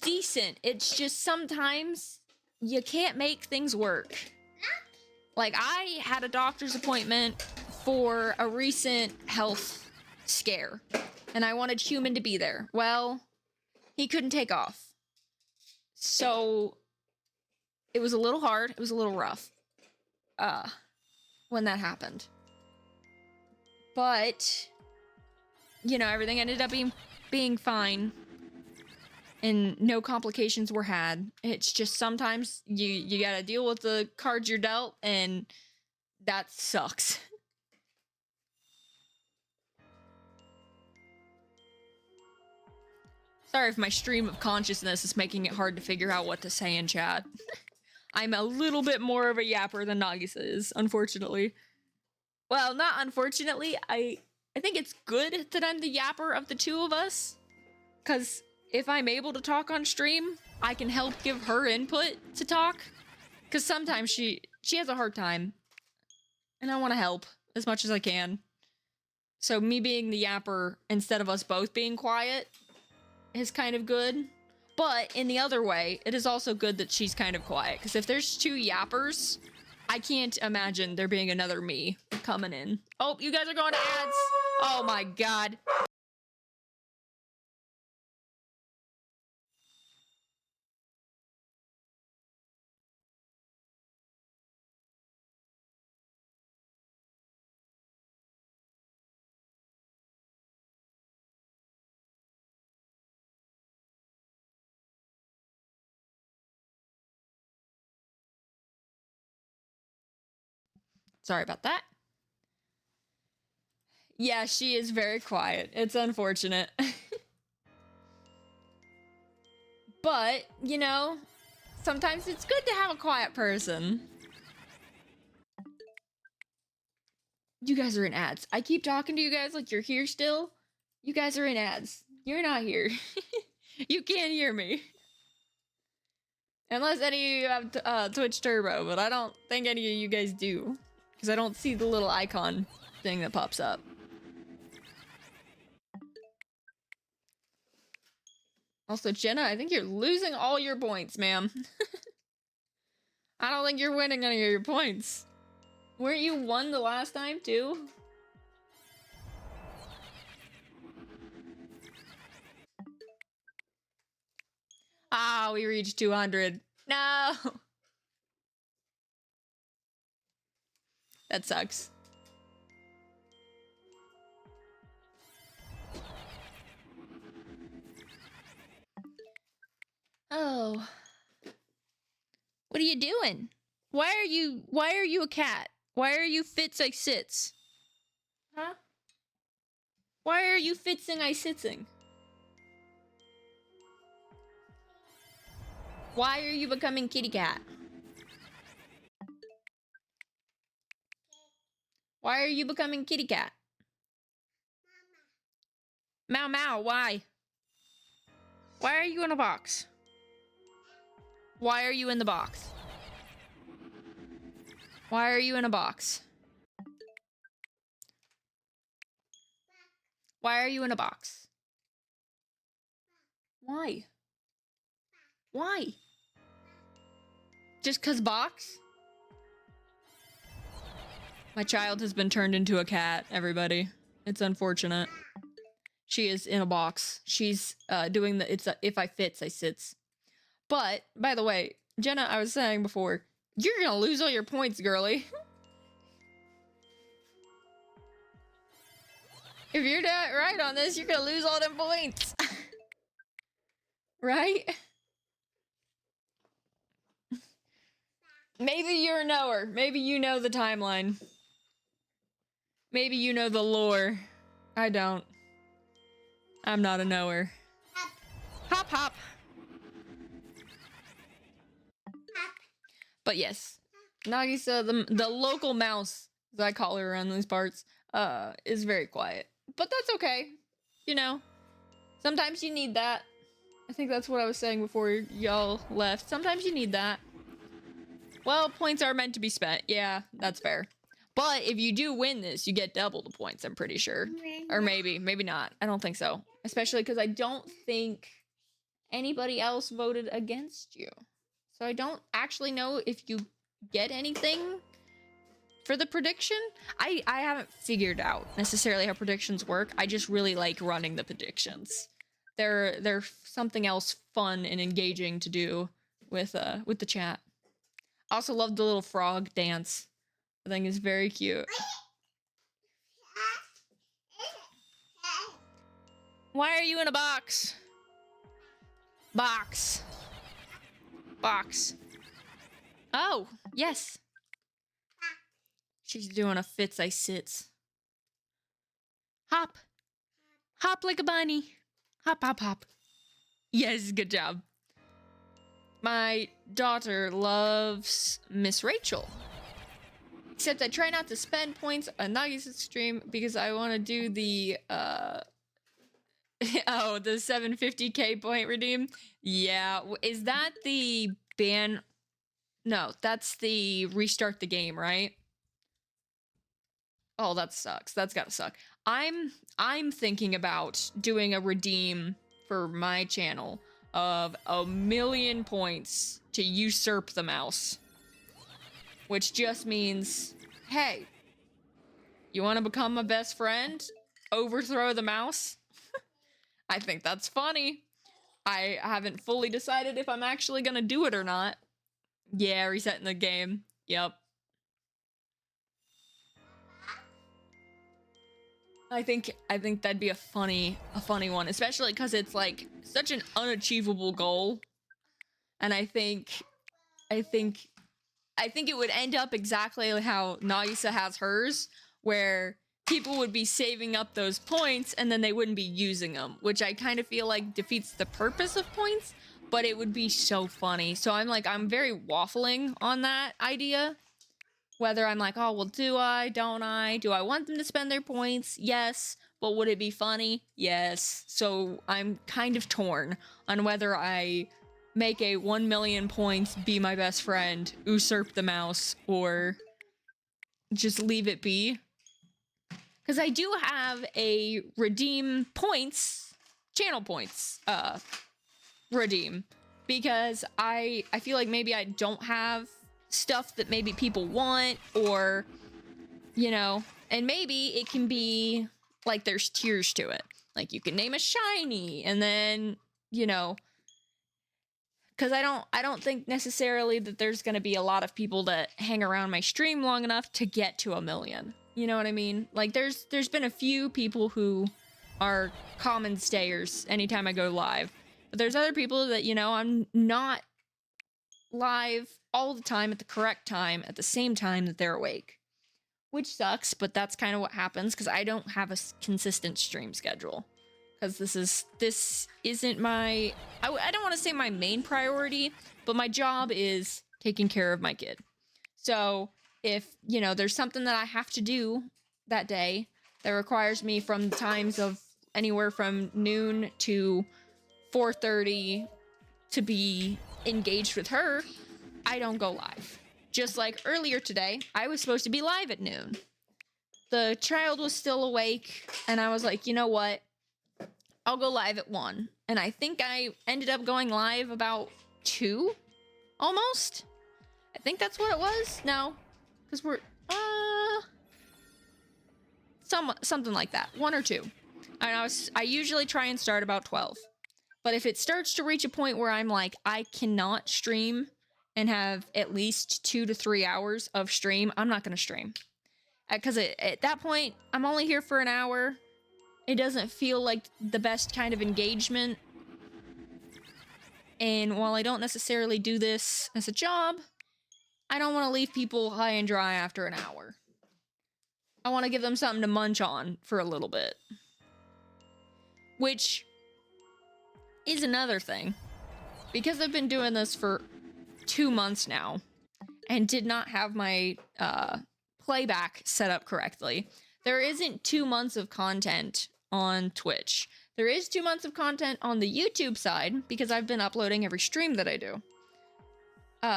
decent. It's just sometimes you can't make things work. Like, I had a doctor's appointment for a recent health scare, and I wanted Human to be there. Well, he couldn't take off. So, it was a little hard. It was a little rough. When that happened. But, you know, everything ended up being fine. And no complications were had. It's just sometimes you gotta deal with the cards you're dealt, and that sucks. Sorry if my stream of consciousness is making it hard to figure out what to say in chat. I'm a little bit more of a yapper than Nagisa is, unfortunately. Well, not unfortunately. I think it's good that I'm the yapper of the two of us. Because if I'm able to talk on stream, I can help give her input to talk. Because sometimes she has a hard time. And I want to help as much as I can. So me being the yapper instead of us both being quiet is kind of good. But in the other way, it is also good that she's kind of quiet. Because if there's two yappers, I can't imagine there being another me coming in. Oh, you guys are going to ads. Oh my god. Sorry about that. Yeah, she is very quiet. It's unfortunate. But, you know, sometimes it's good to have a quiet person. You guys are in ads. I keep talking to you guys like you're here still. You guys are in ads. You're not here. You can't hear me. Unless any of you have Twitch Turbo, but I don't think any of you guys do. Because I don't see the little icon thing that pops up. Also, Jenna, I think you're losing all your points, ma'am. I don't think you're winning any of your points. Weren't you won the last time, too? Ah, we reached 200. No! That sucks. Oh. What are you doing? Why are you a cat? Why are you fits I sits? Huh? Why are you fitsing I sitsing? Why are you becoming kitty cat? Why are you becoming kitty cat? Meow meow, why? Why are you in a box? Why are you in the box? Why are you in a box? Why are you in a box? Why? Why? Just 'cause box? My child has been turned into a cat, everybody. It's unfortunate. She is in a box. She's doing the if I fits, I sits. But, by the way, Jenna, I was saying before, you're gonna lose all your points, girly. If you're not right on this, you're gonna lose all them points. Right? Maybe you're a knower. Maybe you know the timeline. Maybe you know the lore. I don't. I'm not a knower. Hop, hop. But yes, Nagisa, the local mouse, as I call her around these parts, is very quiet. But that's okay. You know, sometimes you need that. I think that's what I was saying before y'all left. Sometimes you need that. Well, points are meant to be spent. Yeah, that's fair. But if you do win this, you get double the points, I'm pretty sure. Or maybe not. I don't think so. Especially because I don't think anybody else voted against you. So I don't actually know if you get anything For the prediction, I haven't figured out necessarily how predictions work. I just really like running the predictions. They're something else fun and engaging to do with the chat. I also love the little frog dance. I think it's very cute. Why are you in a box? Box. Box. Oh, yes. She's doing a fits I sits. Hop. Hop like a bunny. Hop, hop, hop. Yes, good job. My daughter loves Miss Rachel. Except I try not to spend points on Nagi's stream because I want to do the, oh, the 750k point redeem? Yeah, is that the ban? No, that's the restart the game, right? Oh, that sucks. That's gotta suck. I'm thinking about doing a redeem for my channel of 1,000,000 points to usurp the mouse. Which just means, hey, you want to become my best friend? Overthrow the mouse? I think that's funny. I haven't fully decided if I'm actually gonna do it or not. Yeah, resetting the game. Yep. I think that'd be a funny one, especially because it's like such an unachievable goal. And I think it would end up exactly how Nagisa has hers, where people would be saving up those points and then they wouldn't be using them, which I kind of feel like defeats the purpose of points, but it would be so funny. So I'm very waffling on that idea. Whether I'm like, oh, well, do I, don't I? Do I want them to spend their points? Yes. But would it be funny? Yes. So I'm kind of torn on whether I make a 1,000,000 points, be my best friend, usurp the mouse, or just leave it be. Because I do have a redeem points, channel points, redeem. Because I feel like maybe I don't have stuff that maybe people want, or, you know, and maybe it can be like there's tiers to it. Like you can name a shiny, and then, you know, because I don't think necessarily that there's going to be a lot of people that hang around my stream long enough to get to 1,000,000. You know what I mean? Like there's been a few people who are common stayers anytime I go live. But there's other people that, you know, I'm not live all the time at the correct time at the same time that they're awake. Which sucks, but that's kind of what happens because I don't have a consistent stream schedule. Because this isn't my, I don't want to say my main priority, but my job is taking care of my kid. So if, you know, there's something that I have to do that day that requires me from the times of anywhere from noon to 4:30 to be engaged with her, I don't go live. Just like earlier today, I was supposed to be live at noon. The child was still awake, and I was like, you know what? I'll go live at 1. And I think I ended up going live about 2, almost. I think that's what it was. No, because we're something like that, 1 or 2. I usually try and start about 12. But if it starts to reach a point where I'm like, I cannot stream and have at least 2 to 3 hours of stream, I'm not going to stream. Because at that point, I'm only here for an hour. It doesn't feel like the best kind of engagement. And while I don't necessarily do this as a job, I don't want to leave people high and dry after an hour. I want to give them something to munch on for a little bit. Which is another thing. Because I've been doing this for 2 months now and did not have my playback set up correctly, there isn't 2 months of content on Twitch. There is 2 months of content on the YouTube side because I've been uploading every stream that I do.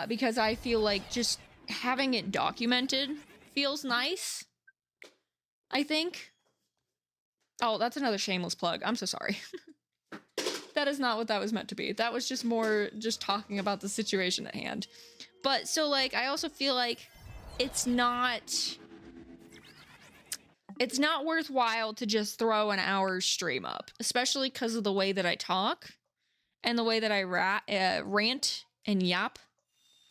Because I feel like just having it documented feels nice, I think. Oh, that's another shameless plug. I'm so sorry. That is not what that was meant to be. That was just more just talking about the situation at hand. But so like, I also feel like it's not it's not worthwhile to just throw an hour's stream up, especially because of the way that I talk and the way that I rant and yap.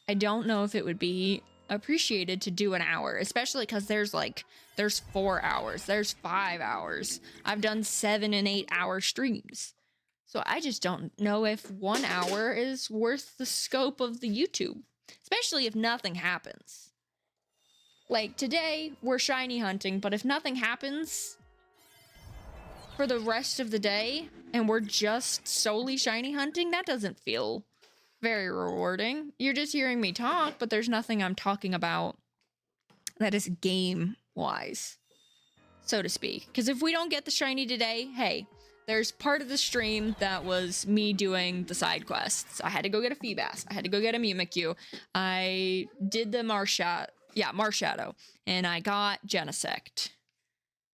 I don't know if it would be appreciated to do an hour, especially because there's 4 hours, there's 5 hours. I've done 7 and 8 hour streams. So I just don't know if 1 hour is worth the scope of the YouTube, especially if nothing happens. Like today, we're shiny hunting, but if nothing happens for the rest of the day and we're just solely shiny hunting, that doesn't feel very rewarding. You're just hearing me talk, but there's nothing I'm talking about that is game-wise, so to speak. Because if we don't get the shiny today, hey, there's part of the stream that was me doing the side quests. I had to go get a Feebas. I had to go get a Mimikyu. I did the Marshadow, and I got Genesect.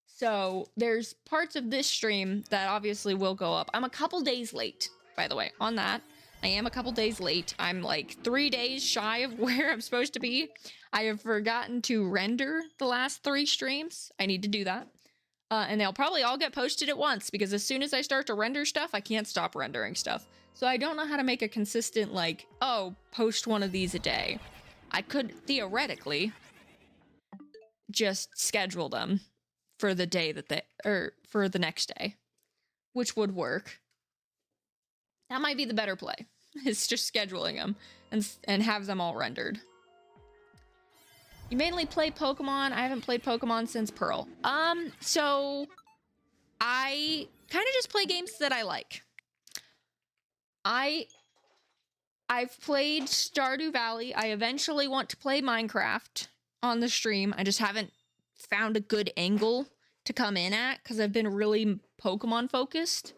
So there's parts of this stream that obviously will go up. I'm a couple days late, by the way, on that. I am a couple days late. I'm like 3 days shy of where I'm supposed to be. I have forgotten to render the last 3 streams. I need to do that. And they'll probably all get posted at once because as soon as I start to render stuff, I can't stop rendering stuff. So I don't know how to make a consistent, like, oh, post one of these a day. I could theoretically just schedule them for the day that for the next day, which would work. That might be the better play. It's just scheduling them and have them all rendered. You mainly play Pokemon. I haven't played Pokemon since Pearl. So I kind of just play games that I like. I've played Stardew Valley. I eventually want to play Minecraft on the stream. I just haven't found a good angle to come in at because I've been really Pokemon focused.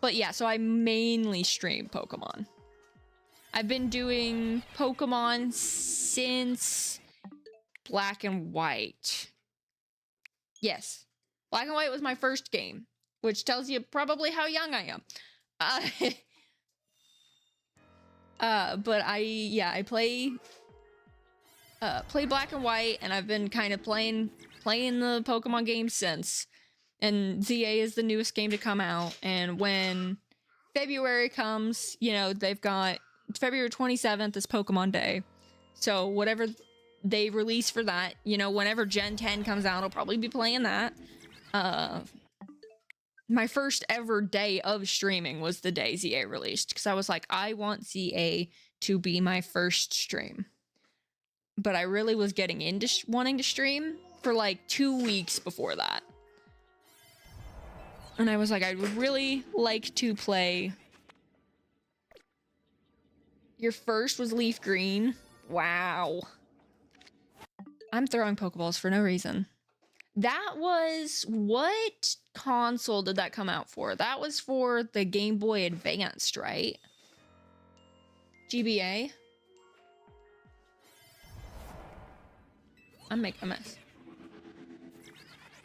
But yeah, so I mainly stream Pokemon. I've been doing Pokemon since Black and White. Yes. Black and White was my first game, which tells you probably how young I am. But I play Black and White, and I've been kind of playing the Pokemon games since. And ZA is the newest game to come out, and when February comes, you know, they've got February 27th is Pokemon Day. So whatever they release for that, you know, whenever Gen 10 comes out, I'll probably be playing that. My first ever day of streaming was the day ZA released, because I was like, I want ZA to be my first stream. But I really was getting into wanting to stream for like 2 weeks before that. And I was like, I would really like to play. Your first was Leaf Green. Wow. I'm throwing Pokeballs for no reason. That was, what console did that come out for? That was for the Game Boy Advanced, right? GBA? I'm making a mess.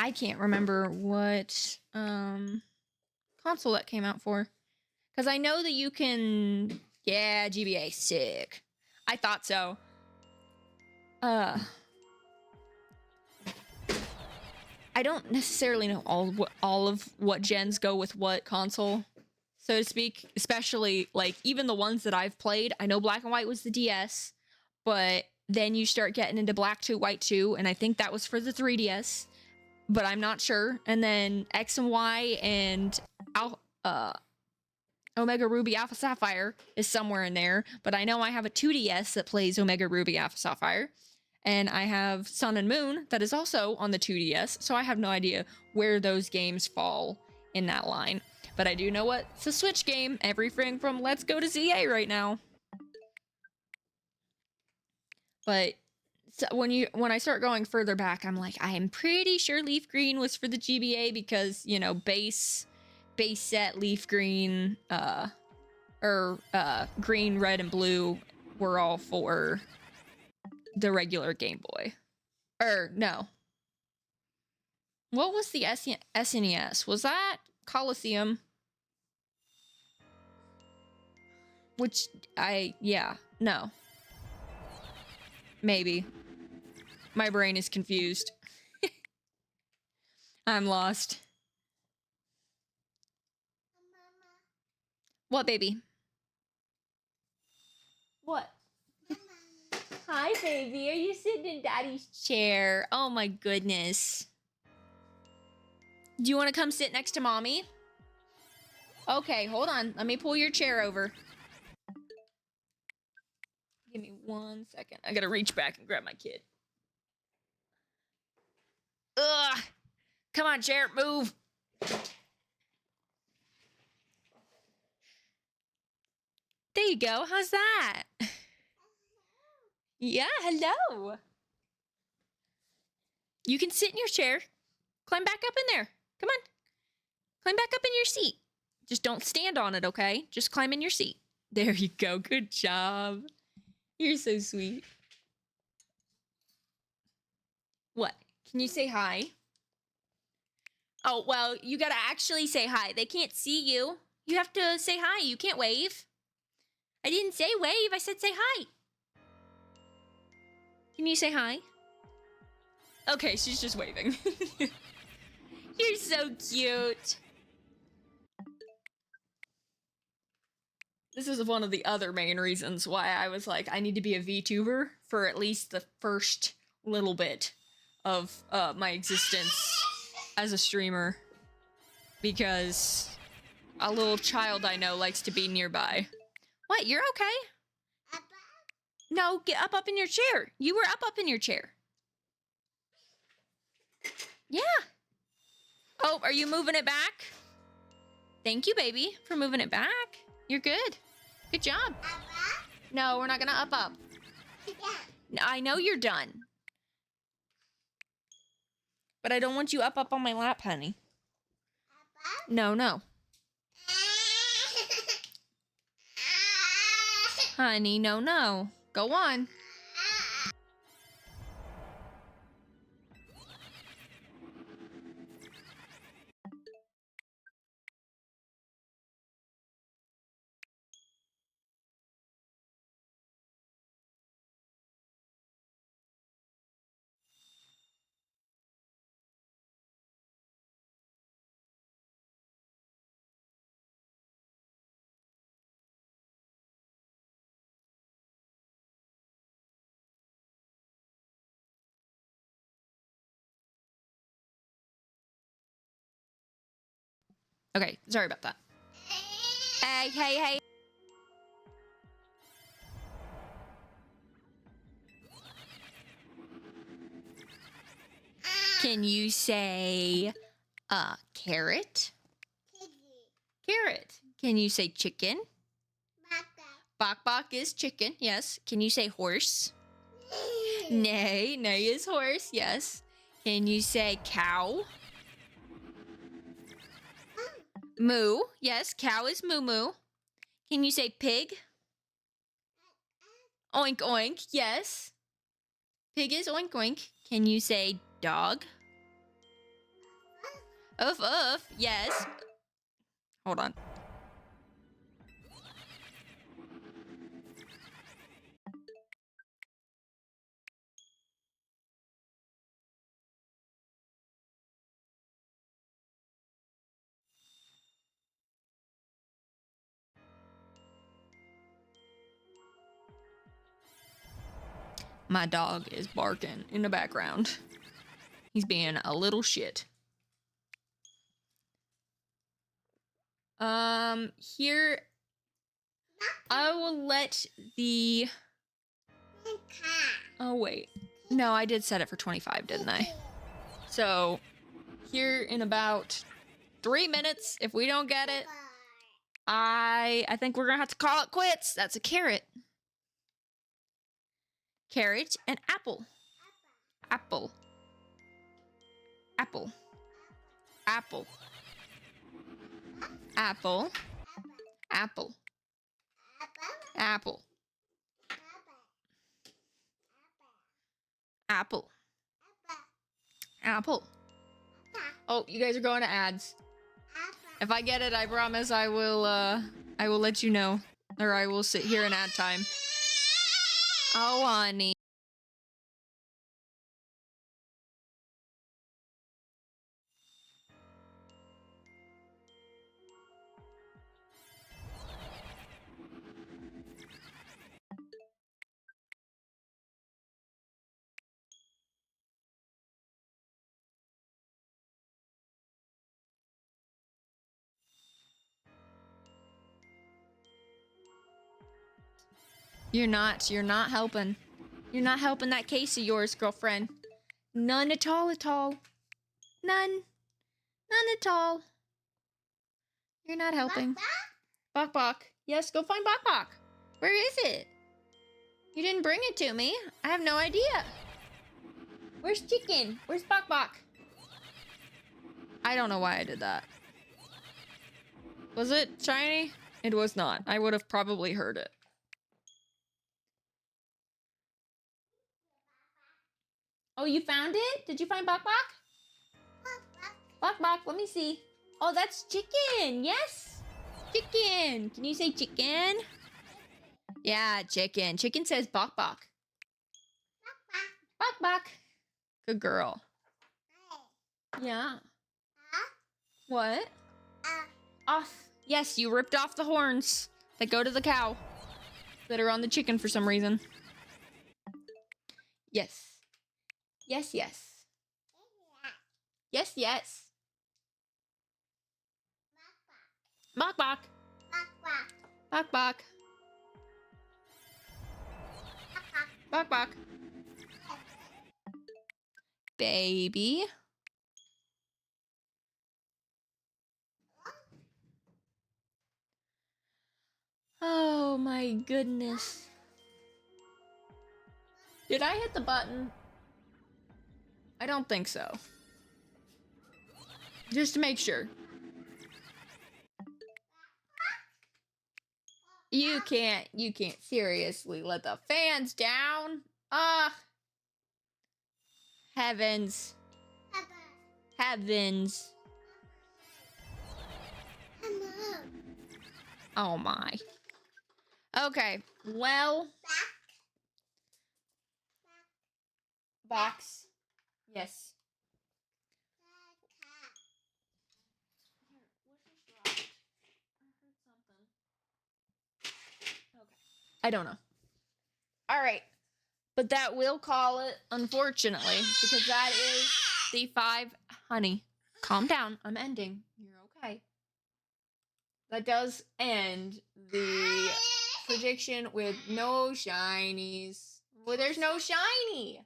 I can't remember what console that came out for. Because I know that you can... Yeah, GBA, sick. I thought so. I don't necessarily know all of what gens go with what console, so to speak. Especially, like, even the ones that I've played. I know Black and White was the DS, but then you start getting into Black 2, White 2, and I think that was for the 3DS, but I'm not sure. And then X and Y and Omega Ruby Alpha Sapphire is somewhere in there, but I know I have a 2DS that plays Omega Ruby Alpha Sapphire, and I have Sun and Moon that is also on the 2DS, so I have no idea where those games fall in that line. But I do know what's a Switch game, everything from Let's Go to ZA right now. But so when I start going further back, I'm like, I am pretty sure Leaf Green was for the GBA because, you know, base set Leaf Green, green, red, and blue were all for the regular Game Boy. No. What was the SNES? Was that Coliseum? Which, no. Maybe. My brain is confused. I'm lost. What, baby? What? Hi, baby. Are you sitting in Daddy's chair? Oh my goodness. Do you want to come sit next to Mommy? Okay, hold on. Let me pull your chair over. Give me 1 second. I gotta reach back and grab my kid. Ugh! Come on, chair, move! There you go. How's that? Yeah, hello. You can sit in your chair. Climb back up in there. Come on. Climb back up in your seat. Just don't stand on it, okay? Just climb in your seat. There you go. Good job. You're so sweet. What? Can you say hi? Oh, well, you gotta actually say hi. They can't see you. You have to say hi. You can't wave. I didn't say wave. I said say hi. Can you say hi? Okay, she's just waving. You're so cute. This is one of the other main reasons why I was like, I need to be a VTuber for at least the first little bit of my existence as a streamer. Because a little child I know likes to be nearby. What, you're okay? No, get up in your chair. You were up in your chair. Yeah. Oh, are you moving it back? Thank you, baby, for moving it back. You're good. Good job. No, we're not gonna up. No, I know you're done. But I don't want you up on my lap, honey. No. Honey, no. Go on. Okay, sorry about that. Hey. Can you say, carrot? Carrot. Can you say chicken? Bok is chicken, yes. Can you say horse? Nay is horse, yes. Can you say cow? Moo, yes, cow is moo. Can you say pig? Oink, yes. Pig is oink. Can you say dog? Oof, yes. Hold on. My dog is barking in the background. He's being a little shit. Here, I will let the... Oh, wait. No, I did set it for 25, didn't I? So, here in about 3 minutes, if we don't get it, I think we're gonna have to call it quits. That's a carrot. Carrot and apple. Apple. Apple. Apple. Apple. Apple. Apple. Apple. Apple. Oh, you guys are going to ads. If I get it, I promise I will let you know. Or I will sit here in ad time. Oh, honey. You're not helping. You're not helping that case of yours, girlfriend. None at all at all. None. None at all. You're not helping. Bok Bok. Yes, go find Bok Bok. Where is it? You didn't bring it to me. I have no idea. Where's Chicken? Where's Bok Bok? I don't know why I did that. Was it shiny? It was not. I would have probably heard it. Oh, you found it? Did you find Bok Bok? Bok Bok, let me see. Oh, that's Chicken. Yes. Chicken. Can you say chicken? Yeah, chicken. Chicken says Bok Bok. Bok Bok. Good girl. Yeah. What? Off. Yes, you ripped off the horns that go to the cow that are on the chicken for some reason. Yes. Yes, yes. Yes, yes. Bok Bok. Bok Bok. Bok Bok. Baby. Oh my goodness. Did I hit the button? I don't think so. Just to make sure. You can't seriously let the fans down. Ah. Heavens. Heavens. Oh my. Okay, well. Box. Yes. I don't know. All right. But that will call it, unfortunately, because that is the 5. Honey, calm down. I'm ending. You're okay. That does end the prediction with no shinies. Well, there's no shiny.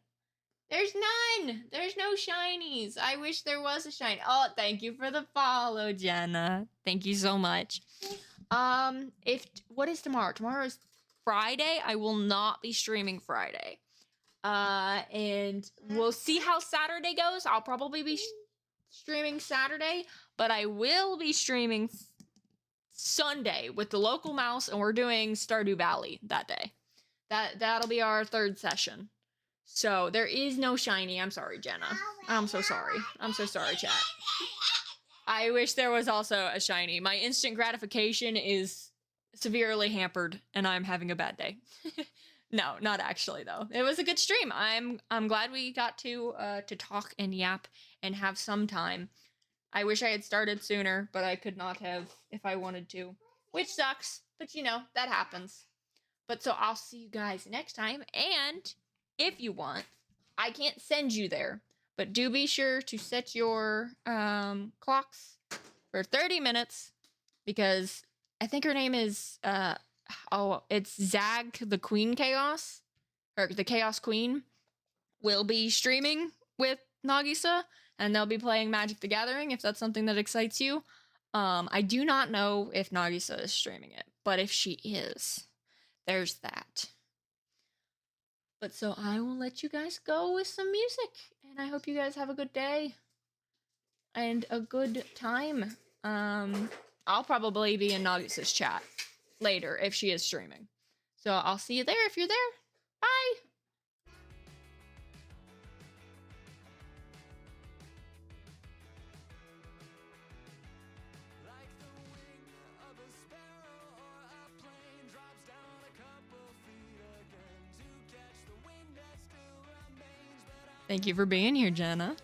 There's none. There's no shinies. I wish there was a shiny. Oh, thank you for the follow, Jenna. Thank you so much. What is tomorrow? Tomorrow is Friday. I will not be streaming Friday. And we'll see how Saturday goes. I'll probably be streaming Saturday, but I will be streaming Sunday with the local mouse, and we're doing Stardew Valley that day. That'll be our 3rd session. So there is no shiny. I'm sorry, Jenna. I'm so sorry. I'm so sorry, chat. I wish there was also a shiny. My instant gratification is severely hampered, and I'm having a bad day. No, not actually though. It was a good stream. I'm glad we got to talk and yap and have some time. I wish I had started sooner, but I could not have if I wanted to, which sucks. But you know, that happens. But so I'll see you guys next time, and if you want, I can't send you there, but do be sure to set your clocks for 30 minutes, because I think her name is it's Zag the Queen Chaos, or the Chaos Queen, will be streaming with Nagisa, and they'll be playing Magic the Gathering if that's something that excites you. I do not know if Nagisa is streaming it, but if she is, there's that. But so I will let you guys go with some music, and I hope you guys have a good day and a good time. I'll probably be in Nagisa's chat later if she is streaming. So I'll see you there if you're there. Bye! Thank you for being here, Jenna.